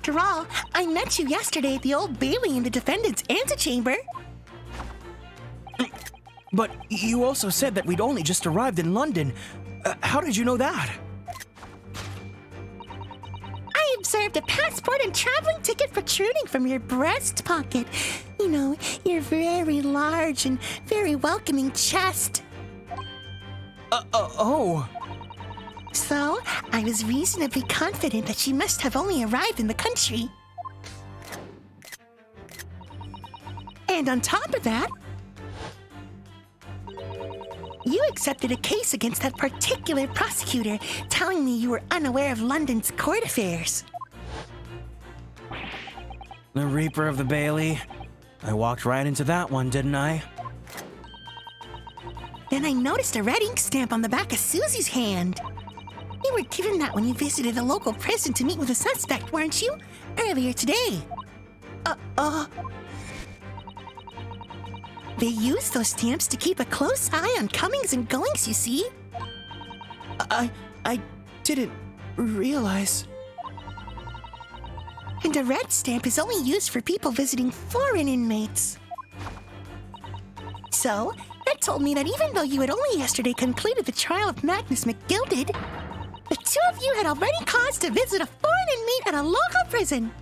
After all, I met you yesterday at the Old Bailey in the defendant's antechamber. But you also said that we'd only just arrived in London. How did you know that? I observed a passport and traveling ticket protruding from your breast pocket. You know, your very large and very welcoming chest. Oh. So, I was reasonably confident that she must have only arrived in the country. And on top of that, you accepted a case against that particular prosecutor, telling me you were unaware of London's court affairs. The Reaper of the Bailey. I walked right into that one, didn't I? Then I noticed a red ink stamp on the back of Susie's hand. You were given that when you visited a local prison to meet with a suspect, weren't you? Earlier today. They used those stamps to keep a close eye on comings and goings, you see. I didn't realize. And a red stamp is only used for people visiting foreign inmates. So, that told me that even though you had only yesterday concluded the trial of Magnus McGilded, the two of you had already cause to visit a foreign inmate at a local prison.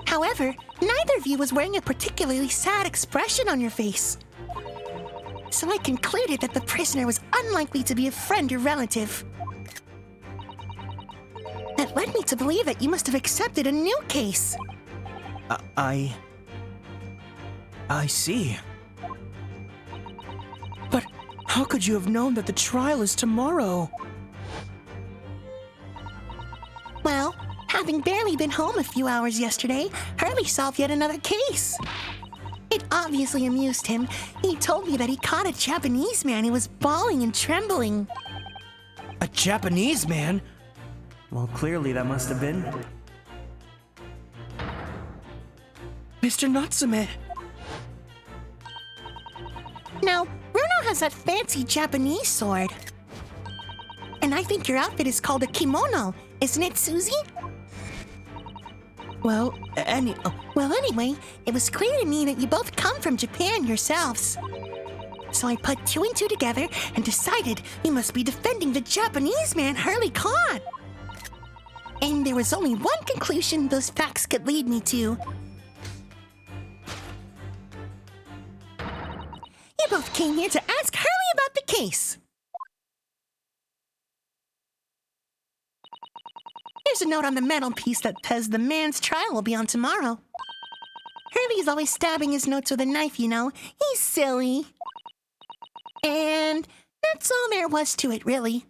However, neither of you was wearing a particularly sad expression on your face. So I concluded that the prisoner was unlikely to be a friend or relative. That led me to believe that you must have accepted a new case. I see. But how could you have known that the trial is tomorrow? Well, having barely been home a few hours yesterday, Hurley solved yet another case. It obviously amused him. He told me that he caught a Japanese man who was bawling and trembling. A Japanese man? Well, clearly that must have been Mr. Natsume. Now, Bruno has that fancy Japanese sword. And I think your outfit is called a kimono, isn't it, Susie? Well, anyway, it was clear to me that you both come from Japan yourselves. So I put two and two together and decided you must be defending the Japanese man Hurley caught. And there was only one conclusion those facts could lead me to. You both came here to ask Hurley about the case. There's a note on the mantelpiece that says the man's trial will be on tomorrow. Hurley's always stabbing his notes with a knife, you know. He's silly. And that's all there was to it, really.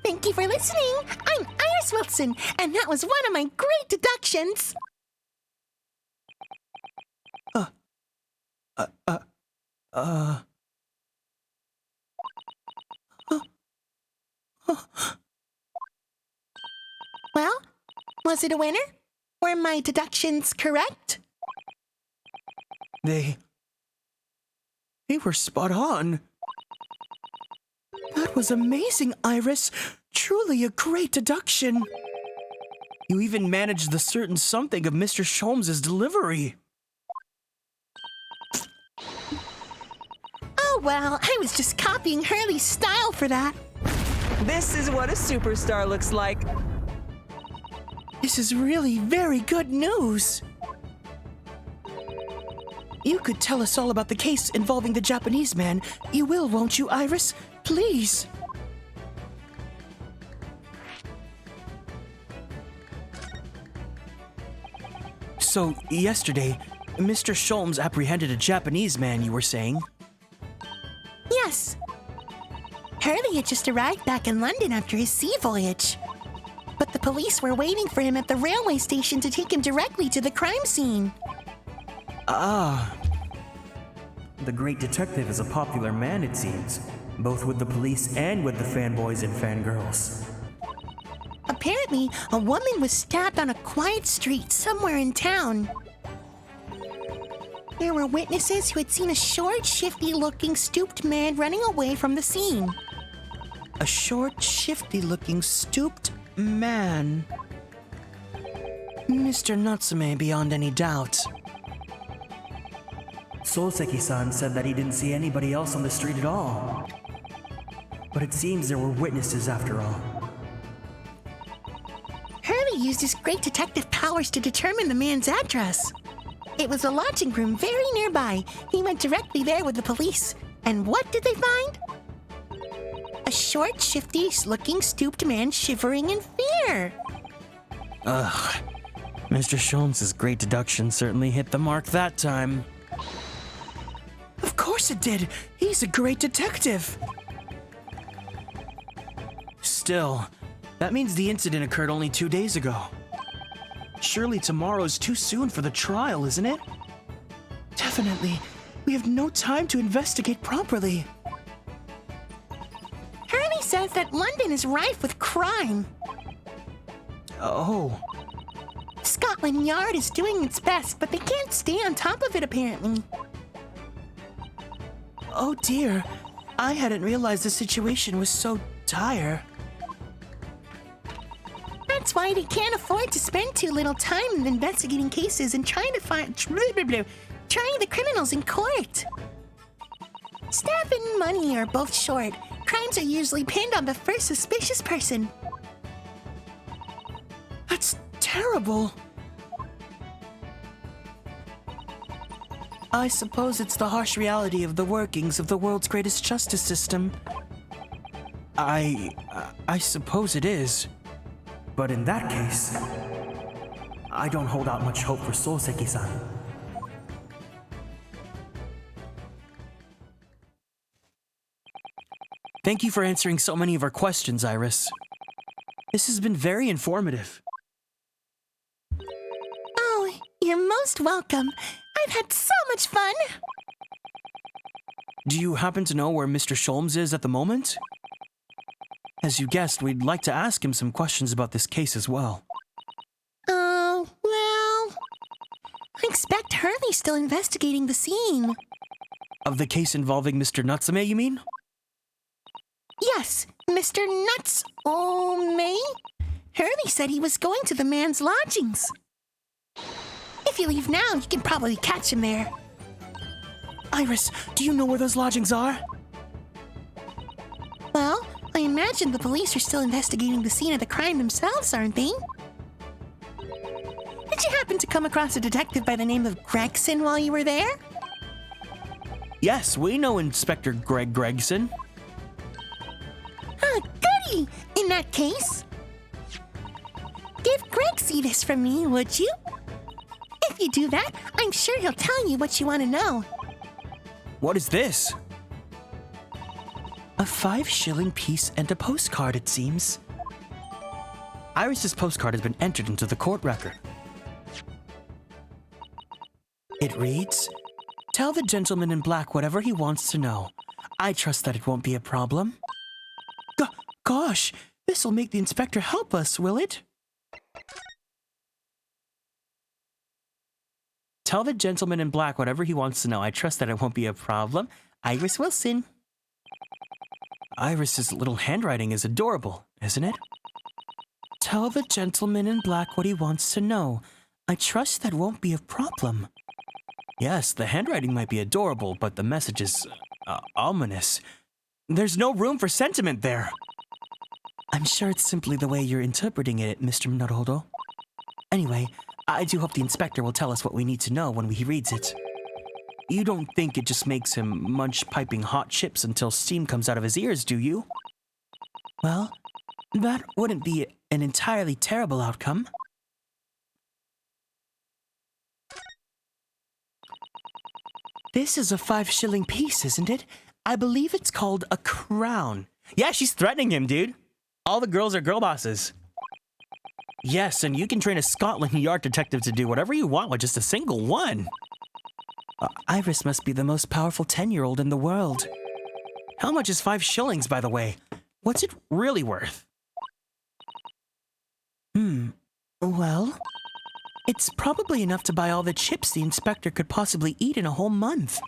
Thank you for listening. I'm Iris Wilson, and that was one of my great deductions. Well, was it a winner? Were my deductions correct? They were spot on. That was amazing, Iris. Truly a great deduction. You even managed the certain something of Mr. Sholmes' delivery. Oh, well, I was just copying Hurley's style for that. This is what a superstar looks like. This is really very good news. You could tell us all about the case involving the Japanese man. You will, won't you, Iris? Please. So, yesterday, Mr. Sholmes apprehended a Japanese man, you were saying? Yes. Hurley had just arrived back in London after his sea voyage. But the police were waiting for him at the railway station to take him directly to the crime scene. Ah. The great detective is a popular man, it seems, both with the police and with the fanboys and fangirls. Apparently, a woman was stabbed on a quiet street somewhere in town. There were witnesses who had seen a short, shifty-looking, stooped man running away from the scene. A short, shifty-looking, stooped man. Mr. Natsume beyond any doubt. Souseki-san said that he didn't see anybody else on the street at all. But it seems there were witnesses after all. Hurley used his great detective powers to determine the man's address. It was a lodging room very nearby. He went directly there with the police. And what did they find? A short, shifty-looking, stooped man shivering in fear. Ugh. Mr. Sholmes' great deduction certainly hit the mark that time. Of course it did. He's a great detective. Still, that means the incident occurred only 2 days ago. Surely tomorrow's too soon for the trial, isn't it? Definitely. We have no time to investigate properly. Hurley says that London is rife with crime. Oh. Scotland Yard is doing its best, but they can't stay on top of it, apparently. Oh dear. I hadn't realized the situation was so dire. That's why they can't afford to spend too little time investigating cases and trying to find trying the criminals in court. Staff and money are both short. Crimes are usually pinned on the first suspicious person. That's terrible. I suppose it's the harsh reality of the workings of the world's greatest justice system. I suppose it is. But in that case, I don't hold out much hope for Souseki-san. Thank you for answering so many of our questions, Iris. This has been very informative. Oh, you're most welcome. I've had so much fun. Do you happen to know where Mr. Sholmes is at the moment? As you guessed, we'd like to ask him some questions about this case as well. Well, I expect Hurley's still investigating the scene. Of the case involving Mr. Natsume, you mean? Yes, Mr. Natsume. Hurley said he was going to the man's lodgings. If you leave now, you can probably catch him there. Iris, do you know where those lodgings are? Well, I imagine the police are still investigating the scene of the crime themselves, aren't they? Did you happen to come across a detective by the name of Gregson while you were there? Yes, we know Inspector Greg Gregson. Ah, goody! In that case, give Gregsy this from me, would you? If you do that, I'm sure he'll tell you what you want to know. What is this? A 5-shilling piece and a postcard, it seems. Iris's postcard has been entered into the court record. It reads, "Tell the gentleman in black whatever he wants to know. I trust that it won't be a problem." Gosh, this'll make the inspector help us, will it? Tell the gentleman in black whatever he wants to know. I trust that it won't be a problem. Iris Wilson. Iris's little handwriting is adorable, isn't it? Tell the gentleman in black what he wants to know. I trust that won't be a problem. Yes, the handwriting might be adorable, but the message is ominous. There's no room for sentiment there. I'm sure it's simply the way you're interpreting it, Mr. Naruhodo. Anyway, I do hope the inspector will tell us what we need to know when he reads it. You don't think it just makes him munch piping hot chips until steam comes out of his ears, do you? Well, that wouldn't be an entirely terrible outcome. This is a 5-shilling piece, isn't it? I believe it's called a crown. Yeah, she's threatening him, dude. All the girls are girl bosses. Yes, and you can train a Scotland Yard detective to do whatever you want with just a single one. Iris must be the most powerful 10-year-old in the world. How much is 5 shillings, by the way? What's it really worth? Well, it's probably enough to buy all the chips the inspector could possibly eat in a whole month.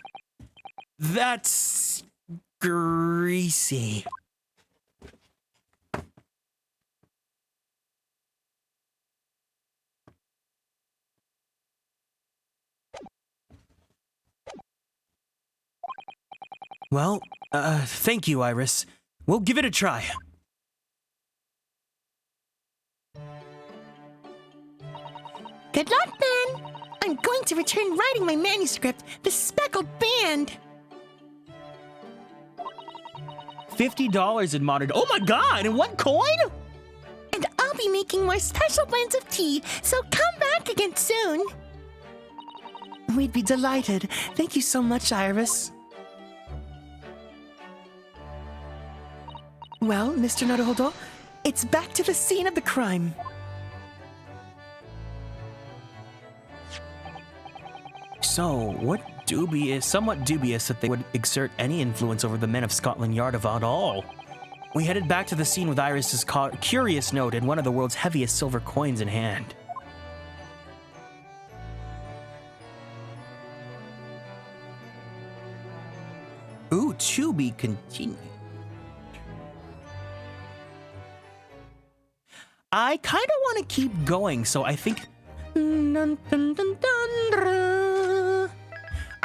That's greasy. Well, thank you, Iris. We'll give it a try. Good luck, then. I'm going to return writing my manuscript, The Speckled Band. $50 in modern. Oh my god! And what coin? And I'll be making more special blends of tea, so come back again soon. We'd be delighted. Thank you so much, Iris. Well, Mr. Naruhodo, it's back to the scene of the crime. So, somewhat dubious that they would exert any influence over the men of Scotland Yard at all. We headed back to the scene with Iris's curious note and one of the world's heaviest silver coins in hand. Ooh, to be continued. I kind of want to keep going, so I think...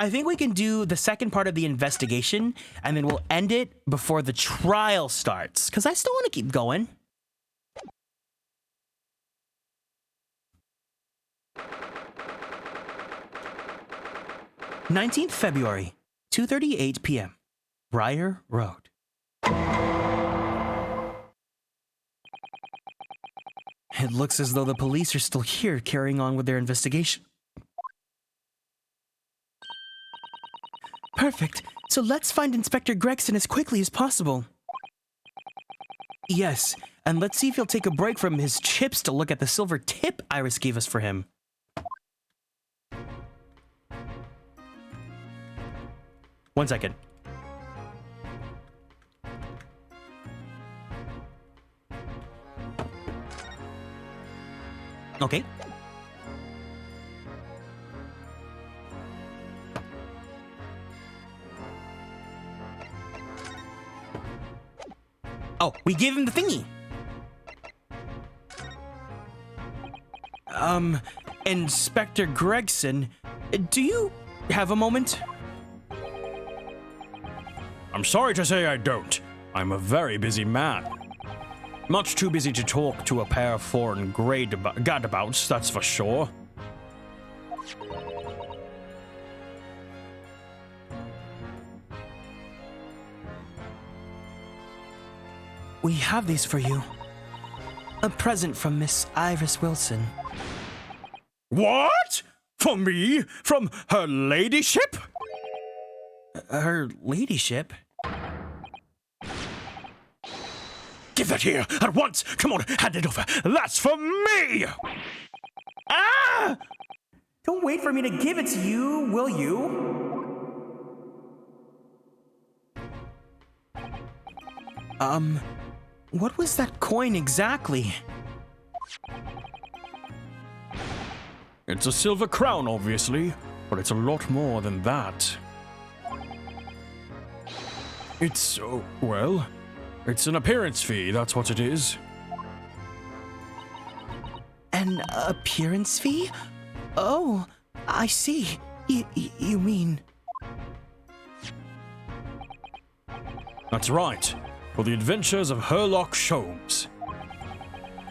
I think we can do the second part of the investigation, and then we'll end it before the trial starts, because I still want to keep going. "19th February, 2:38 p.m. Briar Road. It looks as though the police are still here carrying on with their investigation. Perfect. So let's find Inspector Gregson as quickly as possible. Yes, and let's see if he'll take a break from his chips to look at the silver tip Iris gave us for him. One second. Okay. Oh, we gave him the thingy. Inspector Gregson, do you have a moment? I'm sorry to say I don't. I'm a very busy man. Much too busy to talk to a pair of foreign gadabouts, that's for sure. We have these for you. A present from Miss Iris Wilson. What? For me? From her ladyship? Her ladyship? Give that here, at once! Come on, hand it over! That's for me! Ah! Don't wait for me to give it to you, will you? What was that coin exactly? It's a silver crown, obviously, but it's a lot more than that. It's, well, it's an appearance fee, that's what it is. An appearance fee? Oh, I see. You mean... That's right. For the adventures of Herlock Sholmes.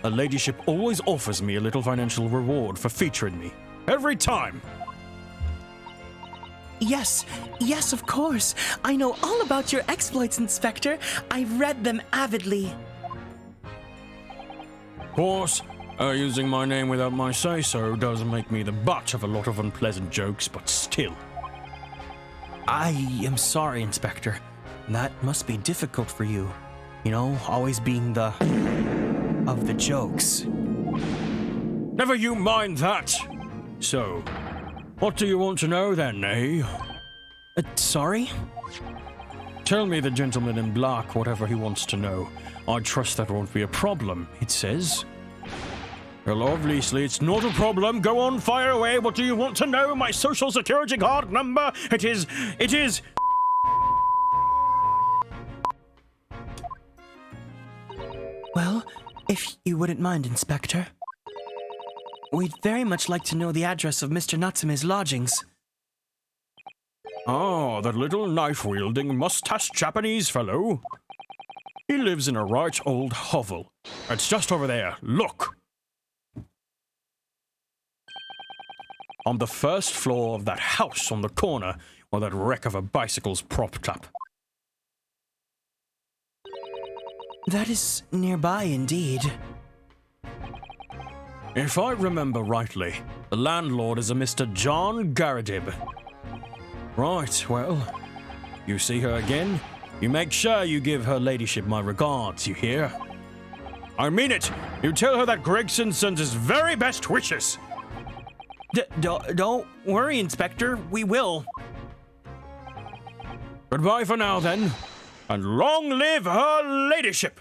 Her ladyship always offers me a little financial reward for featuring me. Every time! Yes, of course. I know all about your exploits, Inspector. I've read them avidly. Of course, using my name without my say-so does make me the butt of a lot of unpleasant jokes, but still. I am sorry, Inspector. That must be difficult for you. You know, always being the... of the jokes. Never you mind that! So, what do you want to know then, eh? Sorry? Tell me the gentleman in black whatever he wants to know. I trust that won't be a problem, it says. Well, obviously it's not a problem. Go on, fire away. What do you want to know? My social security card number? It is... Well, if you wouldn't mind, Inspector. We'd very much like to know the address of Mr. Natsume's lodgings. Oh, that little knife-wielding, mustache Japanese fellow. He lives in a right old hovel. It's just over there. Look! On the first floor of that house on the corner where that wreck of a bicycle's propped up. That is nearby indeed. If I remember rightly, the landlord is a Mr. John Garadib. Right, well, you see her again, you make sure you give her ladyship my regards, you hear? I mean it! You tell her that Gregson sends his very best wishes! Don't worry, Inspector, we will. Goodbye for now, then, and long live her ladyship!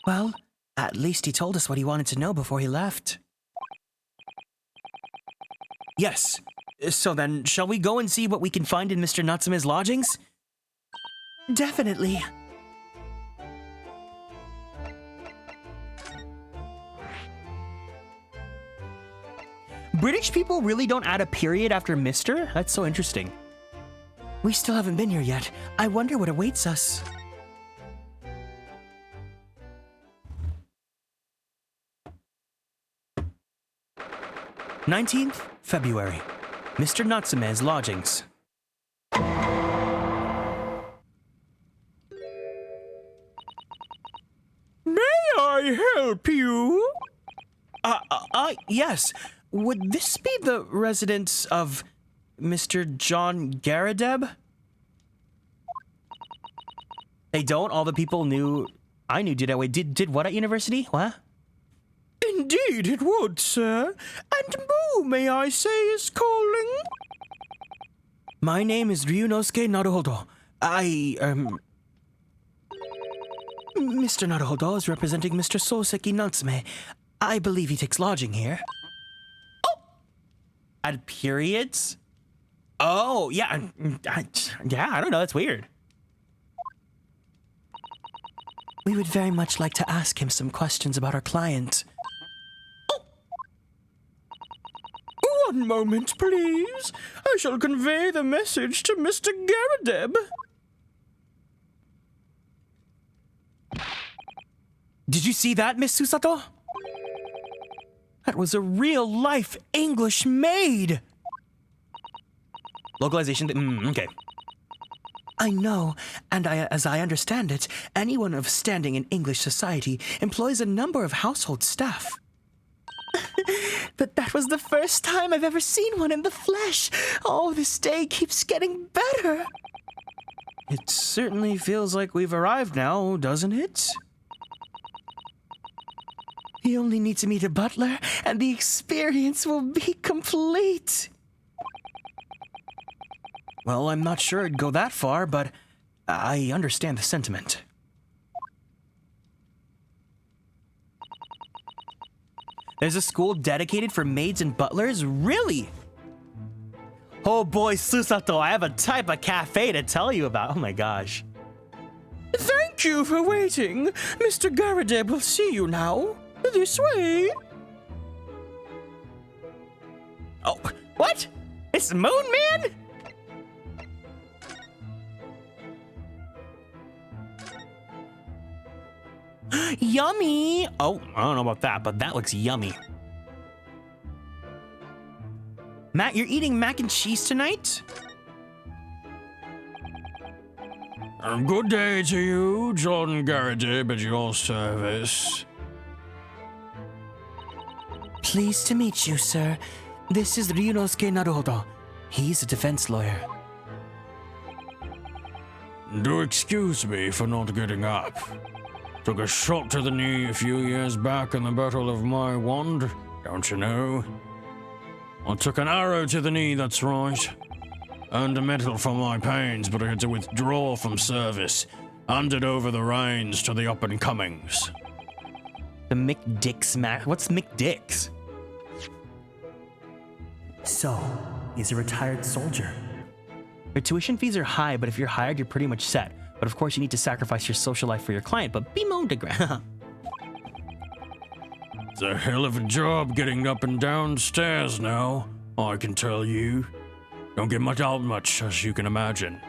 Well, at least he told us what he wanted to know before he left. Yes. So then, shall we go and see what we can find in Mr. Natsume's lodgings? Definitely. British people really don't add a period after Mr.? That's so interesting. We still haven't been here yet. I wonder what awaits us. February 19th, Mr. Natsume's lodgings. May I help you? Yes. Would this be the residence of Mr. John Garadeb? They don't? All the people I knew did that way. Did what at university? What? Indeed it would, sir. And who, may I say, is calling? My name is Ryunosuke Naruhodo. Mr. Naruhodo is representing Mr. Soseki Natsume. I believe he takes lodging here. Oh! At periods? Oh, yeah. I don't know. That's weird. We would very much like to ask him some questions about our client. One moment, please. I shall convey the message to Mr. Garadeb. Did you see that, Miss Susato? That was a real-life English maid! Localization, okay. I know, and as I understand it, anyone of standing in English society employs a number of household staff. But that was the first time I've ever seen one in the flesh. Oh, this day keeps getting better. It certainly feels like we've arrived now, doesn't it? You only need to meet a butler, and the experience will be complete. Well, I'm not sure it'd go that far, but I understand the sentiment. There's a school dedicated for maids and butlers? Really? Oh boy, Susato, I have a type of cafe to tell you about. Oh my gosh. Thank you for waiting. Mr. Garadeb will see you now. This way. Oh, what? It's Moon Man? Yummy! Oh, I don't know about that, but that looks yummy. Matt, you're eating mac and cheese tonight? Good day to you, John Garadeb, at your service. Pleased to meet you, sir. This is Ryunosuke Naruhodo. He's a defense lawyer. Do excuse me for not getting up. Took a shot to the knee a few years back in the Battle of my Wand, don't you know? I took an arrow to the knee, that's right. Earned a medal for my pains, but I had to withdraw from service. Handed over the reins to the up-and-comings. The McDick's Mac. What's McDick's? So, he's a retired soldier. Your tuition fees are high, but if you're hired, you're pretty much set. But of course, you need to sacrifice your social life for your client, but be moaned to ground. It's a hell of a job getting up and downstairs now, I can tell you. Don't get much out much, as you can imagine.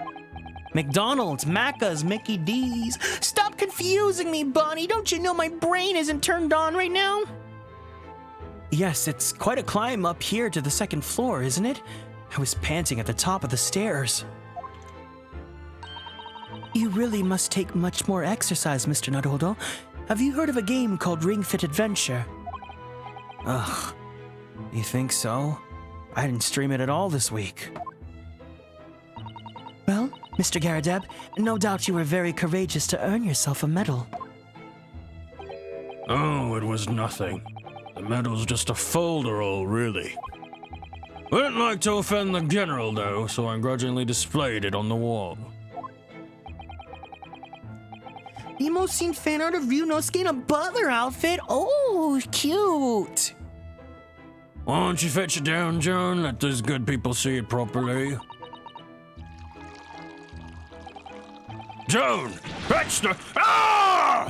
McDonald's, Macca's, Mickey D's. Stop confusing me, Bonnie. Don't you know my brain isn't turned on right now? Yes, it's quite a climb up here to the second floor, isn't it? I was panting at the top of the stairs. You really must take much more exercise, Mr. Naruto. Have you heard of a game called Ring Fit Adventure? Ugh. You think so? I didn't stream it at all this week. Well, Mr. Garadeb, no doubt you were very courageous to earn yourself a medal. Oh, it was nothing. The medal's just a folderol, really. Wouldn't like to offend the general, though, so I grudgingly displayed it on the wall. Emo seen fan art of Ryunosuke in a butler outfit? Oh, cute! Why don't you fetch it down, Joan? Let these good people see it properly. Joan! Fetch the... Ah!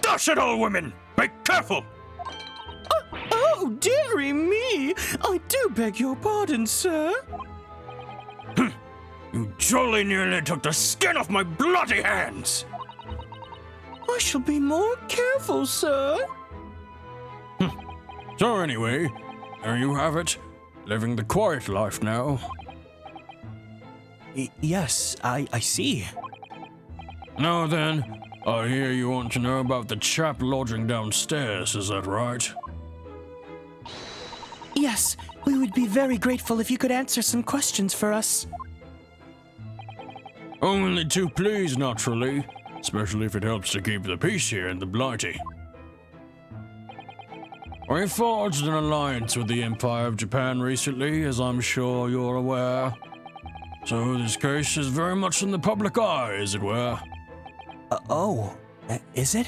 Dash it, all women! Be careful! Oh, dearie me! I do beg your pardon, sir. You jolly nearly took the skin off my bloody hands! I shall be more careful, sir. So anyway, there you have it. Living the quiet life now. Yes, I see. Now then, I hear you want to know about the chap lodging downstairs, is that right? Yes, we would be very grateful if you could answer some questions for us. Only too pleased, naturally. Especially if it helps to keep the peace here in the Blighty. We forged an alliance with the Empire of Japan recently, as I'm sure you're aware. So this case is very much in the public eye, as it were. Is it?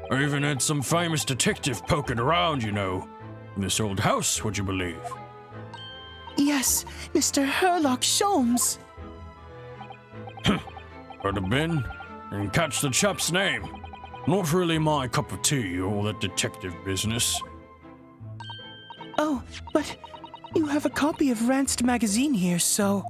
I even had some famous detective poking around, you know. In this old house, would you believe? Yes, Mr. Herlock Sholmes. Heard of Ben? And catch the chap's name. Not really my cup of tea, all that detective business. Oh, but you have a copy of Ranced magazine here, so...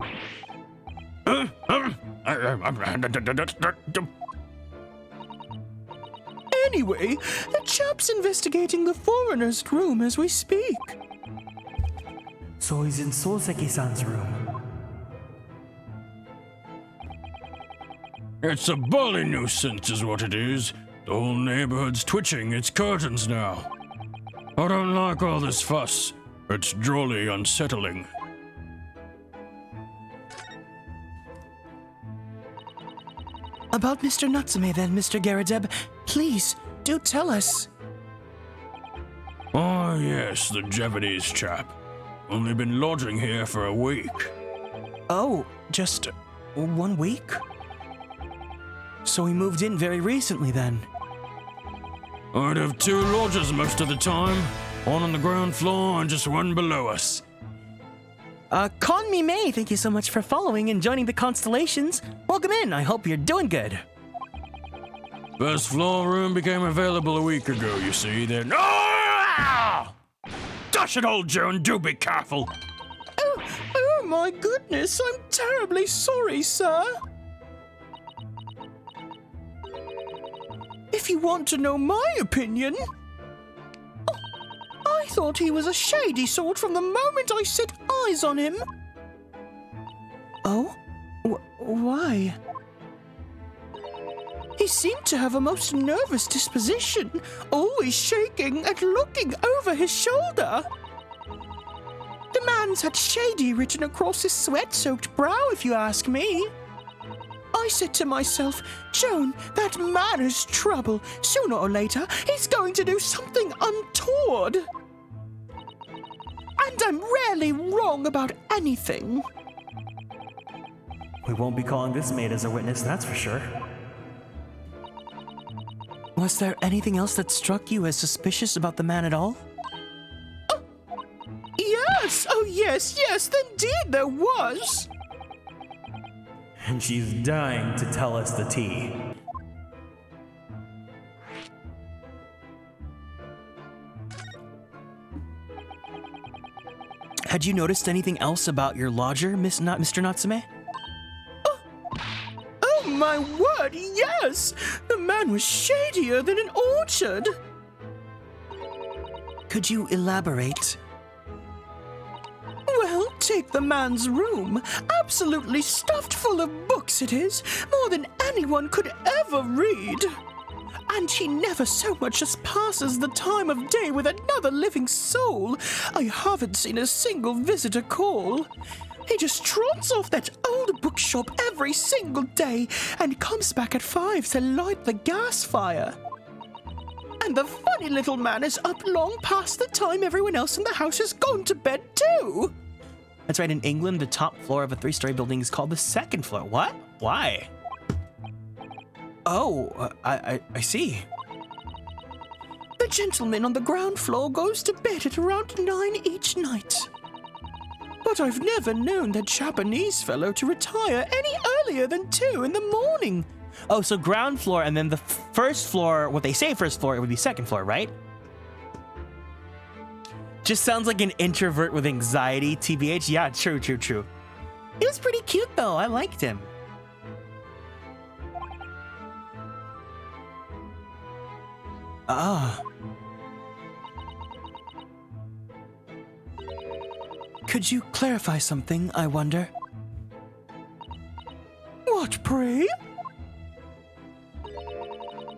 Anyway, the chap's investigating the foreigner's room as we speak. So he's in Souseki-san's room. It's a bully nuisance is what it is. The whole neighborhood's twitching its curtains now. I don't like all this fuss. It's drolly unsettling. About Mr. Natsume then, Mr. Garadeb, please, do tell us. Oh yes, the Japanese chap. Only been lodging here for a week. Oh, just 1 week? So he moved in very recently then? I'd have 2 lodgers most of the time. One on the ground floor and just one below us. Conmi May, thank you so much for following and joining the Constellations. Welcome in, I hope you're doing good. First floor room became available a week ago, you see, then... Ah! Dash it, old Joan, do be careful! Oh my goodness, I'm terribly sorry, sir. If you want to know my opinion... I thought he was a shady sort from the moment I set eyes on him. Oh? Why? He seemed to have a most nervous disposition, always shaking and looking over his shoulder. The man's had shady written across his sweat-soaked brow, if you ask me. I said to myself, Joan, that man is trouble. Sooner or later, he's going to do something untoward. And I'm rarely wrong about anything. We won't be calling this maid as a witness, that's for sure. Was there anything else that struck you as suspicious about the man at all? Yes! Oh, yes, indeed there was! And she's dying to tell us the tea. Had you noticed anything else about your lodger, Mr. Natsume? Oh my word, yes! The man was shadier than an orchard. Could you elaborate? Well, take the man's room. Absolutely stuffed full of books it is, more than anyone could ever read. And he never so much as passes the time of day with another living soul. I haven't seen a single visitor call. He just trots off that old bookshop every single day and comes back at 5 to light the gas fire. And the funny little man is up long past the time everyone else in the house has gone to bed too. That's right, in England, the top floor of a 3-story building is called the second floor. What? Why? Oh, I see. The gentleman on the ground floor goes to bed at around 9 each night. But I've never known that Japanese fellow to retire any earlier than 2 in the morning. Oh, so ground floor, and then the first floor, what they say first floor, it would be second floor, right? Just sounds like an introvert with anxiety, TBH. Yeah, true. He was pretty cute, though. I liked him. Could you clarify something, I wonder? What, pray?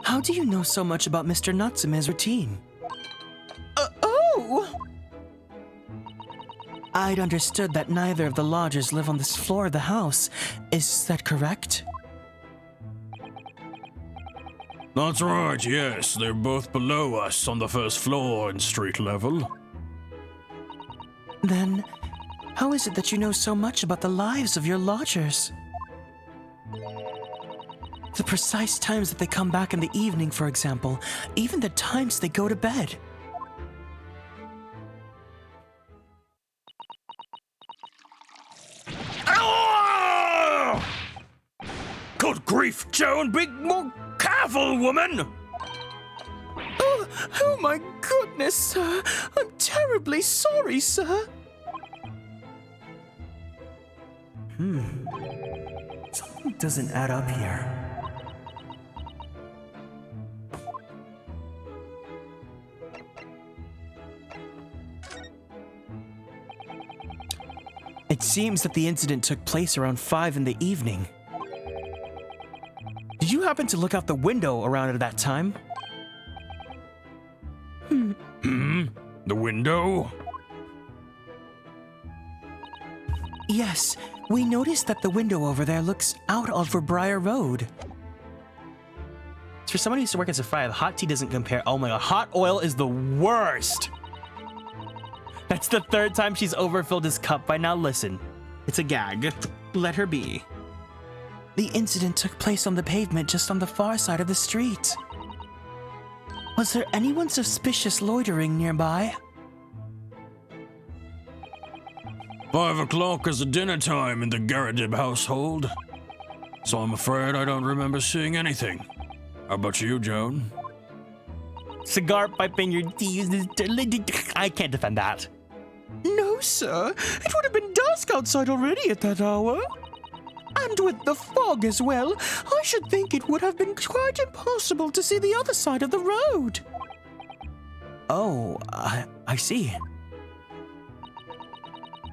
How do you know so much about Mr. Natsume's routine? Oh! I'd understood that neither of the lodgers live on this floor of the house. Is that correct? That's right, yes. They're both below us on the first floor and street level. Then, how is it that you know so much about the lives of your lodgers? The precise times that they come back in the evening, for example, even the times they go to bed. Good grief, Joan! Be more careful, woman! Oh my goodness, sir! I'm terribly sorry, sir! Something doesn't add up here. It seems that the incident took place around 5 in the evening. Did you happen to look out the window around at that time? The window? Yes, we noticed that the window over there looks out over Briar Road. For someone who used to work as a fryer, the hot tea doesn't compare. Oh my god, hot oil is the worst! That's the 3rd time she's overfilled his cup by now. Listen, it's a gag. Let her be. The incident took place on the pavement just on the far side of the street. Was there anyone suspicious loitering nearby? 5 o'clock is the dinner time in the Garadib household. So I'm afraid I don't remember seeing anything. How about you, Joan? Cigar pipe in your teeth. I can't defend that. No, sir. It would have been dusk outside already at that hour. And with the fog as well, I should think it would have been quite impossible to see the other side of the road. Oh, I see.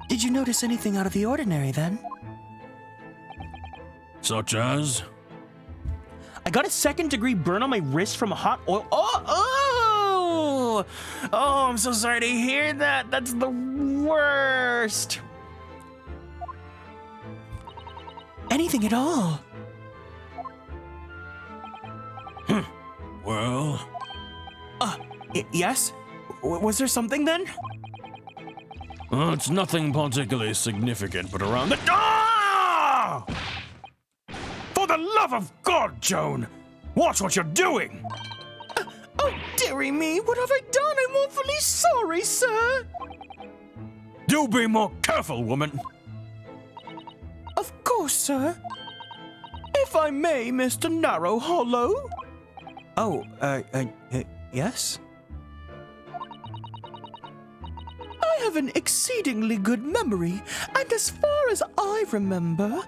Did you notice anything out of the ordinary then? Such as? I got a 2nd-degree burn on my wrist from a hot oil. Oh, I'm so sorry to hear that. That's the worst. Anything at all? Well? Yes? Was there something then? It's nothing particularly significant, but around the... Ah! For the love of God, Joan! Watch what you're doing! Oh, dearie me, what have I done? I'm awfully sorry, sir! Do be more careful, woman! Of course, sir. If I may, Mr. Narrow Hollow? Oh, yes? I have an exceedingly good memory, and as far as I remember,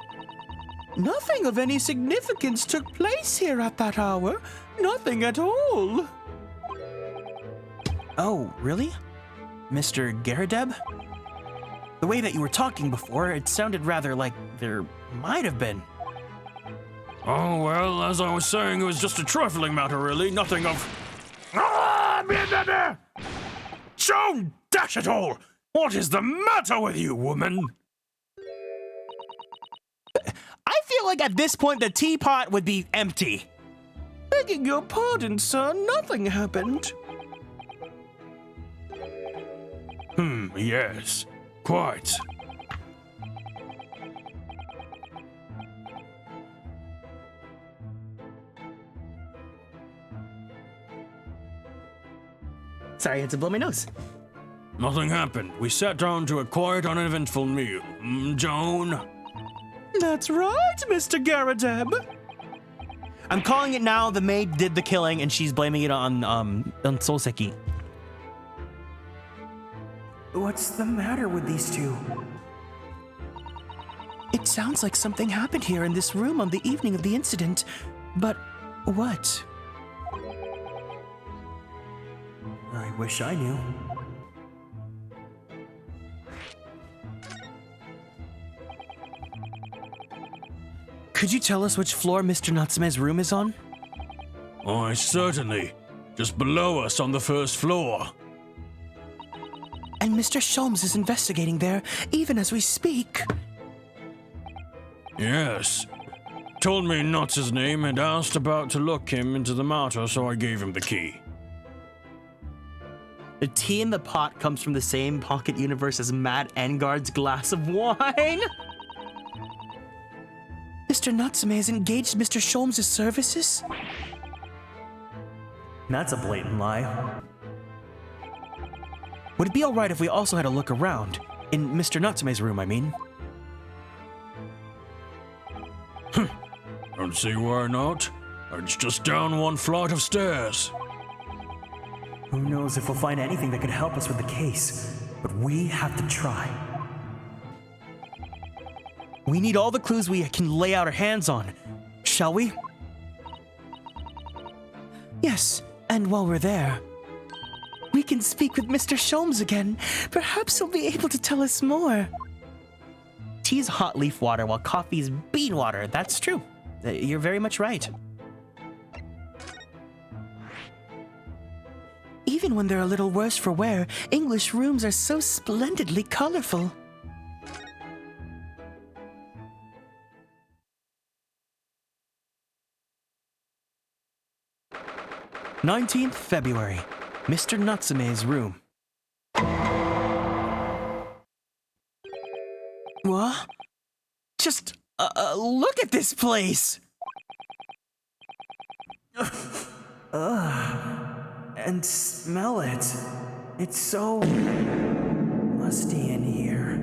nothing of any significance took place here at that hour. Nothing at all. Oh, really? Mr. Garadeb? The way that you were talking before, it sounded rather like there might have been. Oh, well, as I was saying, it was just a trifling matter, really. Nothing of... Joan, dash it all! What is the matter with you, woman? I feel like at this point the teapot would be empty. Begging your pardon, sir, nothing happened. Yes, quite. Sorry, I had to blow my nose. Nothing happened. We sat down to a quiet, uneventful meal. Joan? That's right, Mr. Garadeb. I'm calling it now. The maid did the killing, and she's blaming it on Solseki. What's the matter with these two? It sounds like something happened here in this room on the evening of the incident. But what? I wish I knew. Could you tell us which floor Mr. Natsume's room is on? Oh, certainly. Just below us on the first floor. And Mr. Sholmes is investigating there, even as we speak. Yes. Told me not his name and asked about to look him into the matter, so I gave him the key. The tea in the pot comes from the same pocket universe as Matt Engard's glass of wine. Mr. Natsume has engaged Mr. Sholmes' services? That's a blatant lie. Would it be alright if we also had a look around? In Mr. Natsume's room, I mean. Don't see why not. It's just down one flight of stairs. Who knows if we'll find anything that could help us with the case, but we have to try. We need all the clues we can lay out our hands on, shall we? Yes, and while we're there, we can speak with Mr. Sholmes again. Perhaps he'll be able to tell us more. Tea's hot leaf water while coffee's bean water. That's true. You're very much right. Even when they're a little worse for wear, English rooms are so splendidly colorful. February 19th, Mr. Natsume's room. What? Just look at this place! And smell it. It's so musty in here.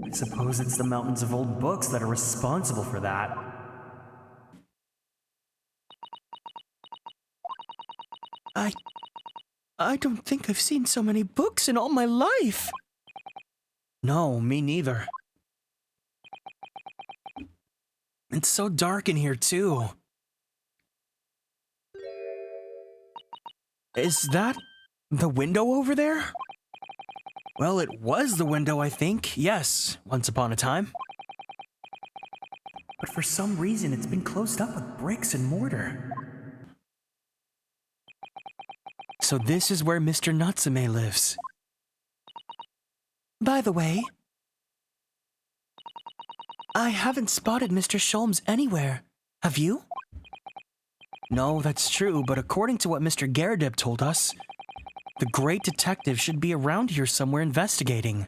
I suppose it's the mountains of old books that are responsible for that. I don't think I've seen so many books in all my life. No, me neither. It's so dark in here, too. Is that the window over there? Well, it was the window, I think. Yes, once upon a time. But for some reason, it's been closed up with bricks and mortar. So this is where Mr. Natsume lives. By the way, I haven't spotted Mr. Sholmes anywhere. Have you? No, that's true, but according to what Mr. Garadeb told us, the great detective should be around here somewhere investigating.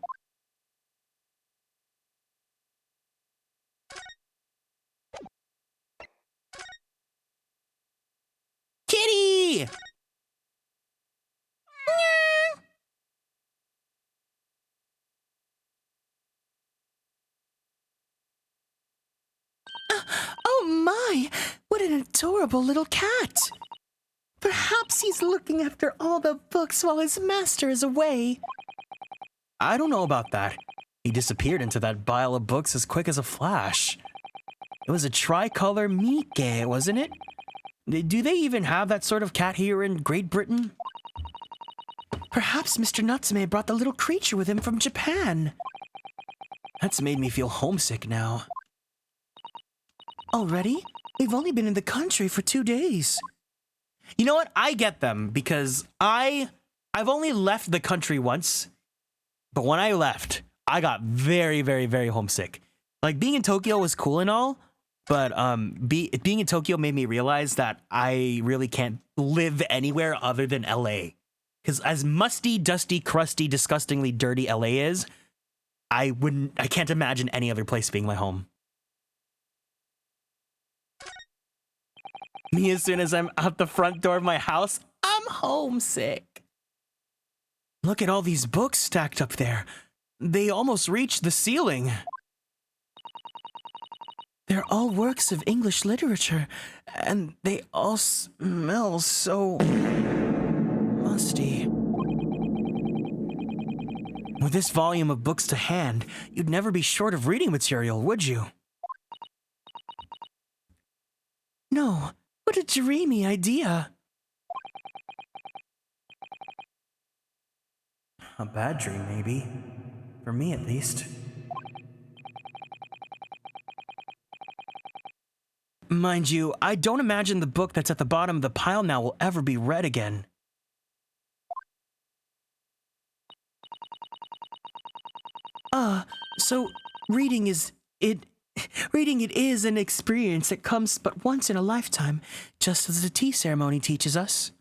Kitty! Oh my! What an adorable little cat! Perhaps he's looking after all the books while his master is away. I don't know about that. He disappeared into that pile of books as quick as a flash. It was a tricolor Mike, wasn't it? Do they even have that sort of cat here in Great Britain? Perhaps Mr. Natsume brought the little creature with him from Japan. That's made me feel homesick now. Already? We've only been in the country for 2 days. You know what? I get them because I've only left the country once, but when I left, I got very, very, very homesick. Like being in Tokyo was cool and all, but being in Tokyo made me realize that I really can't live anywhere other than LA. Because as musty, dusty, crusty, disgustingly dirty LA is, I can't imagine any other place being my home. Me, as soon as I'm out the front door of my house, I'm homesick. Look at all these books stacked up there. They almost reach the ceiling. They're all works of English literature, and they all smell so musty. With this volume of books to hand, you'd never be short of reading material, would you? No, what a dreamy idea. A bad dream, maybe. For me, at least. Mind you, I don't imagine the book that's at the bottom of the pile now will ever be read again. So reading it is an experience that comes but once in a lifetime, just as the tea ceremony teaches us.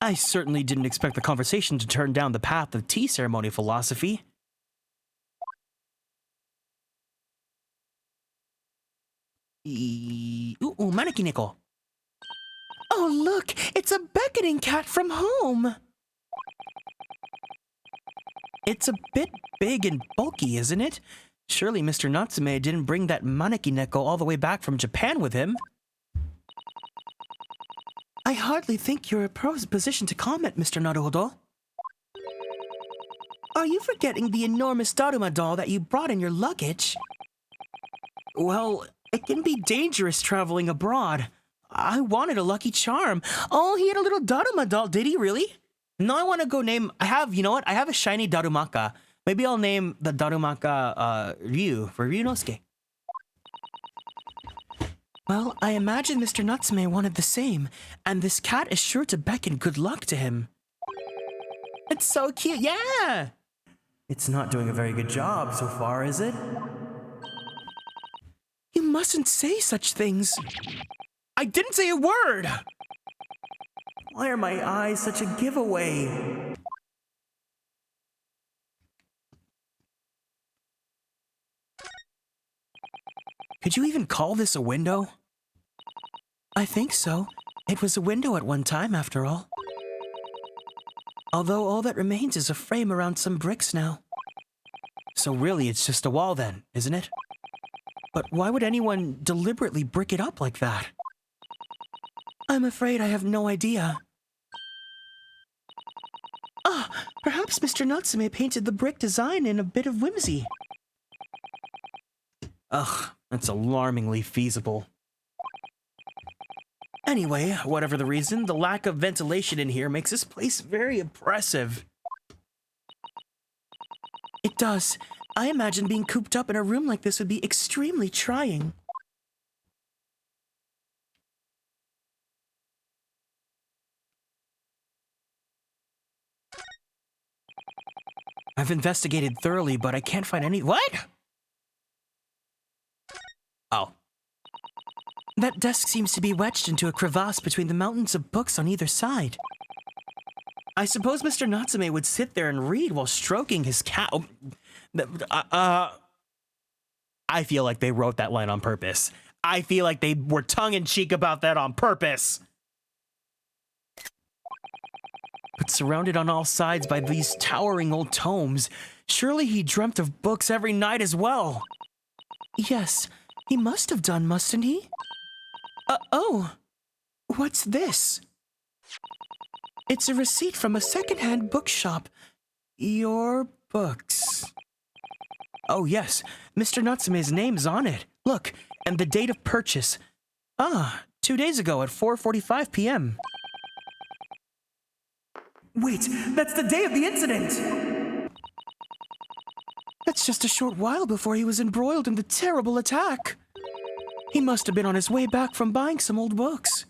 I certainly didn't expect the conversation to turn down the path of tea ceremony philosophy. Ooh, maneki nickel. Oh, look, it's a beckoning cat from home. It's a bit big and bulky, isn't it? Surely Mr. Natsume didn't bring that maneki neko all the way back from Japan with him. I hardly think you're in a position to comment, Mr. Naruhodo. Are you forgetting the enormous Daruma doll that you brought in your luggage? Well, it can be dangerous traveling abroad. I wanted a Lucky Charm. Oh, he had a little Daruma doll, did he really? No, I want to go name... you know what? I have a shiny Darumaka. Maybe I'll name the Darumaka, Ryu, for Ryunosuke. Well, I imagine Mr. Natsume wanted the same, and this cat is sure to beckon good luck to him. It's so cute, yeah! It's not doing a very good job so far, is it? You mustn't say such things. I didn't say a word! Why are my eyes such a giveaway? Could you even call this a window? I think so. It was a window at one time, after all. Although all that remains is a frame around some bricks now. So really, it's just a wall then, isn't it? But why would anyone deliberately brick it up like that? I'm afraid I have no idea. Perhaps Mr. Natsume painted the brick design in a bit of whimsy. Ugh, that's alarmingly feasible. Anyway, whatever the reason, the lack of ventilation in here makes this place very oppressive. It does. I imagine being cooped up in a room like this would be extremely trying. I've investigated thoroughly, but I can't find any... What? Oh. That desk seems to be wedged into a crevasse between the mountains of books on either side. I suppose Mr. Natsume would sit there and read while stroking his cat. I feel like they wrote that line on purpose. I feel like they were tongue-in-cheek about that on purpose. But surrounded on all sides by these towering old tomes, surely he dreamt of books every night as well. Yes, he must have done, mustn't he? Oh, What's this? It's a receipt from a second-hand bookshop. Your books. Oh, yes. Mr. Natsume's name's on it. Look, and the date of purchase. 2 days ago at 4:45 p.m. Wait, that's the day of the incident! That's just a short while before he was embroiled in the terrible attack. He must have been on his way back from buying some old books.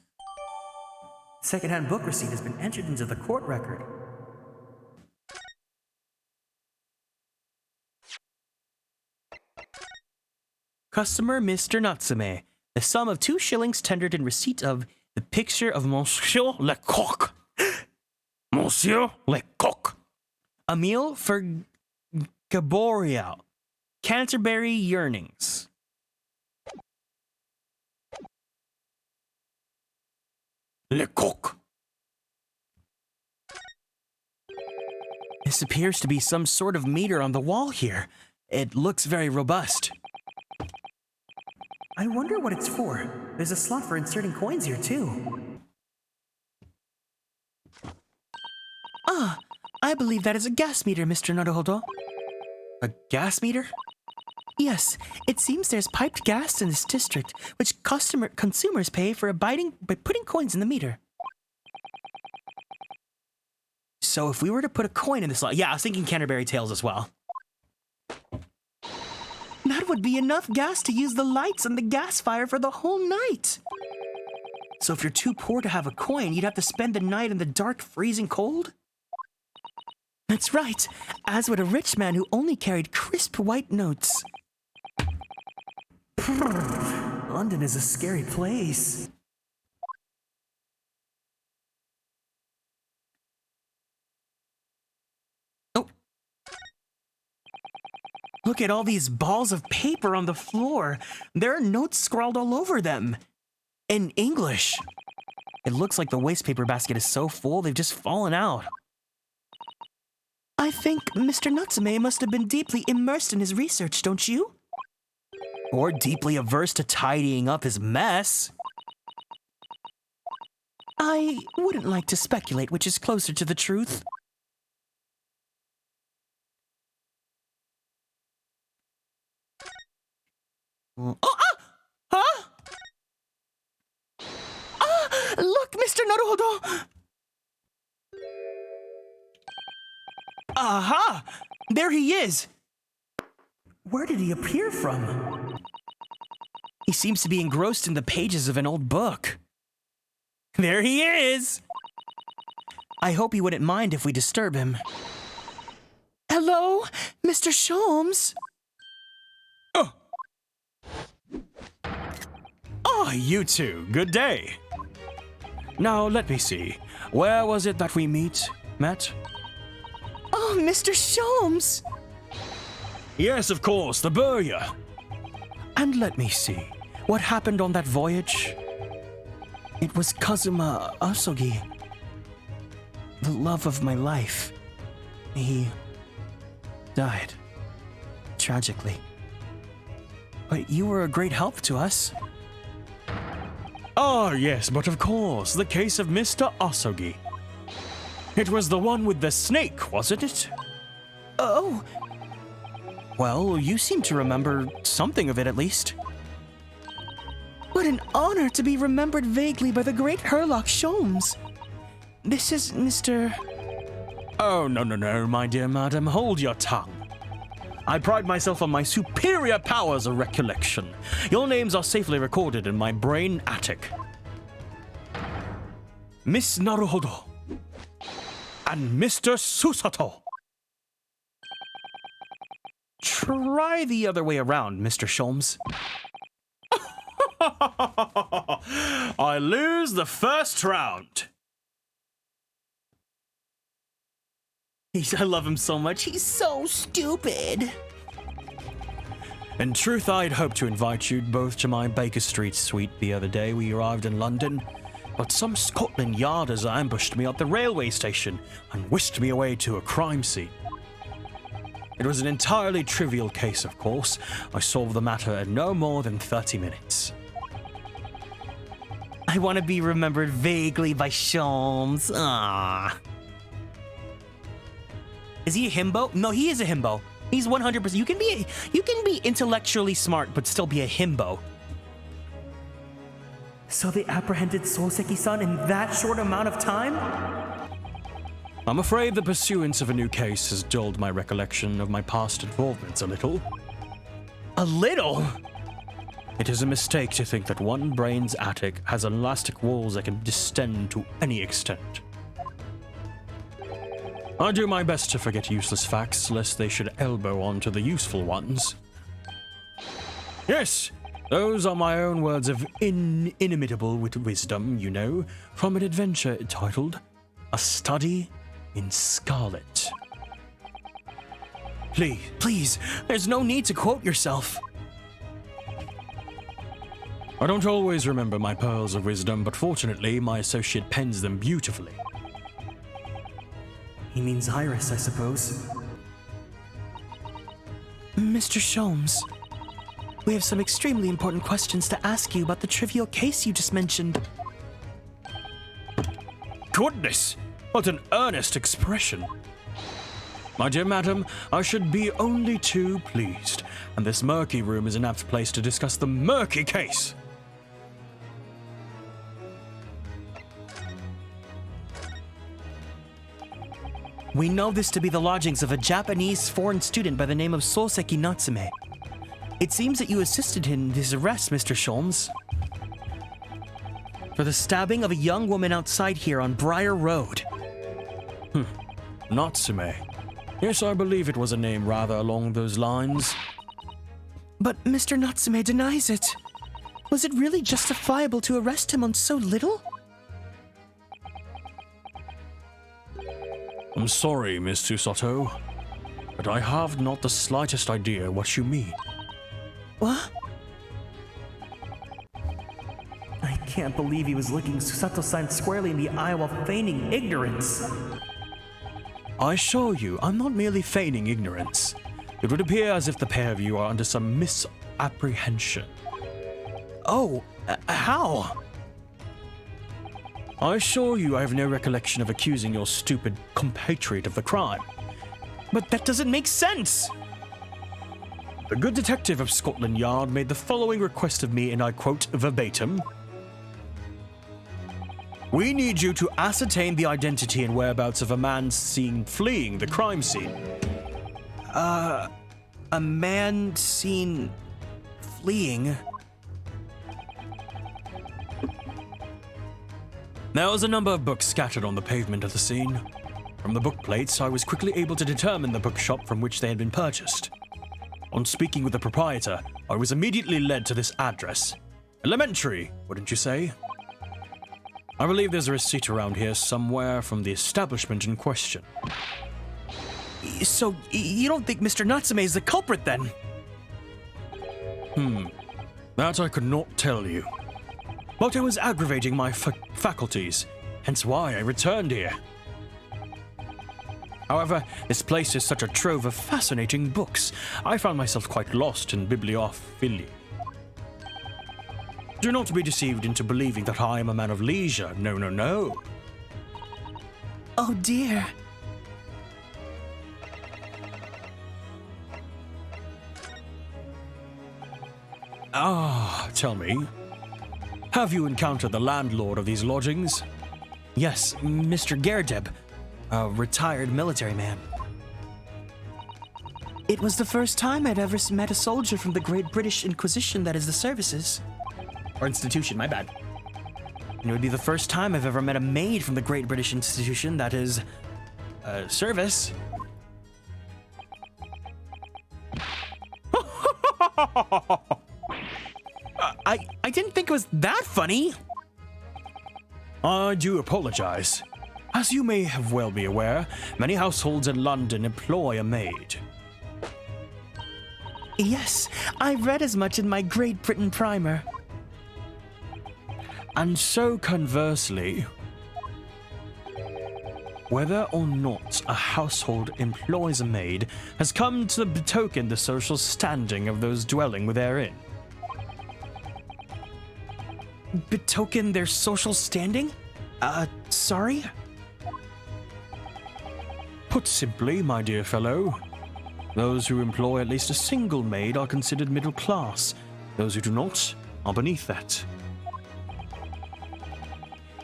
Second-hand book receipt has been entered into the court record. Customer Mr. Natsume. The sum of 2 shillings tendered in receipt of the picture of Monsieur Lecoq. Monsieur Lecoq. A meal for Gaboria. Canterbury Yearnings. Lecoq. This appears to be some sort of meter on the wall here. It looks very robust. I wonder what it's for. There's a slot for inserting coins here, too. I believe that is a gas meter, Mr. Naruhodo. A gas meter? Yes, it seems there's piped gas in this district, which consumers pay for by putting coins in the meter. So if we were to put a coin in the slot... Yeah, I was thinking Canterbury Tales as well. That would be enough gas to use the lights and the gas fire for the whole night. So if you're too poor to have a coin, you'd have to spend the night in the dark, freezing cold? That's right, as would a rich man who only carried crisp white notes. London is a scary place. Oh. Look at all these balls of paper on the floor. There are notes scrawled all over them. In English. It looks like the waste paper basket is so full they've just fallen out. I think Mr. Natsume must have been deeply immersed in his research, don't you? Or deeply averse to tidying up his mess. I wouldn't like to speculate which is closer to the truth. Look, Mr. Naruhodo! Aha! There he is! Where did he appear from? He seems to be engrossed in the pages of an old book. There he is! I hope he wouldn't mind if we disturb him. Hello, Mr. Sholmes? Ah, you two. Good day. Now, let me see. Where was it that we met? Oh, Mr. Sholmes! Yes, of course, the Burya. And let me see. What happened on that voyage? It was Kazuma Asogi. The love of my life. He died. Tragically. But you were a great help to us. Ah, yes, but of course, the case of Mr. Asogi. It was the one with the snake, wasn't it? Oh. Well, you seem to remember something of it at least. What an honor to be remembered vaguely by the great Herlock Sholmes. This is Mr... Oh, no, my dear madam, hold your tongue. I pride myself on my superior powers of recollection. Your names are safely recorded in my brain attic. Miss Naruhodo. And Mr. Susato. Try the other way around, Mr. Sholmes. I lose the first round. I love him so much. He's so stupid. In truth, I'd hoped to invite you both to my Baker Street suite the other day we arrived in London, but some Scotland Yarders ambushed me at the railway station and whisked me away to a crime scene. It was an entirely trivial case, of course. I solved the matter in no more than 30 minutes. I want to be remembered vaguely by Sholmes. Ah. Is he a himbo? No, he is a himbo. He's 100%. You can be intellectually smart but still be a himbo. So they apprehended Soseki-san in that short amount of time? I'm afraid the pursuance of a new case has dulled my recollection of my past involvements a little. A little? It is a mistake to think that one brain's attic has elastic walls that can distend to any extent. I do my best to forget useless facts, lest they should elbow onto the useful ones. Yes, those are my own words of inimitable wisdom, you know, from an adventure titled A Study in Scarlet. Please, there's no need to quote yourself. I don't always remember my pearls of wisdom, but fortunately, my associate pens them beautifully. He means Iris, I suppose. Mr. Sholmes, we have some extremely important questions to ask you about the trivial case you just mentioned. Goodness, what an earnest expression. My dear madam, I should be only too pleased, and this murky room is an apt place to discuss the murky case. We know this to be the lodgings of a Japanese foreign student by the name of Soseki Natsume. It seems that you assisted in his arrest, Mr. Sholmes, for the stabbing of a young woman outside here on Briar Road. Natsume. Yes, I believe it was a name rather along those lines. But Mr. Natsume denies it. Was it really justifiable to arrest him on so little? I'm sorry, Miss Tsusato, but I have not the slightest idea what you mean. What? I can't believe he was looking Susato-san squarely in the eye while feigning ignorance. I assure you, I'm not merely feigning ignorance. It would appear as if the pair of you are under some misapprehension. Oh, how? I assure you I have no recollection of accusing your stupid compatriot of the crime. But that doesn't make sense! The good detective of Scotland Yard made the following request of me, and I quote verbatim. We need you to ascertain the identity and whereabouts of a man seen fleeing the crime scene. A man seen fleeing? There was a number of books scattered on the pavement of the scene. From the book plates, I was quickly able to determine the bookshop from which they had been purchased. On speaking with the proprietor, I was immediately led to this address. Elementary, wouldn't you say? I believe there's a receipt around here somewhere from the establishment in question. So, you don't think Mr. Natsume is the culprit then? That I could not tell you. But I was aggravating my faculties, hence why I returned here. However, this place is such a trove of fascinating books, I found myself quite lost in bibliophilia. Do not be deceived into believing that I am a man of leisure. No, no, no. Oh dear. Tell me, have you encountered the landlord of these lodgings? Yes, Mr. Gerdeb, a retired military man. It was the first time I'd ever met a soldier from the Great British Inquisition, that is the services. Or institution, my bad. And it would be the first time I've ever met a maid from the Great British Institution, that is, service. I didn't think it was that funny. I do apologize. As you may have well be aware, many households in London employ a maid. Yes, I read as much in my Great Britain primer. And so conversely, whether or not a household employs a maid has come to betoken the social standing of those dwelling therein. betoken their social standing? Sorry? Put simply, my dear fellow, those who employ at least a single maid are considered middle class. Those who do not are beneath that.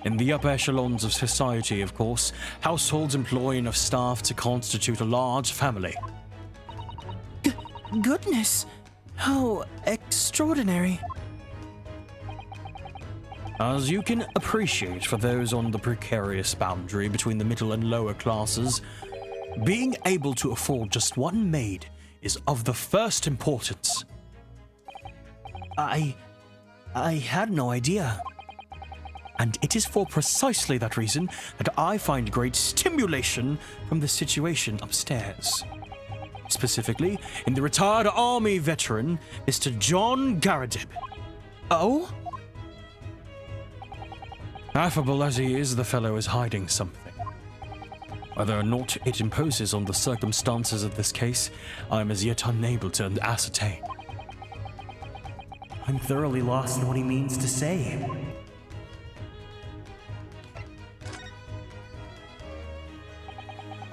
In the upper echelons of society, of course, households employ enough staff to constitute a large family. Goodness, how extraordinary. As you can appreciate, for those on the precarious boundary between the middle and lower classes, being able to afford just one maid is of the first importance. I had no idea. And it is for precisely that reason that I find great stimulation from the situation upstairs. Specifically, in the retired army veteran, Mr. John Garadib. Oh? Affable as he is, the fellow is hiding something. Whether or not it imposes on the circumstances of this case, I am as yet unable to ascertain. I'm thoroughly lost in what he means to say.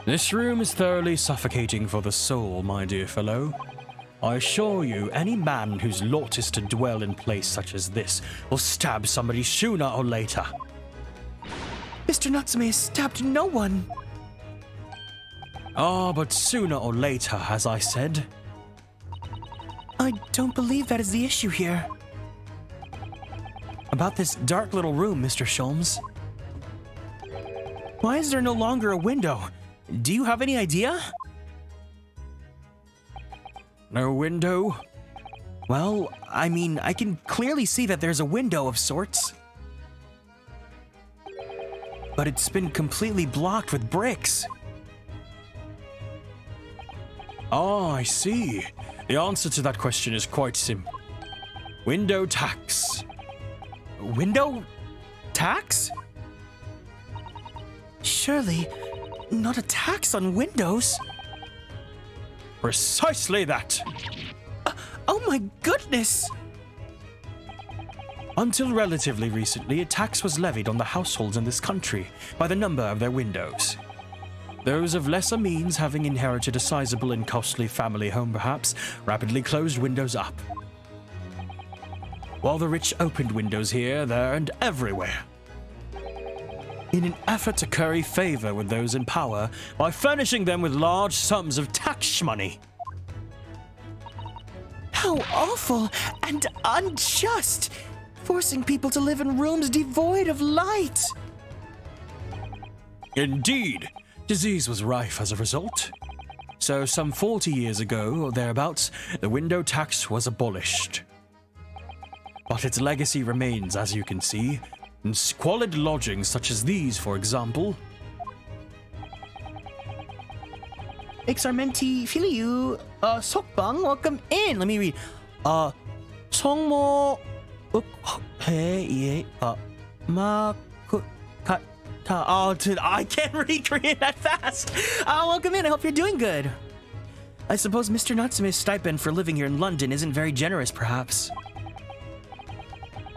This room is thoroughly suffocating for the soul, my dear fellow. I assure you, any man whose lot is to dwell in a place such as this will stab somebody sooner or later. Mr. Natsume has stabbed no one. Ah, but sooner or later, as I said. I don't believe that is the issue here. About this dark little room, Mr. Sholmes. Why is there no longer a window? Do you have any idea? No window? Well, I mean, I can clearly see that there's a window of sorts. But it's been completely blocked with bricks. Ah, I see. The answer to that question is quite simple. Window tax. Window tax? Surely not a tax on windows. Precisely that. Oh my goodness! Until relatively recently, a tax was levied on the households in this country by the number of their windows. Those of lesser means, having inherited a sizable and costly family home perhaps, rapidly closed windows up, while the rich opened windows here, there, and everywhere, in an effort to curry favor with those in power by furnishing them with large sums of tax money. How awful and unjust! Forcing people to live in rooms devoid of light! Indeed, disease was rife as a result. So some 40 years ago, or thereabouts, the window tax was abolished. But its legacy remains, as you can see, in squalid lodgings such as these, for example. Exarmenti Filiu, Sokbang, welcome in. Let me read. Songmo I can't read Korean that fast. Welcome in. I hope you're doing good. I suppose Mr. Natsume's stipend for living here in London isn't very generous, perhaps.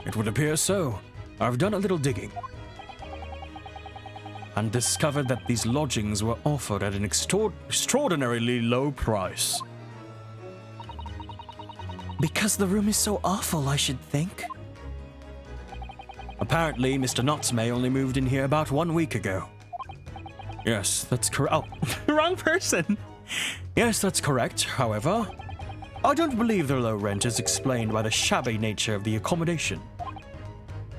It would appear so. I've done a little digging and discovered that these lodgings were offered at an extraordinarily low price. Because the room is so awful, I should think. Apparently, Mr. Natsume only moved in here about 1 week ago. Yes, that's correct. Oh, wrong person. Yes, that's correct. However, I don't believe the low rent is explained by the shabby nature of the accommodation.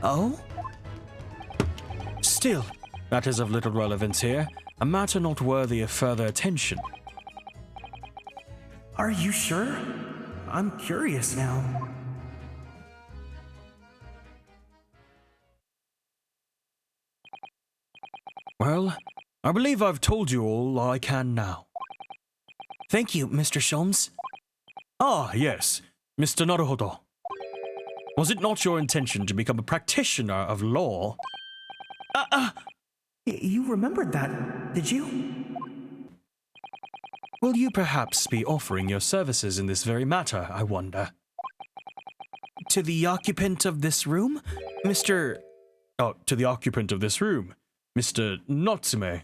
Oh? Still, that is of little relevance here, a matter not worthy of further attention. Are you sure? I'm curious now. Well, I believe I've told you all I can now. Thank you, Mr. Sholmes. Ah, yes, Mr. Naruhodo. Was it not your intention to become a practitioner of law? You remembered that, did you? Will you perhaps be offering your services in this very matter, I wonder? to the occupant of this room, Mr. Oh, to the occupant of this room, Mr. Natsume,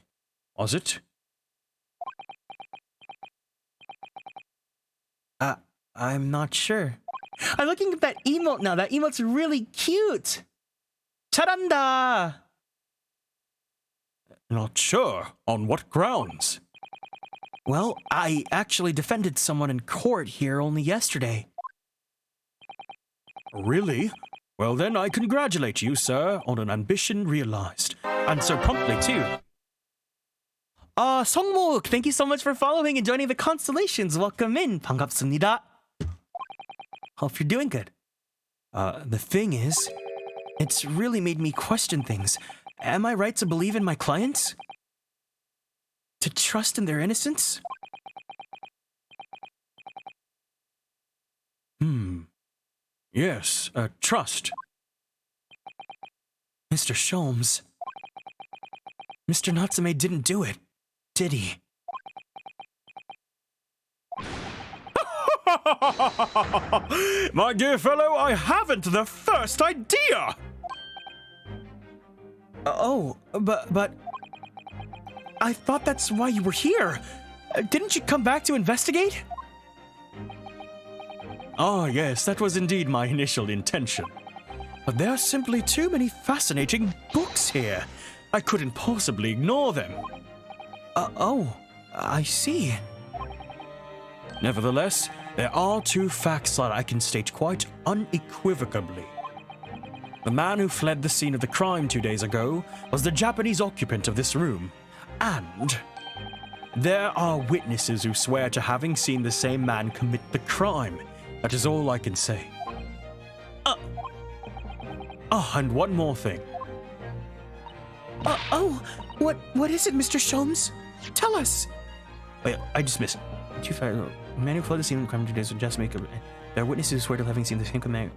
was it? I'm not sure. I'm looking at that emote now. That emote's really cute. Charanda! Not sure. On what grounds? Well, I actually defended someone in court here only yesterday. Really? Well then, I congratulate you, sir, on an ambition realized. And so promptly, too. Songmok, thank you so much for following and joining the constellations. Welcome in. 반갑습니다. Hope you're doing good. The thing is, it's really made me question things. Am I right to believe in my clients? To trust in their innocence? Yes, trust. Mr. Sholmes. Mr. Natsume didn't do it, did he? My dear fellow, I haven't the first idea! But I thought that's why you were here. Didn't you come back to investigate? Ah, yes, that was indeed my initial intention. But there are simply too many fascinating books here. I couldn't possibly ignore them. I see. Nevertheless, there are two facts that I can state quite unequivocally. The man who fled the scene of the crime 2 days ago was the Japanese occupant of this room. And there are witnesses who swear to having seen the same man commit the crime. That is all I can say. And one more thing. What is it, Mr. Sholmes? Tell us. Wait, I just missed. The man who fled the scene of the crime 2 days ago just make a... There are witnesses who swear to having seen the same man.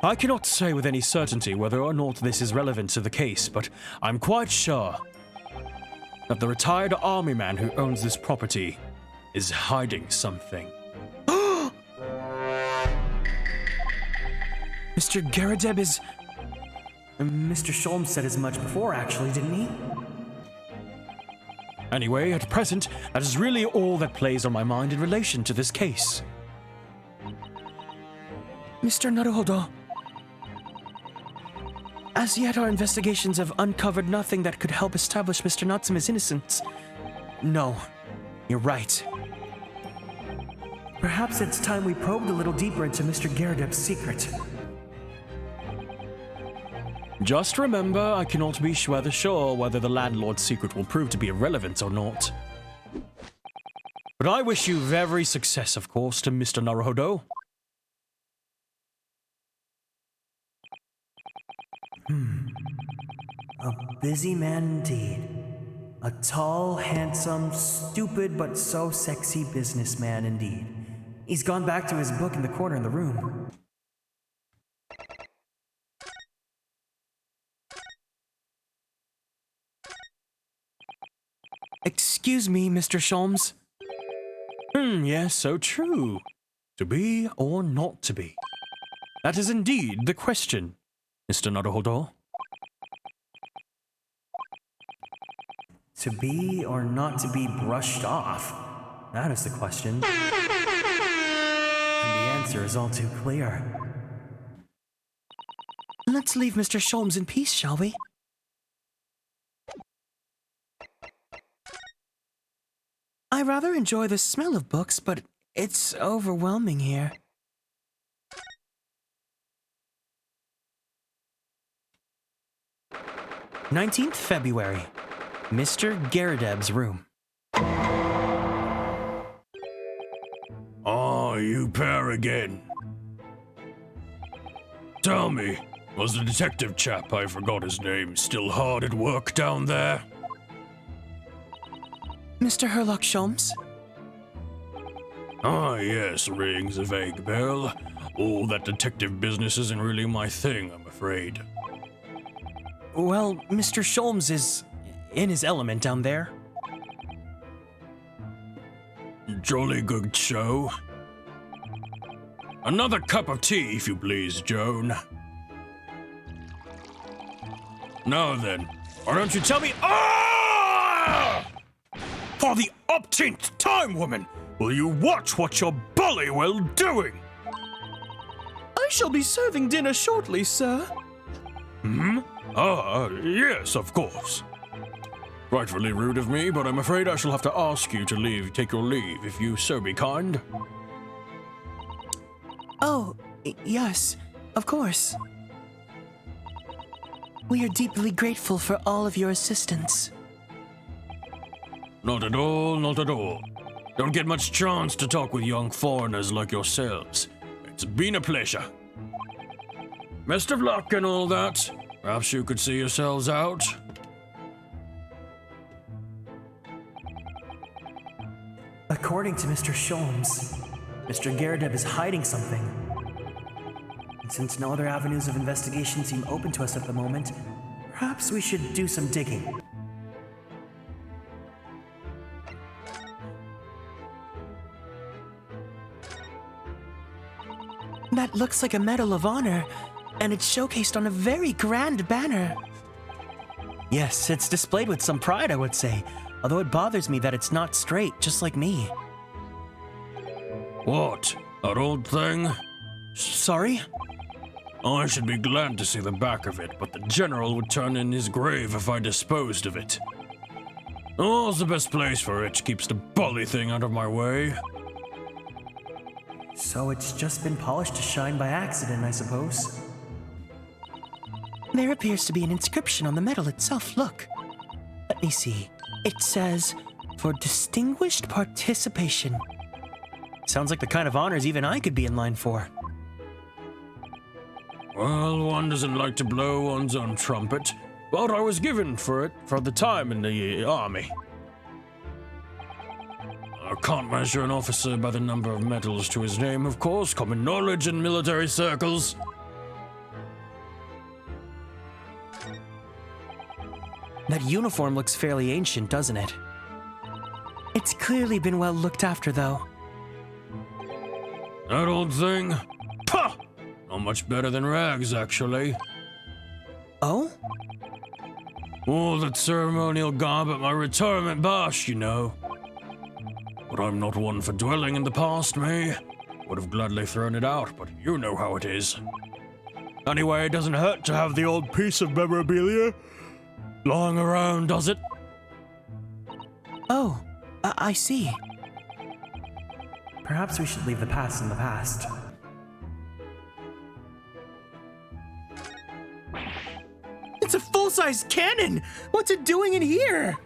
I cannot say with any certainty whether or not this is relevant to the case, but I'm quite sure that the retired army man who owns this property is hiding something. Mr. Garadeb is... Mr. Sholmes said as much before, actually, didn't he? Anyway, at present, that is really all that plays on my mind in relation to this case. Mr. Naruhodo. As yet, our investigations have uncovered nothing that could help establish Mr. Natsume's innocence. No, you're right. Perhaps it's time we probed a little deeper into Mr. Garadeb's secret. Just remember, I cannot be sure whether the landlord's secret will prove to be irrelevant or not. But I wish you every success, of course, to Mr. Naruhodo. A busy man indeed. A tall, handsome, stupid, but so sexy businessman indeed. He's gone back to his book in the corner in the room. Excuse me, Mr. Sholmes. Yes, so true. To be or not to be? That is indeed the question, Mr. Naruhodo. To be or not to be brushed off? That is the question. And the answer is all too clear. Let's leave Mr. Sholmes in peace, shall we? I rather enjoy the smell of books, but it's overwhelming here. "19th February. Mr. Garadeb's room. Ah, you pair again. Tell me, was the detective chap, I forgot his name, still hard at work down there? Mr. Herlock Sholmes? Ah, yes, rings a vague bell. All that detective business isn't really my thing, I'm afraid. Well, Mr. Sholmes is in his element down there. Jolly good show. Another cup of tea, if you please, Joan. Now then, why don't you tell me— Ah! For the upteenth time, woman, will you watch what you're bully well doing? I shall be serving dinner shortly, sir. Yes, of course. Frightfully rude of me, but I'm afraid I shall have to ask you to take your leave, if you so be kind. Oh, yes, of course. We are deeply grateful for all of your assistance. Not at all, not at all. Don't get much chance to talk with young foreigners like yourselves. It's been a pleasure. Best of luck and all that. Perhaps you could see yourselves out. According to Mr. Sholmes, Mr. Garadeb is hiding something. And since no other avenues of investigation seem open to us at the moment, perhaps we should do some digging. That looks like a Medal of Honor, and it's showcased on a very grand banner. Yes, it's displayed with some pride, I would say, although it bothers me that it's not straight, just like me. What? That old thing? Sorry? I should be glad to see the back of it, but the general would turn in his grave if I disposed of it. All's the best place for it, keeps the bully thing out of my way. So it's just been polished to shine by accident, I suppose. There appears to be an inscription on the medal itself. Look. Let me see. It says, "For distinguished participation." Sounds like the kind of honors even I could be in line for. Well, one doesn't like to blow one's own trumpet, but I was given for it for the time in the army. I can't measure an officer by the number of medals to his name, of course, common knowledge in military circles. That uniform looks fairly ancient, doesn't it? It's clearly been well looked after, though. That old thing? Pah! Not much better than rags, actually. Oh? All that ceremonial garb at my retirement bash, you know. But I'm not one for dwelling in the past, me. Would have gladly thrown it out, but you know how it is. Anyway, it doesn't hurt to have the old piece of memorabilia lying around, does it? Oh, I see. Perhaps we should leave the past in the past. It's a full-size cannon! What's it doing in here?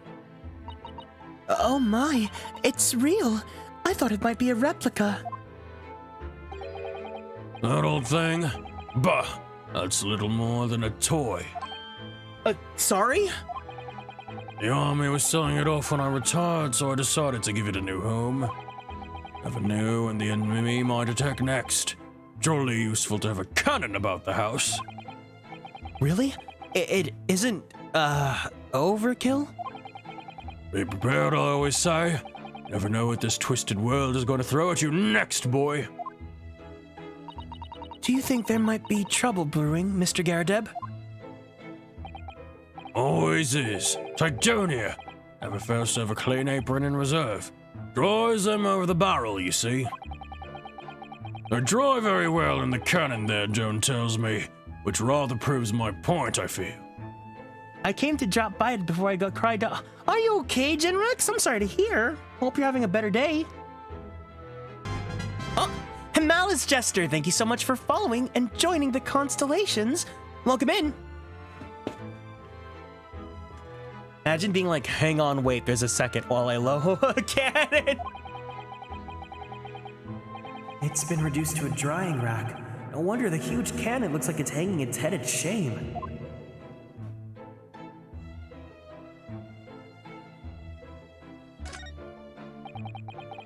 Oh my, it's real. I thought it might be a replica. That old thing? Bah, that's little more than a toy. Sorry? The army was selling it off when I retired, so I decided to give it a new home. Never knew when the enemy might attack next. Jolly useful to have a cannon about the house. Really? It isn't, overkill? Be prepared, I always say. Never know what this twisted world is going to throw at you next, boy. Do you think there might be trouble brewing, Mr. Garadeb? Always is. Titonia. Have a first ever clean apron in reserve. Dries them over the barrel, you see. They dry very well in the cannon there, Joan tells me, which rather proves my point, I feel. I came to drop by it before I got cried out. Are you okay, Genrex? I'm sorry to hear. Hope you're having a better day. Oh, Malice Jester, thank you so much for following and joining the Constellations. Welcome in. Imagine being like, hang on, wait, there's a second while I load a cannon. It's been reduced to a drying rack. No wonder the huge cannon looks like it's hanging its head at shame.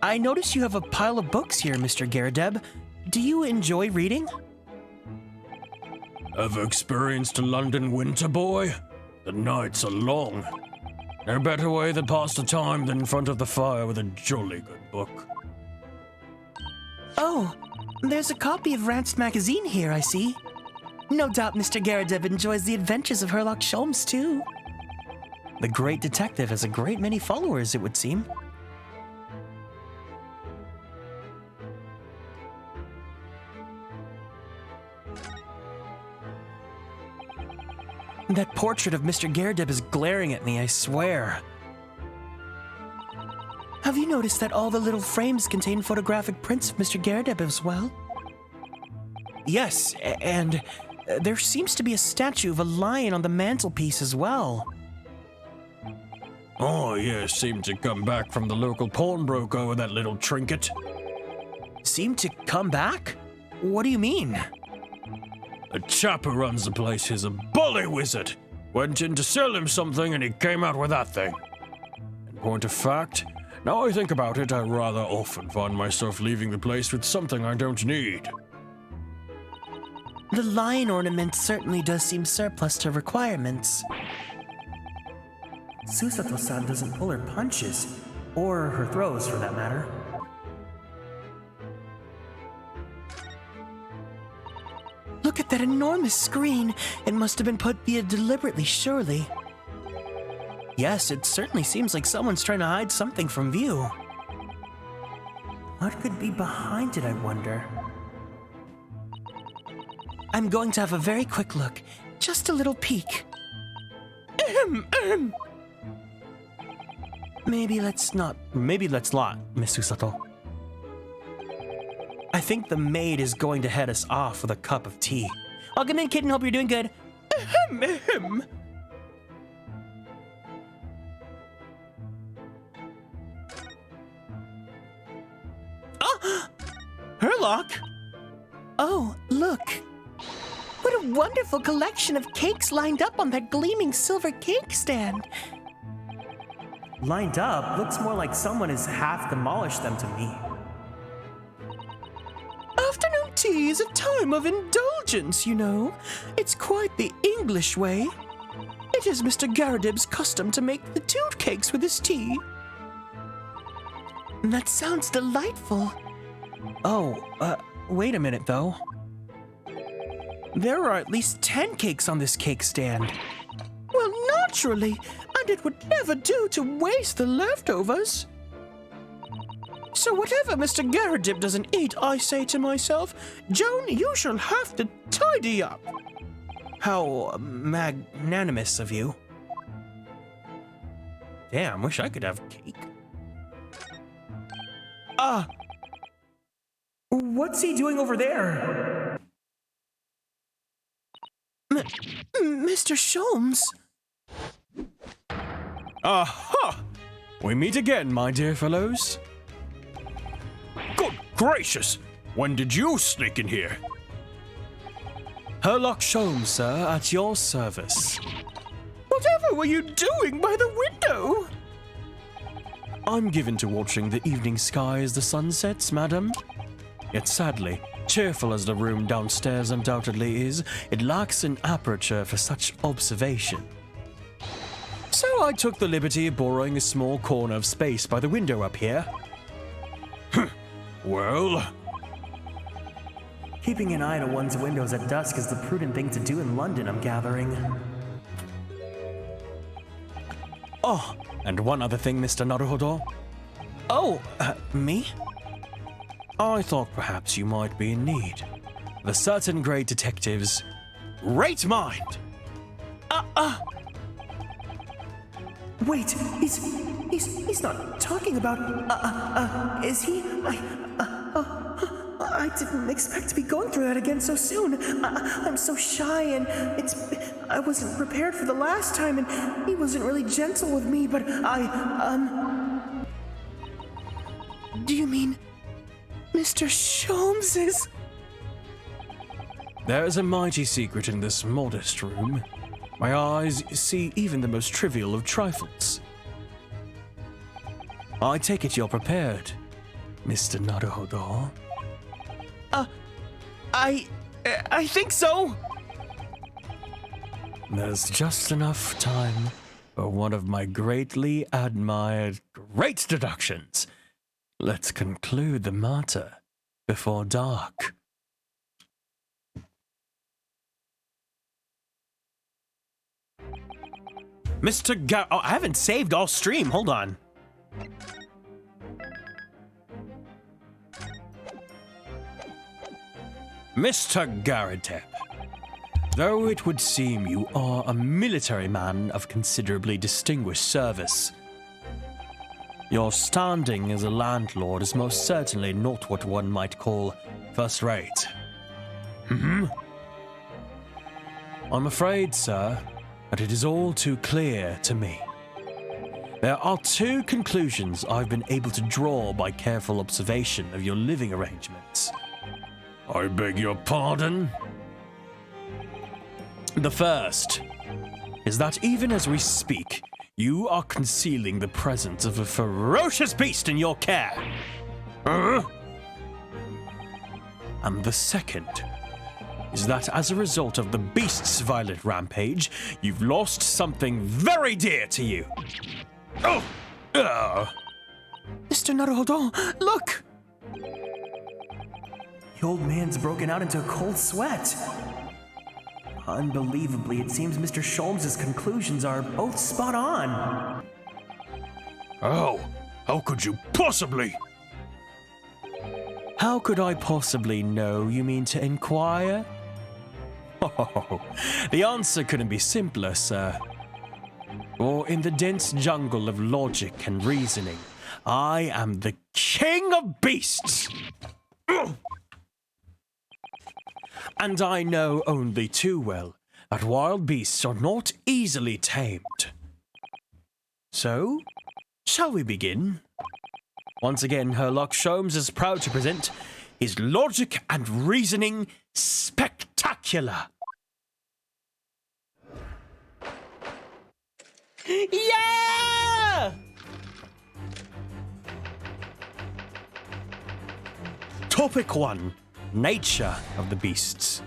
I notice you have a pile of books here, Mr. Garadeb. Do you enjoy reading? Ever experienced a London winter, boy? The nights are long. No better way to pass the time than in front of the fire with a jolly good book. Oh, There's a copy of Rant's magazine here, I see. No doubt Mr. Garadeb enjoys the adventures of Herlock Sholmes, too. The great detective has a great many followers, it would seem. That portrait of Mr. Garadeb is glaring at me, I swear. Have you noticed that all the little frames contain photographic prints of Mr. Garadeb as well? Yes, and there seems to be a statue of a lion on the mantelpiece as well. Oh, yes, seemed to come back from the local pawnbroker with that little trinket. Seemed to come back? What do you mean? The chap who runs the place is a bully wizard. Went in to sell him something and he came out with that thing. In point of fact, now I think about it, I rather often find myself leaving the place with something I don't need. The lion ornament certainly does seem surplus to requirements. Susato-san doesn't pull her punches, or her throws for that matter. Look at that enormous screen. It must have been put there deliberately, surely. Yes, it certainly seems like someone's trying to hide something from view. What could be behind it, I wonder? I'm going to have a very quick look. Just a little peek. Maybe let's not, Miss Susato. I think the maid is going to head us off with a cup of tea. Welcome in, kitten. Hope you're doing good. Oh! Herlock! Oh, look. What a wonderful collection of cakes lined up on that gleaming silver cake stand. Lined up? Looks more like someone has half demolished them to me. Afternoon tea is a time of indulgence, you know. It's quite the English way. It is Mr. Garadib's custom to make the toad cakes with his tea. That sounds delightful. Oh, wait a minute, though. There are at least 10 cakes on this cake stand. Well, naturally, and it would never do to waste the leftovers. So whatever Mr. Garadib doesn't eat, I say to myself, Joan, you shall have to tidy up. How magnanimous of you. Damn, wish I could have cake. What's he doing over there? Mr. Sholmes? Aha! We meet again, my dear fellows. Good gracious! When did you sneak in here? Herlock Sholmes, sir, at your service. Whatever were you doing by the window? I'm given to watching the evening sky as the sun sets, madam. Yet sadly, cheerful as the room downstairs undoubtedly is, it lacks an aperture for such observation. So I took the liberty of borrowing a small corner of space by the window up here. Well? Keeping an eye to one's windows at dusk is the prudent thing to do in London, I'm gathering. Oh, and one other thing, Mr. Naruhodo. Oh, me? I thought perhaps you might be in need of a certain great detective's great mind. Wait, he's not talking about, is he? I didn't expect to be going through that again so soon. I'm so shy and I wasn't prepared for the last time and he wasn't really gentle with me, but do you mean Mr. Sholmes is... There is a mighty secret in this modest room. My eyes see even the most trivial of trifles. I take it you're prepared, Mr. Naruhodo. I think so. There's just enough time for one of my greatly admired great deductions. Let's conclude the matter before dark. Oh, I haven't saved all stream. Hold on. Mr. Garadeb, though it would seem you are a military man of considerably distinguished service, your standing as a landlord is most certainly not what one might call first-rate. I'm afraid, sir, that it is all too clear to me. There are two conclusions I've been able to draw by careful observation of your living arrangements. I beg your pardon? The first is that even as we speak, you are concealing the presence of a ferocious beast in your care. And the second is that as a result of the beast's violent rampage, you've lost something very dear to you. Mr. Naruhodo, look! The old man's broken out into a cold sweat. Unbelievably, it seems Mr. Sholmes' conclusions are both spot on. How could you possibly? How could I possibly know, you mean to inquire? Oh, the answer couldn't be simpler, sir. For in the dense jungle of logic and reasoning, I am the king of beasts! And I know only too well that wild beasts are not easily tamed. So, shall we begin? Once again, Herlock Sholmes is proud to present his logic and reasoning spectacular. Yeah! Topic 1. Nature of the beasts.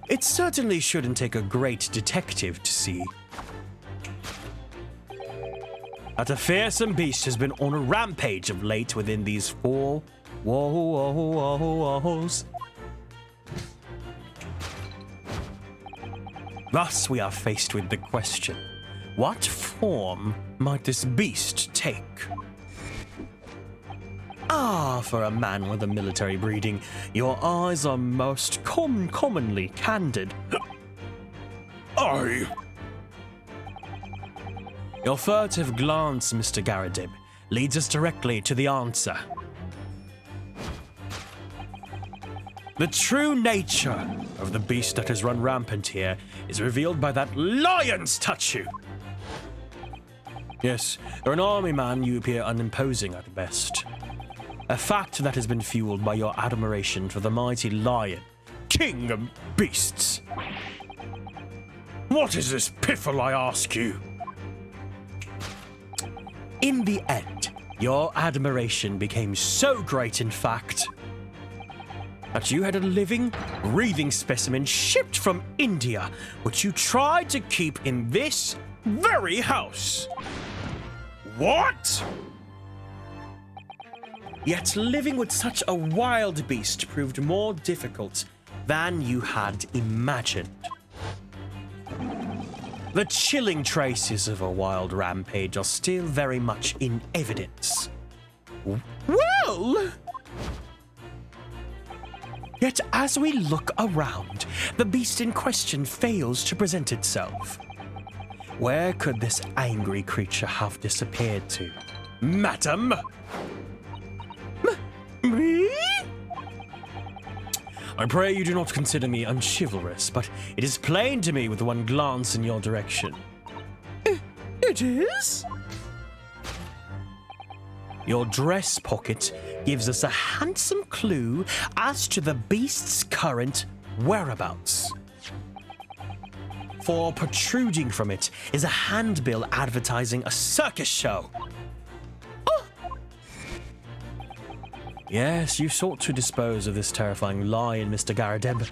It certainly shouldn't take a great detective to see that a fearsome beast has been on a rampage of late within these four walls. Thus, we are faced with the question, what form might this beast take? For a man with a military breeding, your eyes are most commonly candid. Your furtive glance, Mr. Garadeb, leads us directly to the answer. The true nature of the beast that has run rampant here is revealed by that lion's statue. Yes, you're an army man, you appear unimposing at best. A fact that has been fueled by your admiration for the mighty lion, king of beasts. What is this piffle, I ask you? In the end, your admiration became so great, in fact, that you had a living, breathing specimen shipped from India, which you tried to keep in this very house. What? Yet living with such a wild beast proved more difficult than you had imagined. The chilling traces of a wild rampage are still very much in evidence. Well! Yet as we look around, the beast in question fails to present itself. Where could this angry creature have disappeared to? Madam! Me? I pray you do not consider me unchivalrous, but it is plain to me with one glance in your direction. It is? Your dress pocket gives us a handsome clue as to the beast's current whereabouts. For protruding from it is a handbill advertising a circus show. Yes, you sought to dispose of this terrifying lion, Mr. Garadeb,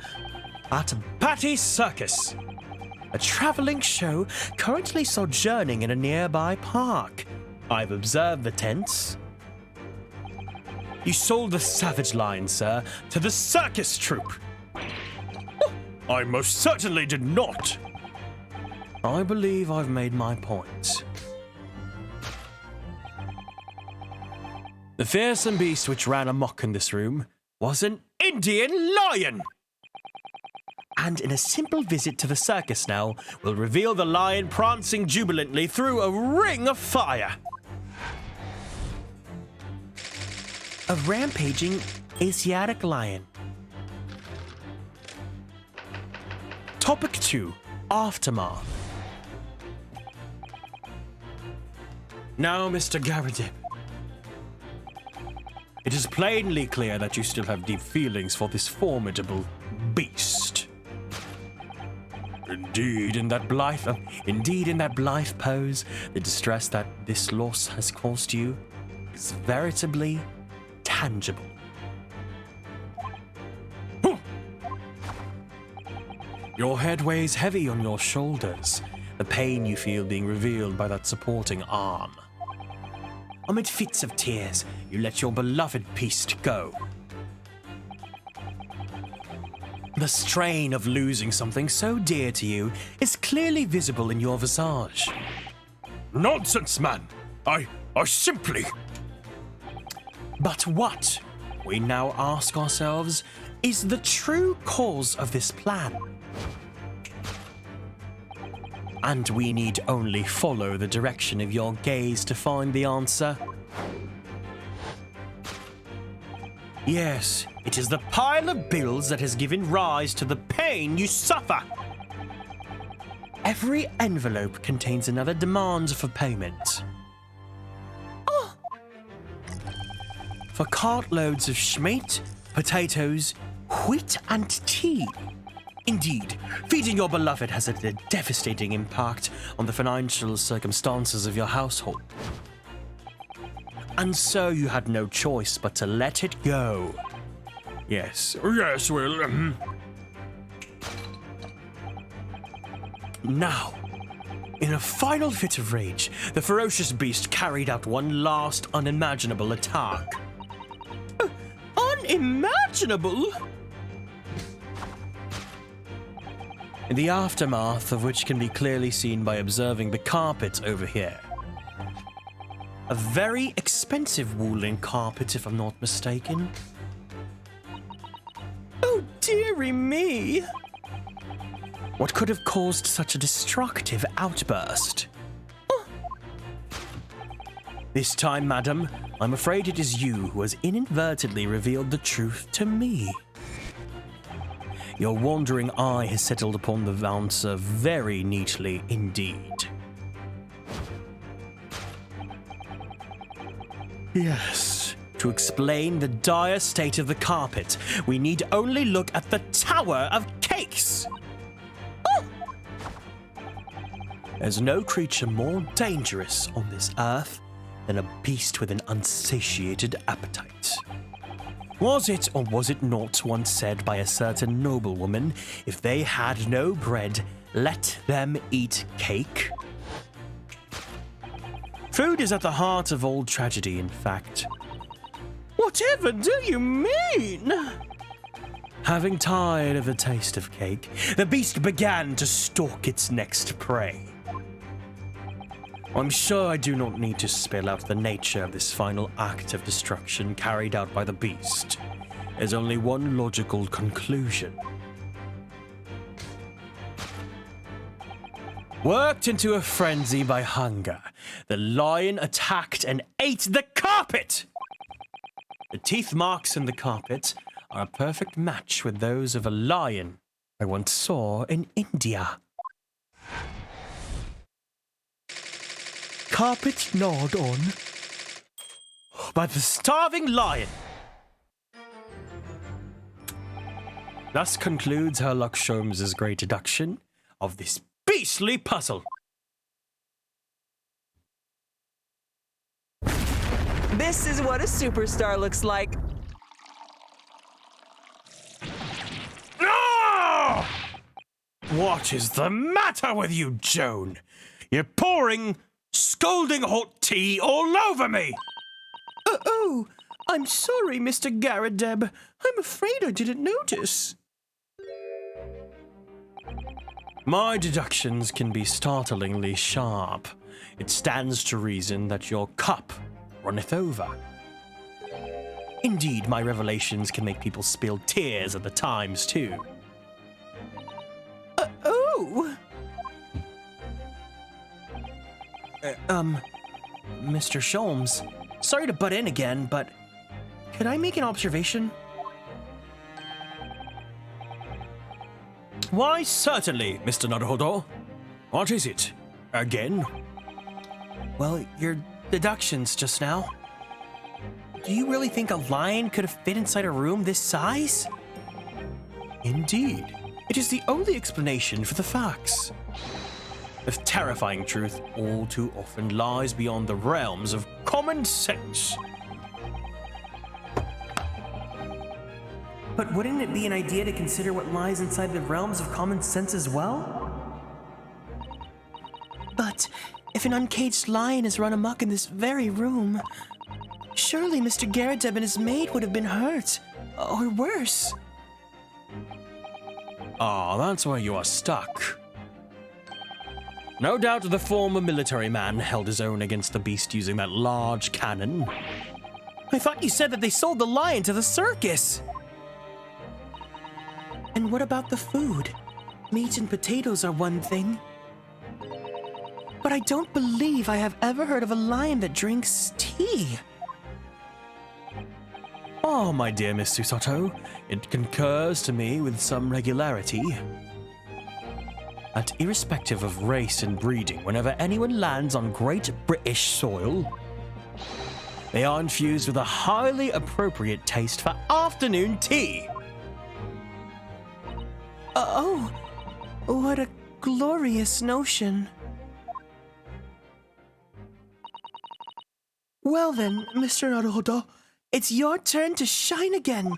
at Batty's Circus, a traveling show currently sojourning in a nearby park. I've observed the tents. You sold the savage lion, sir, to the circus troupe. I most certainly did not. I believe I've made my point. The fearsome beast which ran amok in this room was an Indian lion. And in a simple visit to the circus now, we'll reveal the lion prancing jubilantly through a ring of fire. A rampaging Asiatic lion. Topic 2, Aftermath. Now, Mr. Garridip, it is plainly clear that you still have deep feelings for this formidable beast. Indeed, in that blithe pose, the distress that this loss has caused you is veritably tangible. Your head weighs heavy on your shoulders, the pain you feel being revealed by that supporting arm. Amid fits of tears, you let your beloved beast go. The strain of losing something so dear to you is clearly visible in your visage. Nonsense, man! I simply... But what, we now ask ourselves, is the true cause of this plan? And we need only follow the direction of your gaze to find the answer. Yes, it is the pile of bills that has given rise to the pain you suffer. Every envelope contains another demand for payment. For cartloads of schmeat, potatoes, wheat, and tea. Indeed, feeding your beloved has had a devastating impact on the financial circumstances of your household. And so you had no choice but to let it go. Yes, Will. Now, in a final fit of rage, the ferocious beast carried out one last unimaginable attack. Unimaginable? The aftermath of which can be clearly seen by observing the carpet over here. A very expensive woolen carpet, if I'm not mistaken. Oh, dearie me. What could have caused such a destructive outburst? This time, madam, I'm afraid it is you who has inadvertently revealed the truth to me. Your wandering eye has settled upon the answer very neatly indeed. Yes, to explain the dire state of the carpet, we need only look at the Tower of Cakes. There's no creature more dangerous on this earth than a beast with an unsatiated appetite. Was it or was it not once said by a certain noblewoman, if they had no bread, let them eat cake? Food is at the heart of all tragedy, in fact. Whatever do you mean? Having tired of the taste of cake, the beast began to stalk its next prey. I'm sure I do not need to spell out the nature of this final act of destruction carried out by the beast. There's only one logical conclusion. Worked into a frenzy by hunger, the lion attacked and ate the carpet! The teeth marks in the carpet are a perfect match with those of a lion I once saw in India. Carpet gnawed on by the starving lion. Thus concludes Herlock Sholmes' great deduction of this beastly puzzle. This is what a superstar looks like. No! What is the matter with you, Joan? You're pouring scalding hot tea all over me! Oh, I'm sorry, Mr. Garadeb. I'm afraid I didn't notice. My deductions can be startlingly sharp. It stands to reason that your cup runneth over. Indeed, my revelations can make people spill tears at the times, too. Oh! Mr. Sholmes, sorry to butt in again, but could I make an observation? Why, certainly, Mr. Naruhodo. What is it? Again? Well, your deductions just now. Do you really think a lion could have fit inside a room this size? Indeed. It is the only explanation for the facts. The terrifying truth all too often lies beyond the realms of common sense. But wouldn't it be an idea to consider what lies inside the realms of common sense as well? But if an uncaged lion has run amok in this very room, surely Mr. Garadeb and his maid would have been hurt, or worse. Ah, that's where you are stuck. No doubt the former military man held his own against the beast using that large cannon. I thought you said that they sold the lion to the circus. And what about the food? Meat and potatoes are one thing. But I don't believe I have ever heard of a lion that drinks tea. Oh, my dear Miss Susato, it concurs to me with some regularity that irrespective of race and breeding, whenever anyone lands on Great British soil, they are infused with a highly appropriate taste for afternoon tea. Oh, what a glorious notion. Well then, Mr. Naruhodo, it's your turn to shine again.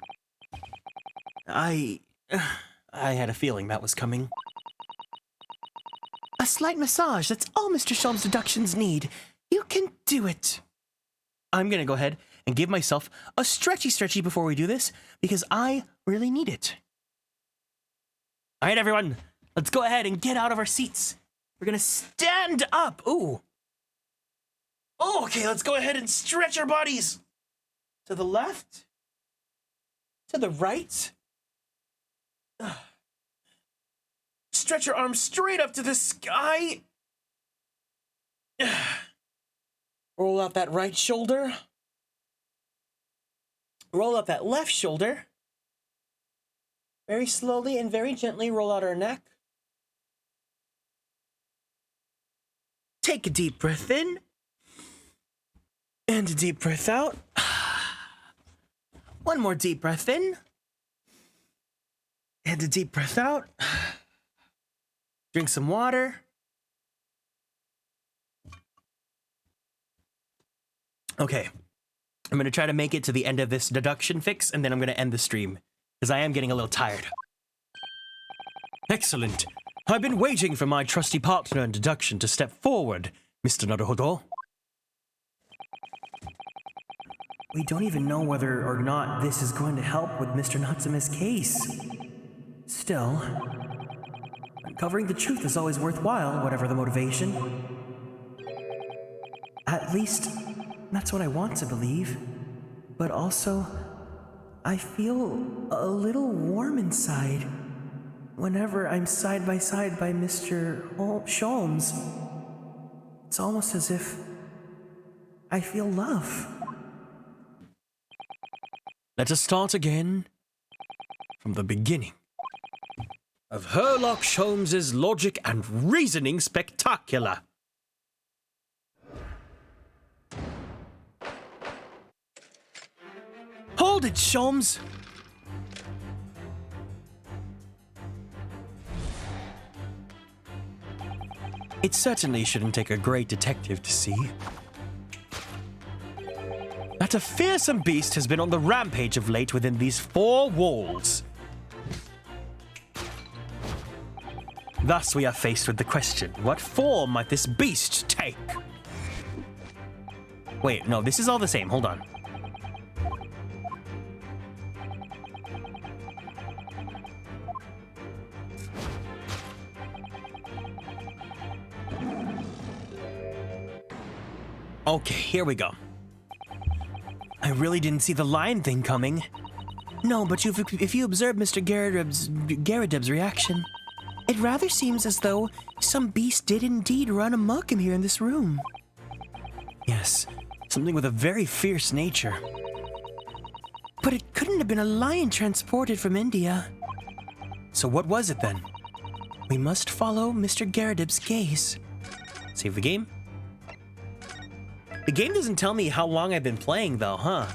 I had a feeling that was coming. A slight massage, that's all Mr. Sholmes' deductions need. You can do it. I'm gonna go ahead and give myself a stretchy before we do this, because I really need it. All right, everyone, let's go ahead and get out of our seats. We're gonna stand up. Ooh. Oh, okay, let's go ahead and stretch our bodies. To the left. To the right. Stretch your arms straight up to the sky. Roll out that right shoulder. Roll out that left shoulder. Very slowly and very gently roll out our neck. Take a deep breath in. And a deep breath out. One more deep breath in. And a deep breath out. Drink some water. Okay. I'm going to try to make it to the end of this deduction fix, and then I'm going to end the stream, because I am getting a little tired. Excellent. I've been waiting for my trusty partner in deduction to step forward, Mr. Naruhodo. We don't even know whether or not this is going to help with Mr. Natsume's case. Still, uncovering the truth is always worthwhile, whatever the motivation. At least, that's what I want to believe. But also, I feel a little warm inside whenever I'm side by Mr. Sholmes. It's almost as if I feel love. Let us start again from the beginning of Herlock Sholmes's logic and reasoning spectacular. Hold it, Sholmes! It certainly shouldn't take a great detective to see that a fearsome beast has been on the rampage of late within these four walls. Thus we are faced with the question, what form might this beast take? Wait, no, this is all the same, hold on. Okay, here we go. I really didn't see the lion thing coming. No, but if you observe Mr. Garrideb's reaction, it rather seems as though some beast did indeed run amok him here in this room. Yes, something with a very fierce nature. But it couldn't have been a lion transported from India. So what was it then? We must follow Mr. Garrideb's gaze. Save the game. The game doesn't tell me how long I've been playing though, huh?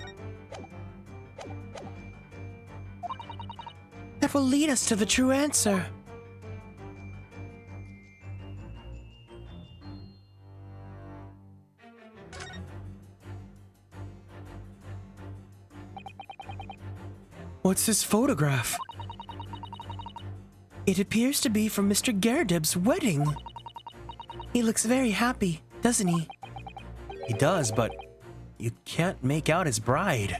That will lead us to the true answer. What's this photograph? It appears to be from Mr. Garrideb's wedding. He looks very happy, doesn't he? He does, but you can't make out his bride.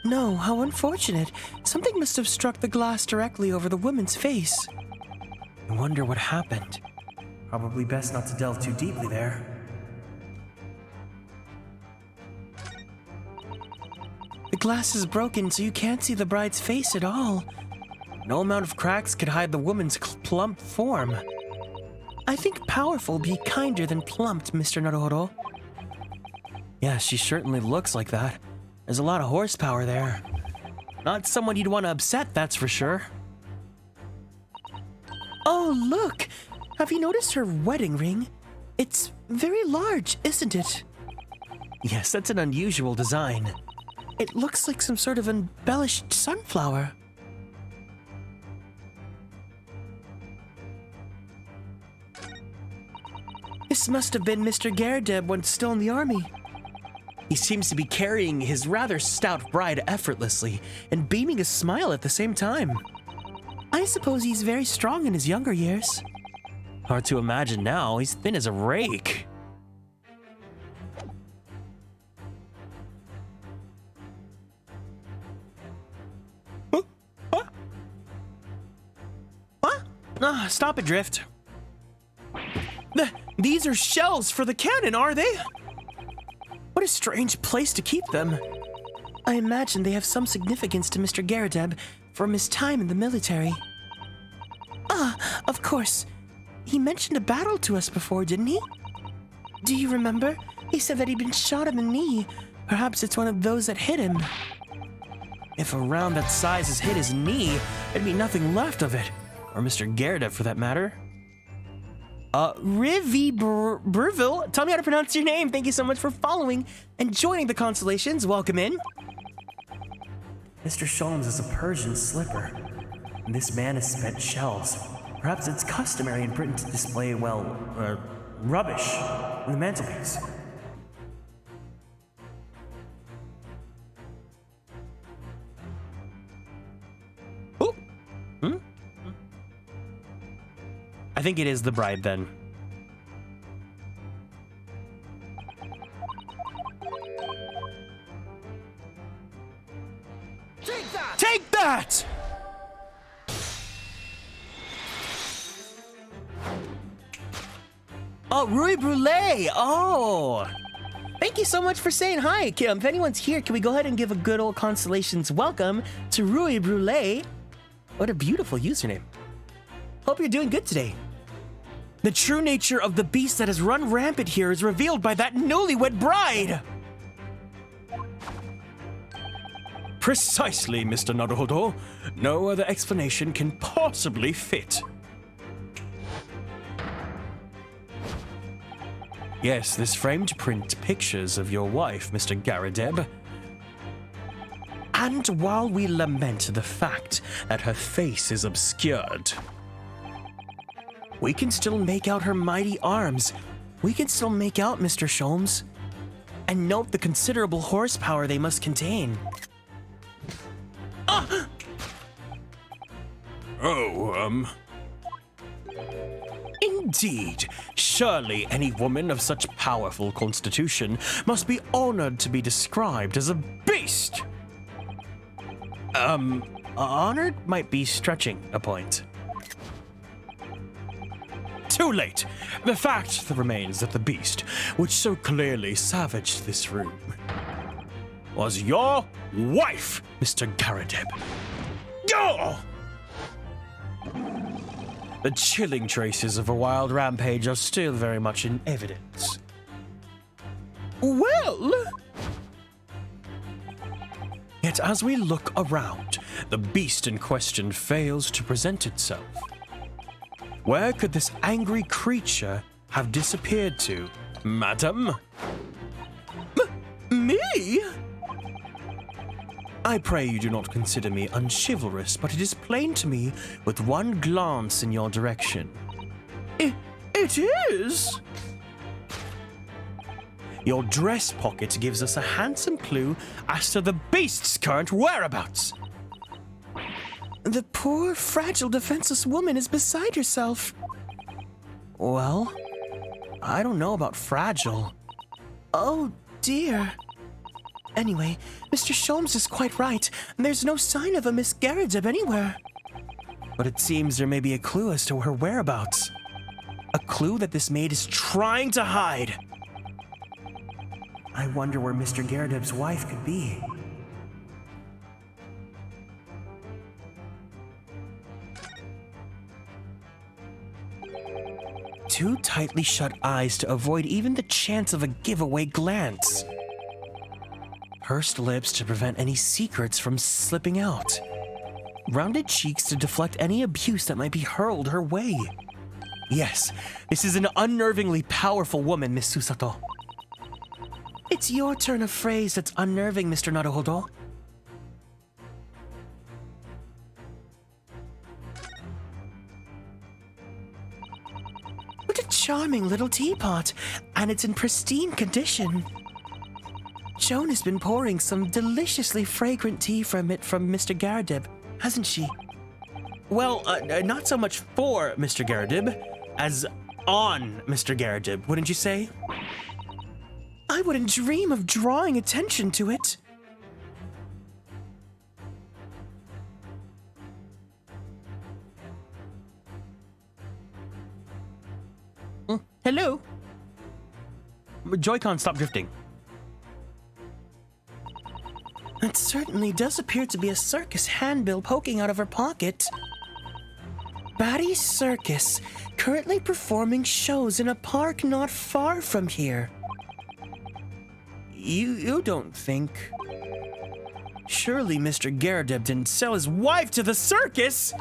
No, how unfortunate. Something must have struck the glass directly over the woman's face. I wonder what happened. Probably best not to delve too deeply there. The glass is broken, so you can't see the bride's face at all. No amount of cracks could hide the woman's plump form. I think powerful be kinder than plumped, Mr. Naruhodo. Yeah, she certainly looks like that. There's a lot of horsepower there. Not someone you'd want to upset, that's for sure. Oh, look! Have you noticed her wedding ring? It's very large, isn't it? Yes, that's an unusual design. It looks like some sort of embellished sunflower. This must have been Mr. Garrideb when still in the army. He seems to be carrying his rather stout bride effortlessly and beaming a smile at the same time. I suppose he's very strong in his younger years. Hard to imagine now, he's thin as a rake. What? Stop it, Drift. These are shells for the cannon, are they? What a strange place to keep them. I imagine they have some significance to Mr. Garrideb from his time in the military. Ah, of course. He mentioned a battle to us before, didn't he? Do you remember? He said that he'd been shot in the knee. Perhaps it's one of those that hit him. If a round that size has hit his knee, there'd be nothing left of it. Or Mr. Garrideb, for that matter. Rivi Burville, tell me how to pronounce your name. Thank you so much for following and joining the constellations. Welcome in. Mr. Sholmes is a Persian slipper, and this man has spent shells. Perhaps it's customary in Britain to display, well, rubbish on the mantelpiece. Oh! I think it is the bride then. Take that! Take that! Oh, Rui Brulee! Oh! Thank you so much for saying hi. If anyone's here, can we go ahead and give a good old Constellations welcome to Rui Brulee? What a beautiful username. Hope you're doing good today. The true nature of the beast that has run rampant here is revealed by that newlywed bride! Precisely, Mr. Naruhodo. No other explanation can possibly fit. Yes, this framed print pictures of your wife, Mr. Garrideb. And while we lament the fact that her face is obscured, we can still make out her mighty arms. We can still make out Mr. Sholmes. And note the considerable horsepower they must contain. Ah! Oh, Indeed. Surely any woman of such powerful constitution must be honored to be described as a beast. Honored might be stretching a point. too late. The fact remains that the beast, which so clearly savaged this room, was your wife, Mr. Garadeb. Oh! The chilling traces of a wild rampage are still very much in evidence. Well... Yet as we look around, the beast in question fails to present itself. Where could this angry creature have disappeared to, madam? Me? I pray you do not consider me unchivalrous, but it is plain to me with one glance in your direction. It is? Your dress pocket gives us a handsome clue as to the beast's current whereabouts. The poor, fragile, defenseless woman is beside herself. Well, I don't know about fragile. Oh, dear. Anyway, Mr. Sholmes is quite right. There's no sign of a Miss Garadeb anywhere. But it seems there may be a clue as to her whereabouts. A clue that this maid is trying to hide. I wonder where Mr. Garadeb's wife could be. Two tightly shut eyes to avoid even the chance of a giveaway glance. Pursed lips to prevent any secrets from slipping out. Rounded cheeks to deflect any abuse that might be hurled her way. Yes, this is an unnervingly powerful woman, Miss Susato. It's your turn of phrase that's unnerving, Mr. Naruhodo. What a charming little teapot, and it's in pristine condition. Joan has been pouring some deliciously fragrant tea from it from Mr. Garadeb, hasn't she? Well, not so much for Mr. Garadeb, as on Mr. Garadeb, wouldn't you say? I wouldn't dream of drawing attention to it. Hello? Joy-Con, stop drifting. It certainly does appear to be a circus handbill poking out of her pocket. Batty's Circus, currently performing shows in a park not far from here. You don't think... Surely Mr. Garadeb didn't sell his wife to the circus?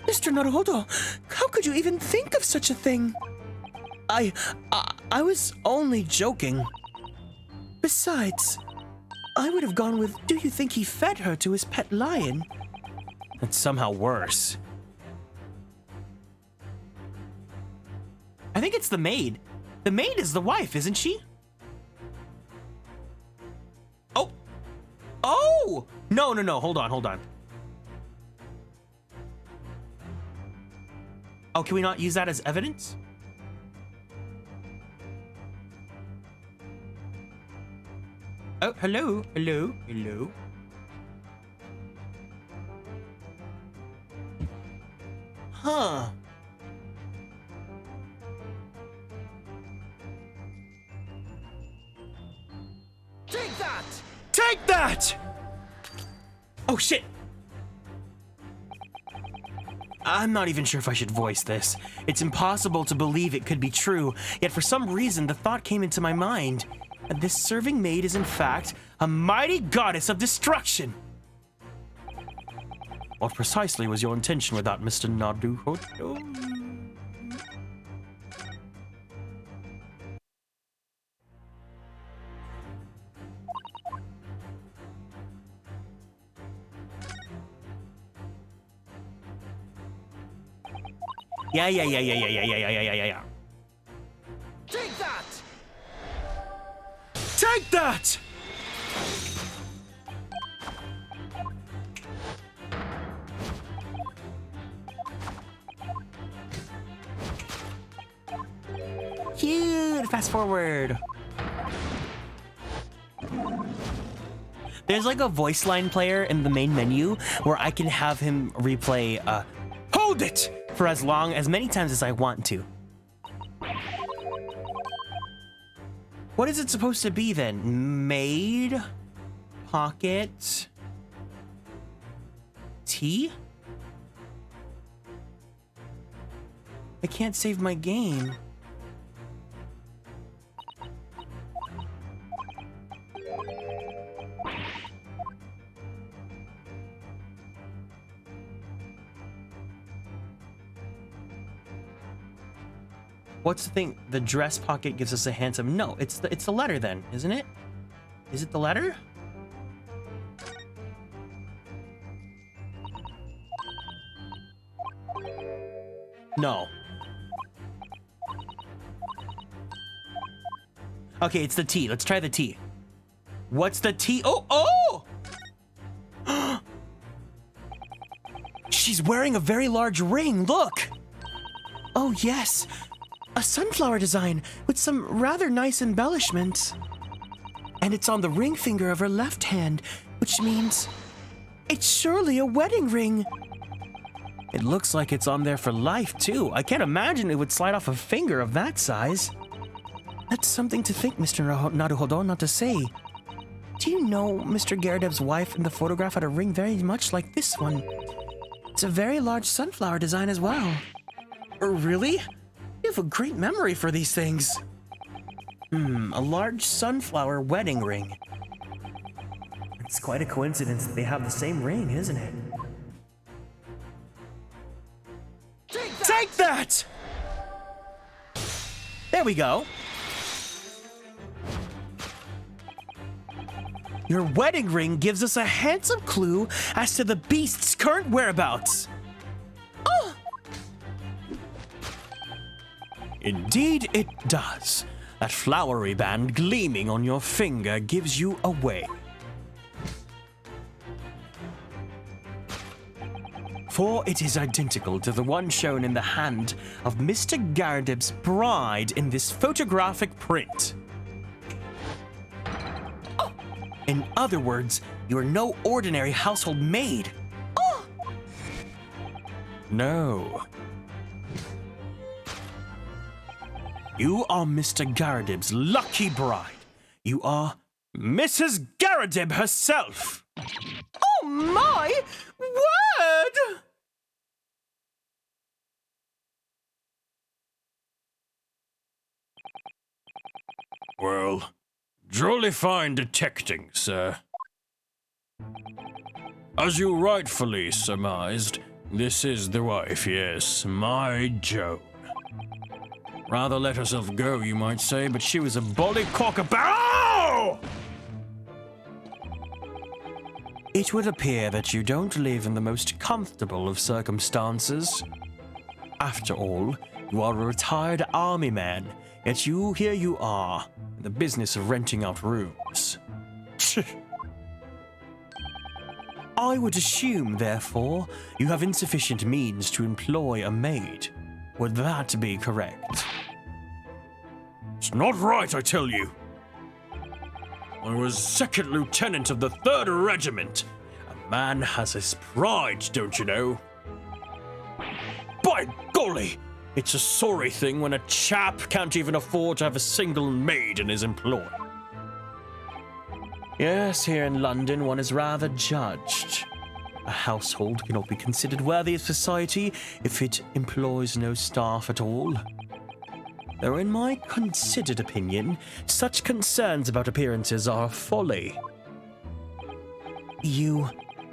Mr. Naruhodo, how could you even think of such a thing? I was only joking. Besides, I would have gone with, do you think he fed her to his pet lion? It's somehow worse. I think it's the maid. The maid is the wife, isn't she? Oh! Oh! No, hold on. Oh, can we not use that as evidence? Oh, hello. Huh. Take that! Take that! Oh, shit. I'm not even sure if I should voice this. It's impossible to believe it could be true, yet for some reason the thought came into my mind. And this serving maid is in fact a mighty goddess of destruction. What precisely was your intention with that, Mr. Naruhodo? Yeah. Take that! Take that! Cute. Fast forward. There's like a voice line player in the main menu where I can have him replay hold it for as many times as I want to. What is it supposed to be then? Maid, pocket, tea? I can't save my game. What's the thing? The dress pocket gives us a handsome. No, it's the letter then, isn't it? Is it the letter? No. Okay, it's the T. Let's try the T. What's the T? Oh! She's wearing a very large ring. Look. Oh, yes. A sunflower design with some rather nice embellishments. And it's on the ring finger of her left hand, which means it's surely a wedding ring. It looks like it's on there for life, too. I can't imagine it would slide off a finger of that size. That's something to think, Mr. Naruhodo, not to say. Do you know Mr. Garadeb's wife in the photograph had a ring very much like this one? It's a very large sunflower design as well. Really? You have a great memory for these things. A large sunflower wedding ring. It's quite a coincidence that they have the same ring, isn't it? Take that! There we go. Your wedding ring gives us a handsome clue as to the beast's current whereabouts. Oh! Indeed it does. That flowery band gleaming on your finger gives you away. For it is identical to the one shown in the hand of Mr. Garadeb's bride in this photographic print. Oh. In other words, you are no ordinary household maid. Oh. No. You are Mr. Garadeb's lucky bride. You are Mrs. Garadeb herself. Oh my word! Well, jolly fine detecting, sir. As you rightfully surmised, this is the wife, yes, my Joan. Rather let herself go, you might say, but she was a bolly cockabout. It would appear that you don't live in the most comfortable of circumstances. After all, you are a retired army man, yet here you are, in the business of renting out rooms. I would assume, therefore, you have insufficient means to employ a maid. Would that be correct? It's not right, I tell you. I was second lieutenant of the 3rd Regiment. A man has his pride, don't you know? By golly, it's a sorry thing when a chap can't even afford to have a single maid in his employ. Yes, here in London, one is rather judged. A household cannot be considered worthy of society if it employs no staff at all. Though in my considered opinion, such concerns about appearances are folly. You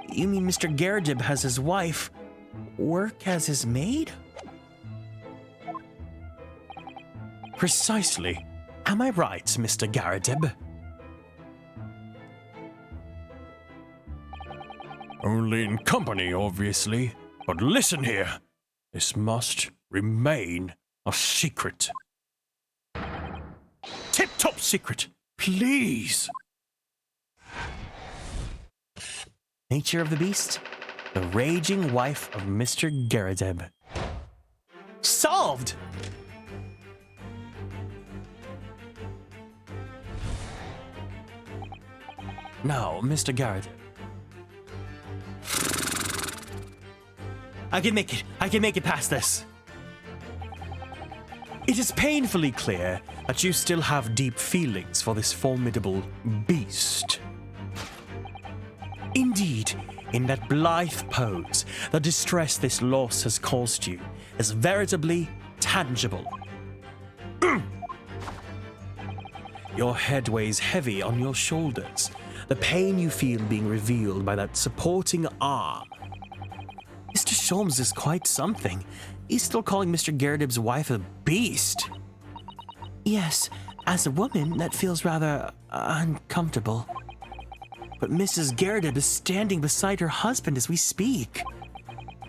mean Mr. Garadeb has his wife work as his maid? Precisely. Am I right, Mr. Garadeb? Only in company, obviously. But listen here. This must remain a secret. Tip-top secret, please. Nature of the beast? The raging wife of Mr. Garadeb. Solved! Now, Mr. Garadeb. I can make it past this. It is painfully clear that you still have deep feelings for this formidable beast. Indeed, in that blithe pose, the distress this loss has caused you is veritably tangible. Your head weighs heavy on your shoulders, the pain you feel being revealed by that supporting arm. Mr. Sholmes is quite something. He's still calling Mr. Garridib's wife a beast. Yes, as a woman, that feels rather uncomfortable. But Mrs. Garridib is standing beside her husband as we speak.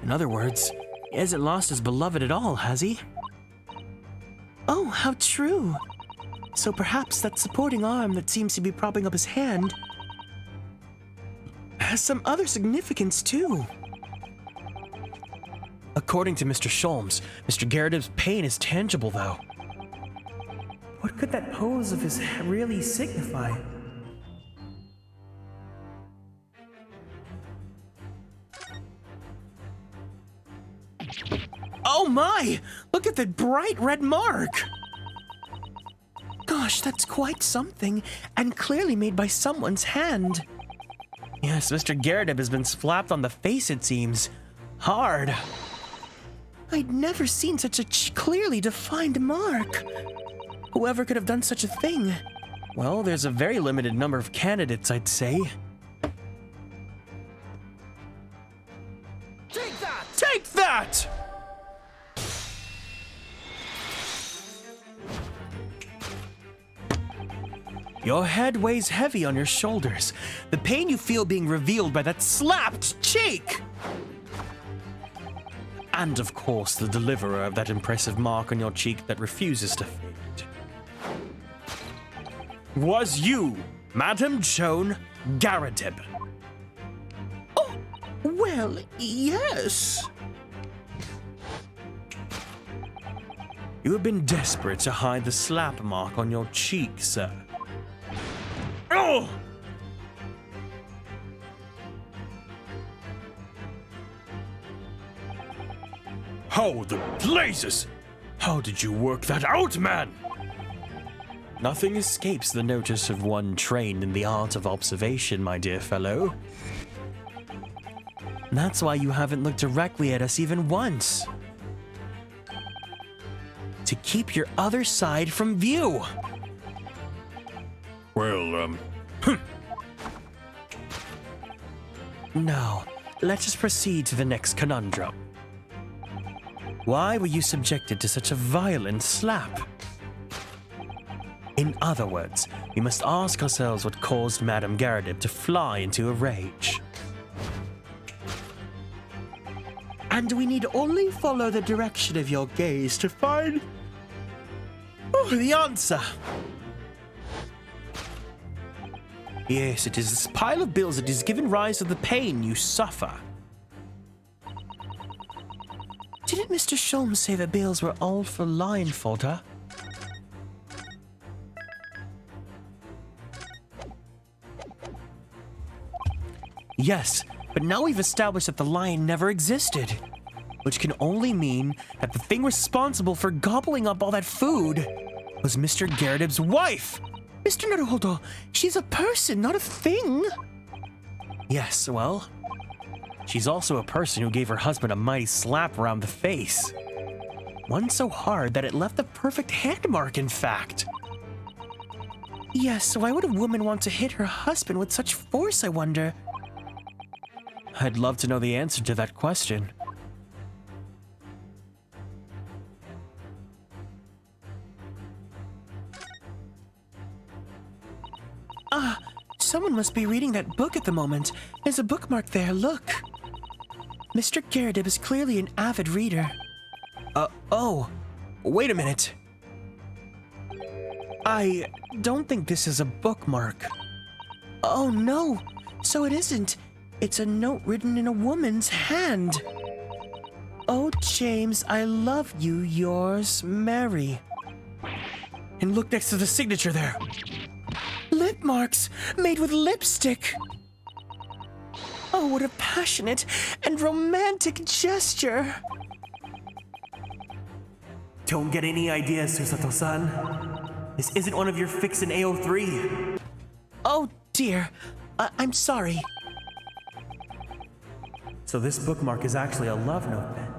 In other words, he hasn't lost his beloved at all, has he? Oh, how true. So perhaps that supporting arm that seems to be propping up his hand has some other significance too. According to Mr. Sholmes, Mr. Garridib's pain is tangible, though. What could that pose of his really signify? Oh my! Look at that bright red mark! Gosh, that's quite something, and clearly made by someone's hand. Yes, Mr. Garridib has been slapped on the face, it seems. Hard. I'd never seen such a clearly defined mark. Whoever could have done such a thing? Well, there's a very limited number of candidates, I'd say. Take that! Take that! Your head weighs heavy on your shoulders, the pain you feel being revealed by that slapped cheek! And of course, the deliverer of that impressive mark on your cheek that refuses to fade. Was you, Madam Joan Garridib? Oh, well, yes. You have been desperate to hide the slap mark on your cheek, sir. Oh! How the blazes! How did you work that out, man? Nothing escapes the notice of one trained in the art of observation, my dear fellow. That's why you haven't looked directly at us even once. To keep your other side from view. Well, Now, let us proceed to the next conundrum. Why were you subjected to such a violent slap? In other words, we must ask ourselves what caused Madame Garridib to fly into a rage. And we need only follow the direction of your gaze to find the answer. Yes, it is this pile of bills that has given rise to the pain you suffer. Didn't Mr. Sholmes say the bills were all for lion fodder? Yes, but now we've established that the lion never existed, which can only mean that the thing responsible for gobbling up all that food was Mr. Garridib's wife. Mr. Naruhodo, she's a person, not a thing. Yes, well, she's also a person who gave her husband a mighty slap around the face. One so hard that it left a perfect hand mark, in fact. Yes, why would a woman want to hit her husband with such force, I wonder? I'd love to know the answer to that question. Someone must be reading that book at the moment. There's a bookmark there, look. Mr. Garridib is clearly an avid reader. Oh, wait a minute. I don't think this is a bookmark. Oh no, so it isn't. It's a note written in a woman's hand. Oh, James, I love you, yours, Mary. And look next to the signature there. Lip marks made with lipstick. Oh, what a passionate and romantic gesture. Don't get any ideas, Susato-san. This isn't one of your fixin' AO3. Oh dear, I'm sorry. So this bookmark is actually a love note then.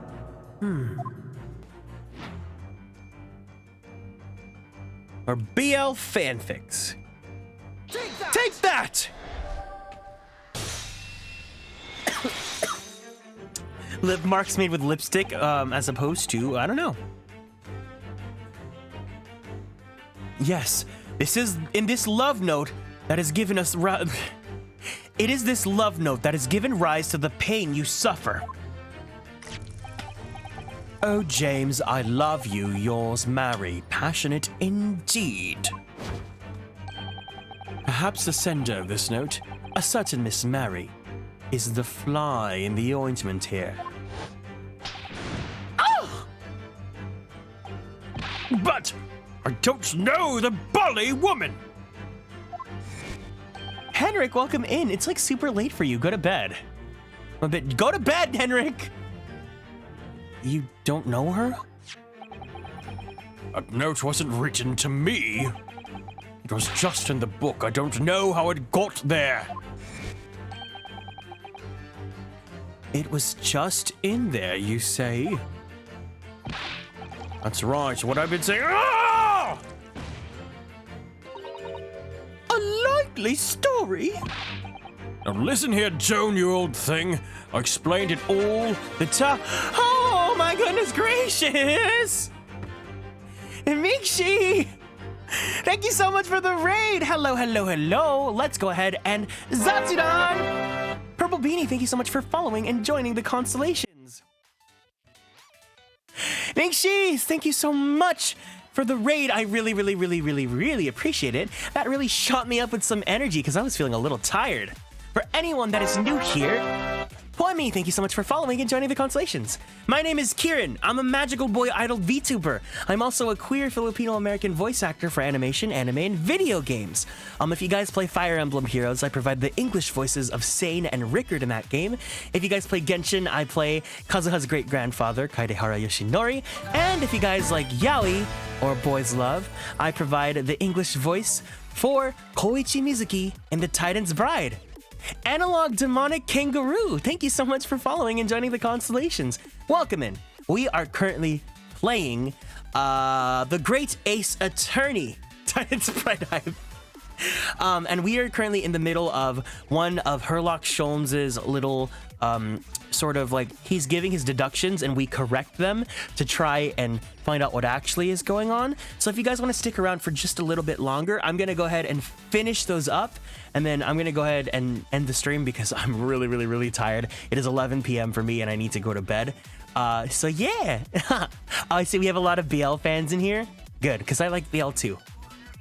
Or BL fanfics. Take that! Lip marks made with lipstick, as opposed to, I don't know. Yes, this is in this love note that has given us it is this love note that has given rise to the pain you suffer. Oh, James, I love you, yours, Mary, passionate indeed. Perhaps the sender of this note, a certain Miss Mary, is the fly in the ointment here. Oh! But I don't know the bully woman! Henrik, welcome in. It's like super late for you. Go to bed. Go to bed, Henrik! You don't know her? That note wasn't written to me. It was just in the book. I don't know how it got there. It was just in there, you say? That's right, what I've been saying. Ah! A likely story. Now listen here, Joan, you old thing. I explained it all the time. Oh my goodness gracious! Mikshi! Thank you so much for the raid! Hello, hello, hello! Let's go ahead and Zatsudan! Purple Beanie, thank you so much for following and joining the constellations. Mikshi, thank you so much for the raid. I really, really, really, really, really appreciate it. That really shot me up with some energy because I was feeling a little tired. For anyone that is new here, Poimi, thank you so much for following and joining the constellations. My name is Kieran. I'm a magical boy idol VTuber. I'm also a queer Filipino-American voice actor for animation, anime, and video games. If you guys play Fire Emblem Heroes, I provide the English voices of Sane and Rickard in that game. If you guys play Genshin, I play Kazuha's great-grandfather, Kaedehara Yoshinori. And if you guys like Yaoi, or Boys Love, I provide the English voice for Koichi Mizuki in The Titan's Bride. Analog Demonic Kangaroo, thank you so much for following and joining the constellations. Welcome in. We are currently playing The Great Ace Attorney, Titan's Bride Hive. And we are currently in the middle of one of Herlock Sholmes's little sort of like, he's giving his deductions and we correct them to try and find out what actually is going on. So if you guys want to stick around for just a little bit longer, I'm going to go ahead and finish those up. And then I'm going to go ahead and end the stream because I'm really, really, really tired. It is 11 p.m. for me and I need to go to bed. So yeah. I see we have a lot of BL fans in here. Good, because I like BL too.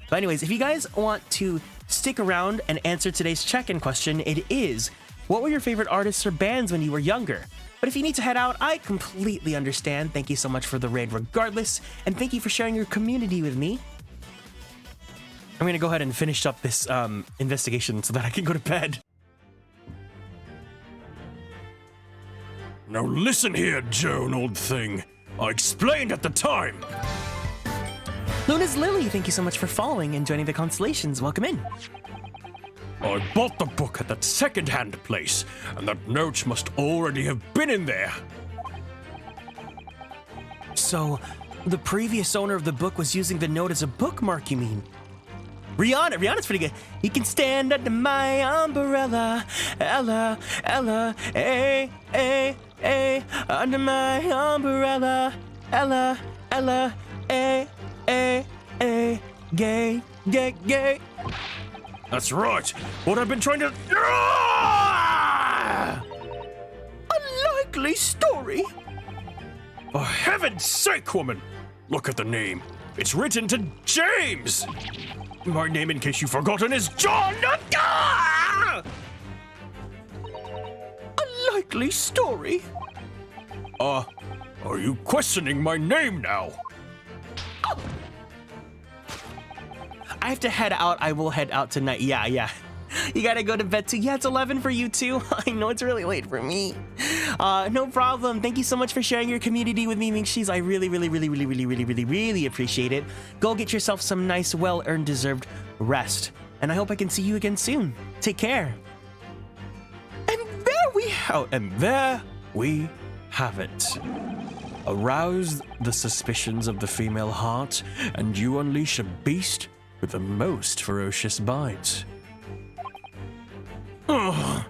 But anyways, if you guys want to stick around and answer today's check-in question, it is, what were your favorite artists or bands when you were younger? But if you need to head out, I completely understand. Thank you so much for the raid regardless, and thank you for sharing your community with me. I'm gonna go ahead and finish up this investigation so that I can go to bed. Now listen here, Joan, old thing. I explained at the time. Luna's Lily, thank you so much for following and joining the constellations. Welcome in. I bought the book at that second-hand place, and that note must already have been in there. So, the previous owner of the book was using the note as a bookmark, you mean? Rihanna's pretty good. You can stand under my umbrella, Ella, Ella, under my umbrella, Ella, Ella, gay, gay, gay. That's right. What I've been trying to... A likely story. For heaven's sake, woman! Look at the name. It's written to James! My name, in case you've forgotten, is John! A likely story. Are you questioning my name now? I have to head out. I will head out tonight. Yeah. You gotta go to bed too. Yeah, it's 11 for you too. I know it's really late for me. No problem. Thank you so much for sharing your community with me, Minxies. I really appreciate it. Go get yourself some nice, well-earned, deserved rest. And I hope I can see you again soon. Take care. And there we have it. Arouse the suspicions of the female heart, and you unleash a beast with the most ferocious bite. Ugh.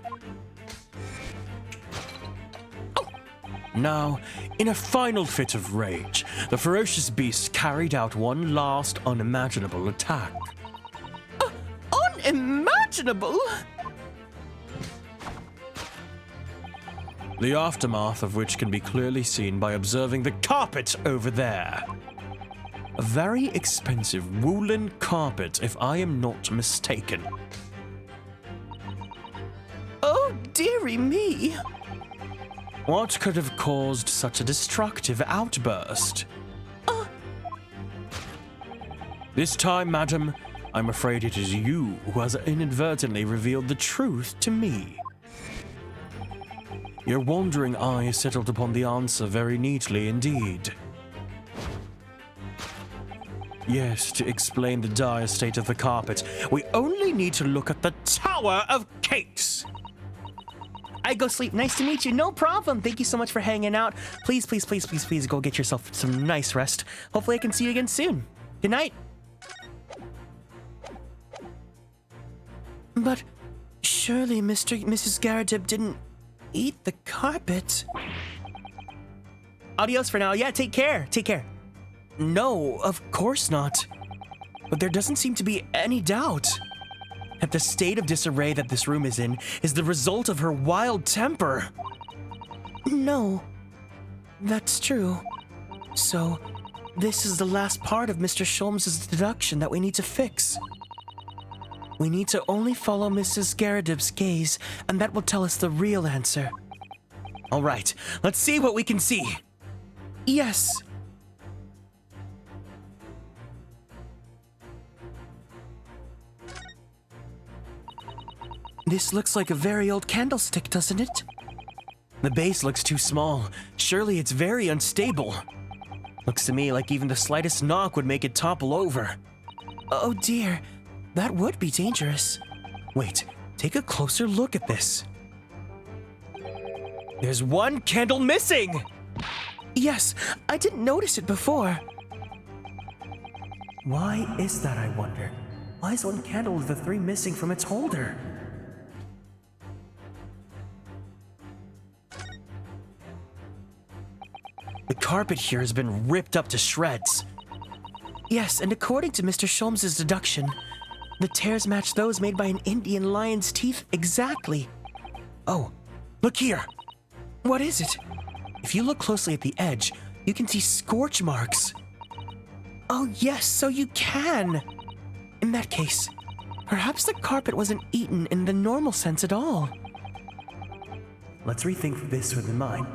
Now, in a final fit of rage, the ferocious beast carried out one last unimaginable attack. Unimaginable? The aftermath of which can be clearly seen by observing the carpet over there. A very expensive woolen carpet, if I am not mistaken. Oh, dearie me. What could have caused such a destructive outburst? This time, madam, I'm afraid it is you who has inadvertently revealed the truth to me. Your wandering eye settled upon the answer very neatly indeed. Yes, to explain the dire state of the carpet, we only need to look at the Tower of Cakes. I go sleep. Nice to meet you. No problem. Thank you so much for hanging out. Please go get yourself some nice rest. Hopefully I can see you again soon. Good night. But surely Mrs. Garadib didn't eat the carpet. Adios for now. Yeah, take care. Take care. No, of course not. But there doesn't seem to be any doubt that the state of disarray that this room is in is the result of her wild temper. No, that's true. So, this is the last part of Mr. Sholmes' deduction that we need to fix. We need to only follow Mrs. Garadib's gaze, and that will tell us the real answer. All right, let's see what we can see. Yes. This looks like a very old candlestick, doesn't it? The base looks too small. Surely it's very unstable. Looks to me like even the slightest knock would make it topple over. Oh dear, that would be dangerous. Wait, take a closer look at this. There's one candle missing! Yes, I didn't notice it before. Why is that, I wonder? Why is one candle of the three missing from its holder? The carpet here has been ripped up to shreds. Yes, and according to Mr. Sholmes' deduction, the tears match those made by an Indian lion's teeth exactly. Oh, look here. What is it? If you look closely at the edge, you can see scorch marks. Oh yes, so you can. In that case, perhaps the carpet wasn't eaten in the normal sense at all. Let's rethink this with in mind.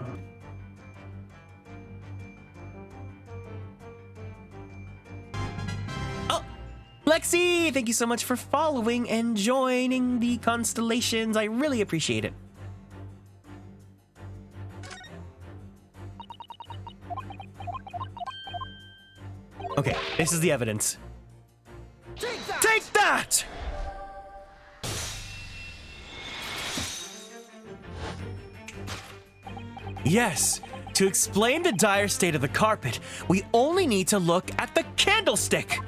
Lexi, thank you so much for following and joining the constellations. I really appreciate it. Okay, this is the evidence. Take that! Yes, to explain the dire state of the carpet, we only need to look at the candlestick.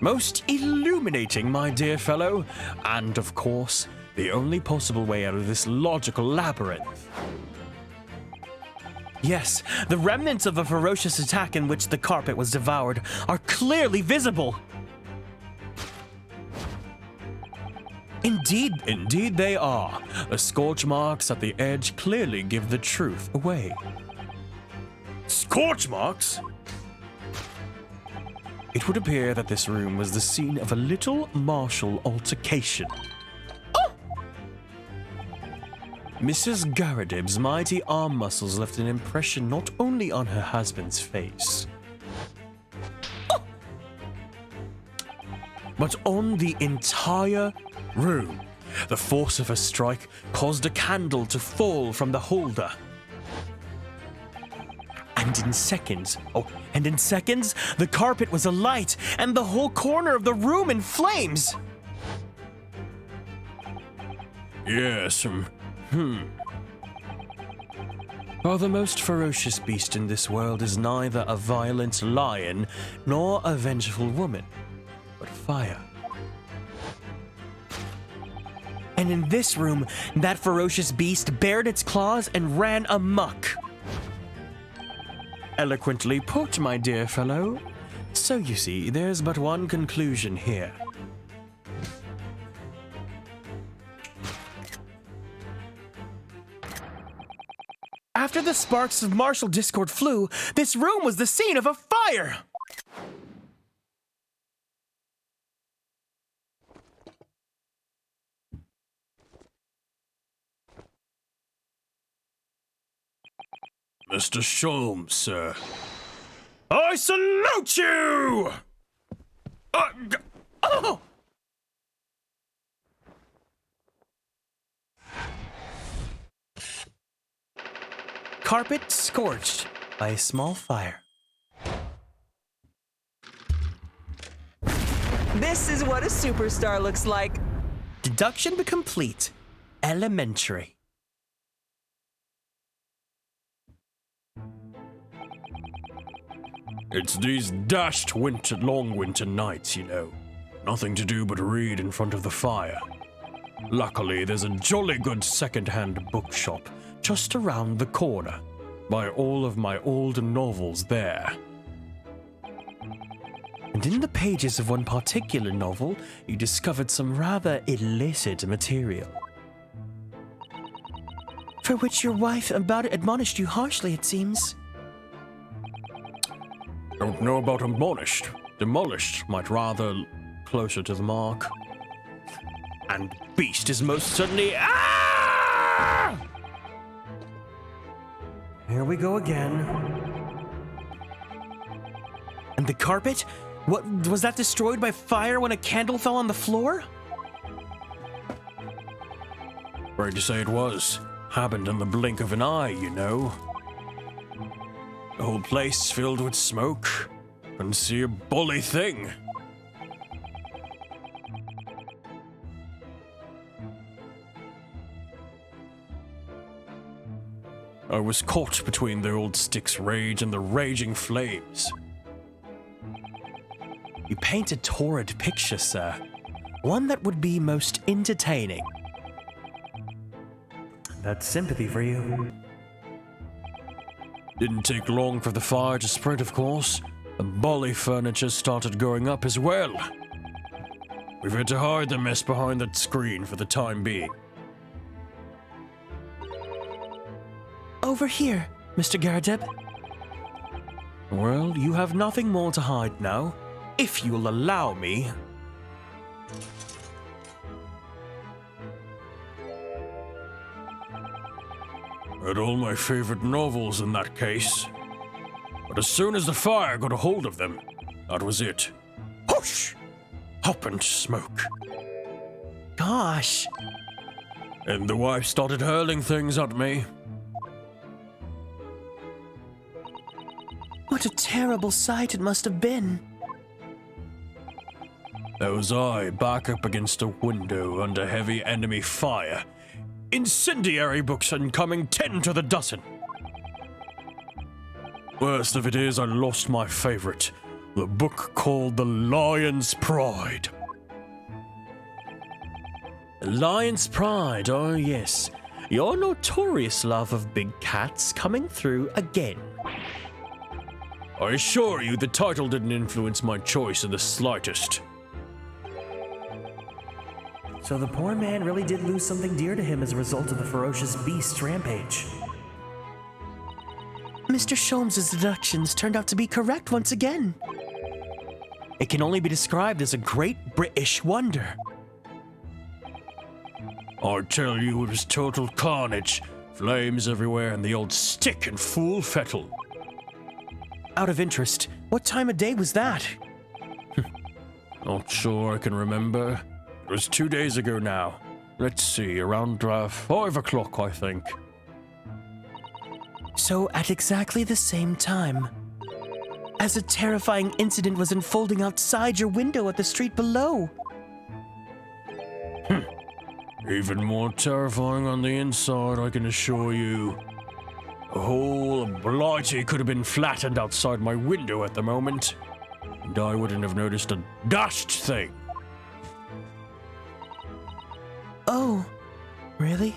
Most illuminating, my dear fellow, and of course, the only possible way out of this logical labyrinth. Yes, the remnants of a ferocious attack in which the carpet was devoured are clearly visible. Indeed they are. The scorch marks at the edge clearly give the truth away. Scorch marks? It would appear that this room was the scene of a little martial altercation. Oh! Mrs. Garadib's mighty arm muscles left an impression not only on her husband's face, but on the entire room. The force of her strike caused a candle to fall from the holder. And in seconds, the carpet was alight and the whole corner of the room in flames. Yes, Well, the most ferocious beast in this world is neither a violent lion nor a vengeful woman, but fire. And in this room, that ferocious beast bared its claws and ran amok. Eloquently put, my dear fellow. So you see, there's but one conclusion here. After the sparks of martial discord flew, this room was the scene of a fire! Mr. Sholmes, sir. I salute you! Oh! Carpet scorched by a small fire. This is what a superstar looks like. Deduction complete. Elementary. It's these dashed long winter nights, you know. Nothing to do but read in front of the fire. Luckily, there's a jolly good second-hand bookshop just around the corner. Buy all of my old novels there. And in the pages of one particular novel, you discovered some rather illicit material. For which your wife admonished you harshly, it seems. Don't know about admonished. Demolished might rather closer to the mark. And beast is most certainly... Ah! Here we go again. And the carpet? What, was that destroyed by fire when a candle fell on the floor? Afraid to say it was. Happened in the blink of an eye, you know. The whole place filled with smoke. Couldn't see a bully thing. I was caught between the old stick's rage and the raging flames. You paint a torrid picture, sir. One that would be most entertaining. That's sympathy for you. Didn't take long for the fire to spread, of course. The bully furniture started going up as well. We've had to hide the mess behind that screen for the time being. Over here, Mr. Garadeb. Well, you have nothing more to hide now, if you'll allow me. Had all my favorite novels in that case. But as soon as the fire got a hold of them, that was it. Whoosh! Up and smoke. Gosh. And the wife started hurling things at me. What a terrible sight it must have been. There was I, back up against a window under heavy enemy fire. Incendiary books incoming 10 to the dozen. Worst of it is I lost my favorite. The book called The Lion's Pride. Lion's Pride, oh yes. Your notorious love of big cats coming through again. I assure you the title didn't influence my choice in the slightest. So the poor man really did lose something dear to him as a result of the ferocious beast's rampage. Mr. Sholmes' deductions turned out to be correct once again. It can only be described as a great British wonder. I tell you, it was total carnage. Flames everywhere and the old stick in full fettle. Out of interest, what time of day was that? Not sure I can remember. It was 2 days ago now. Let's see, around 5 o'clock, I think. So at exactly the same time, as a terrifying incident was unfolding outside your window at the street below. Even more terrifying on the inside, I can assure you. A whole blighty could have been flattened outside my window at the moment, and I wouldn't have noticed a dashed thing. Oh, really?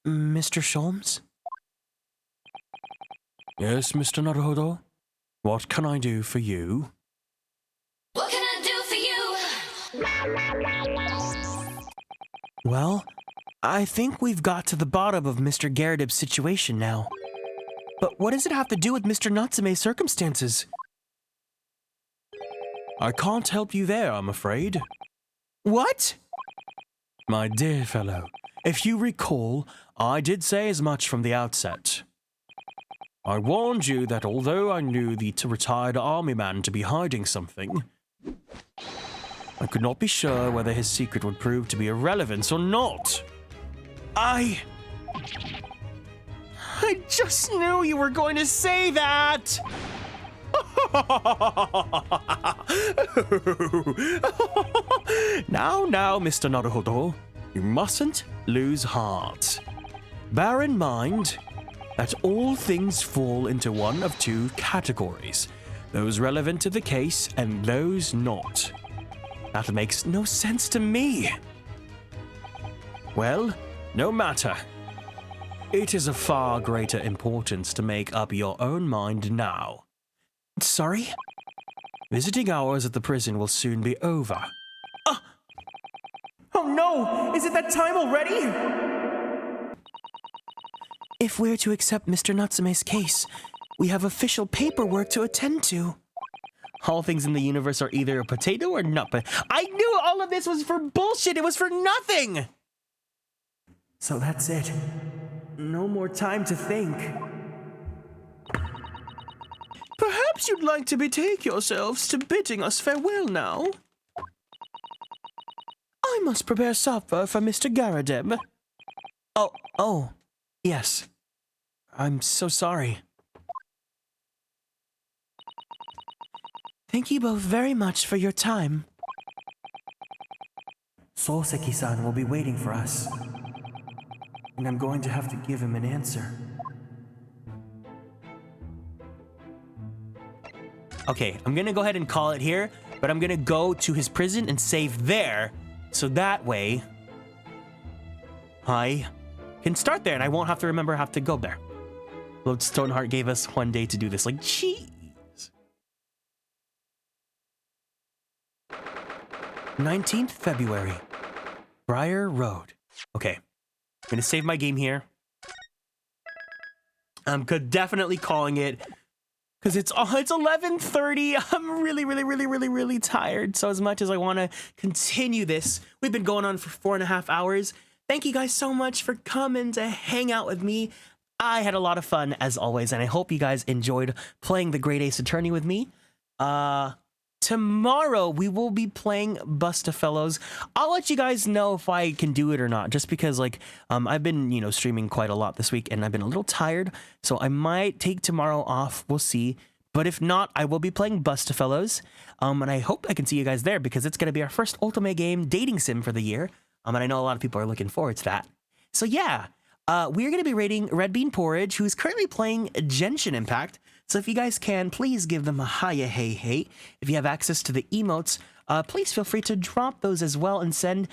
Mr. Sholmes? Yes, Mr. Naruhodo? What can I do for you? What can I do for you? Well, I think we've got to the bottom of Mr. Garridib's situation now. But what does it have to do with Mr. Natsume's circumstances? I can't help you there, I'm afraid. What? My dear fellow, if you recall, I did say as much from the outset. I warned you that although I knew the retired army man to be hiding something, I could not be sure whether his secret would prove to be irrelevant or not. I just knew you were going to say that! Now, Mr. Naruhodo, you mustn't lose heart. Bear in mind that all things fall into one of two categories, those relevant to the case and those not. That makes no sense to me. Well, no matter. It is of far greater importance to make up your own mind now. Sorry? Visiting hours at the prison will soon be over. Oh no! Is it that time already? If we're to accept Mr. Natsume's case, we have official paperwork to attend to. All things in the universe are either a potato or not, but I knew all of this was for bullshit! It was for nothing! So that's it. No more time to think. Perhaps you'd like to betake yourselves to bidding us farewell now. I must prepare supper for Mr. Garridib. Oh, yes. I'm so sorry. Thank you both very much for your time. Soseki-san will be waiting for us. And I'm going to have to give him an answer. Okay, I'm gonna go ahead and call it here, but I'm gonna go to his prison and save there, so that way I can start there and I won't have to have to go there. Lodestone Heart gave us one day to do this, like, jeez. 19th February, Briar Road. Okay, I'm gonna save my game here. I'm definitely calling it, because it's 11:30. I'm really tired. So as much as I want to continue this, we've been going on for 4.5 hours. Thank you guys so much for coming to hang out with me. I had a lot of fun as always, and I hope you guys enjoyed playing the Great Ace Attorney with me. Tomorrow we will be playing Bustafellows. I'll let you guys know if I can do it or not, just because I've been, streaming quite a lot this week and I've been a little tired, so I might take tomorrow off. We'll see. But if not, I will be playing Bustafellows. And I hope I can see you guys there because it's going to be our first Ultimate Game dating sim for the year. And I know a lot of people are looking forward to that. So yeah, we're going to be rating Red Bean Porridge, who's currently playing Genshin Impact. So if you guys can, please give them a hiya hey hey. If you have access to the emotes, please feel free to drop those as well and send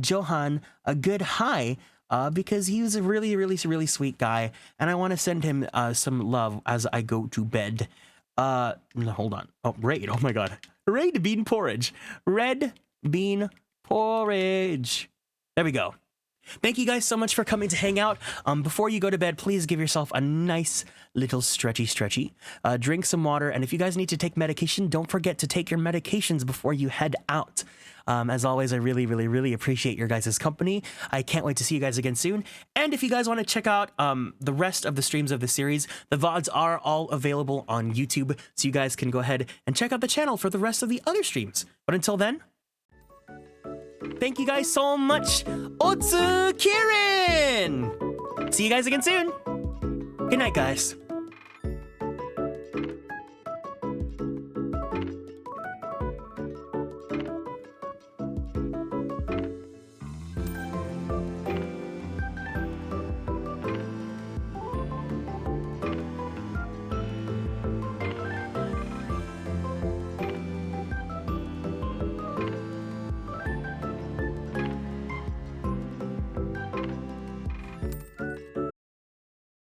Johan a good hi, because he was a really sweet guy, and I want to send him some love as I go to bed. No, hold on. Oh, Raid. Oh my god. Red Bean Porridge. Red Bean Porridge. There we go. Thank you guys so much for coming to hang out. Before you go to bed, please give yourself a nice little stretchy. Drink some water, and if you guys need to take medication, don't forget to take your medications before you head out. As always, I really appreciate your guys' company. I can't wait to see you guys again soon. And if you guys want to check out the rest of the streams of the series, the VODs are all available on YouTube, so you guys can go ahead and check out the channel for the rest of the other streams. But until then, thank you guys so much. Otsu Kieran! See you guys again soon. Good night, guys.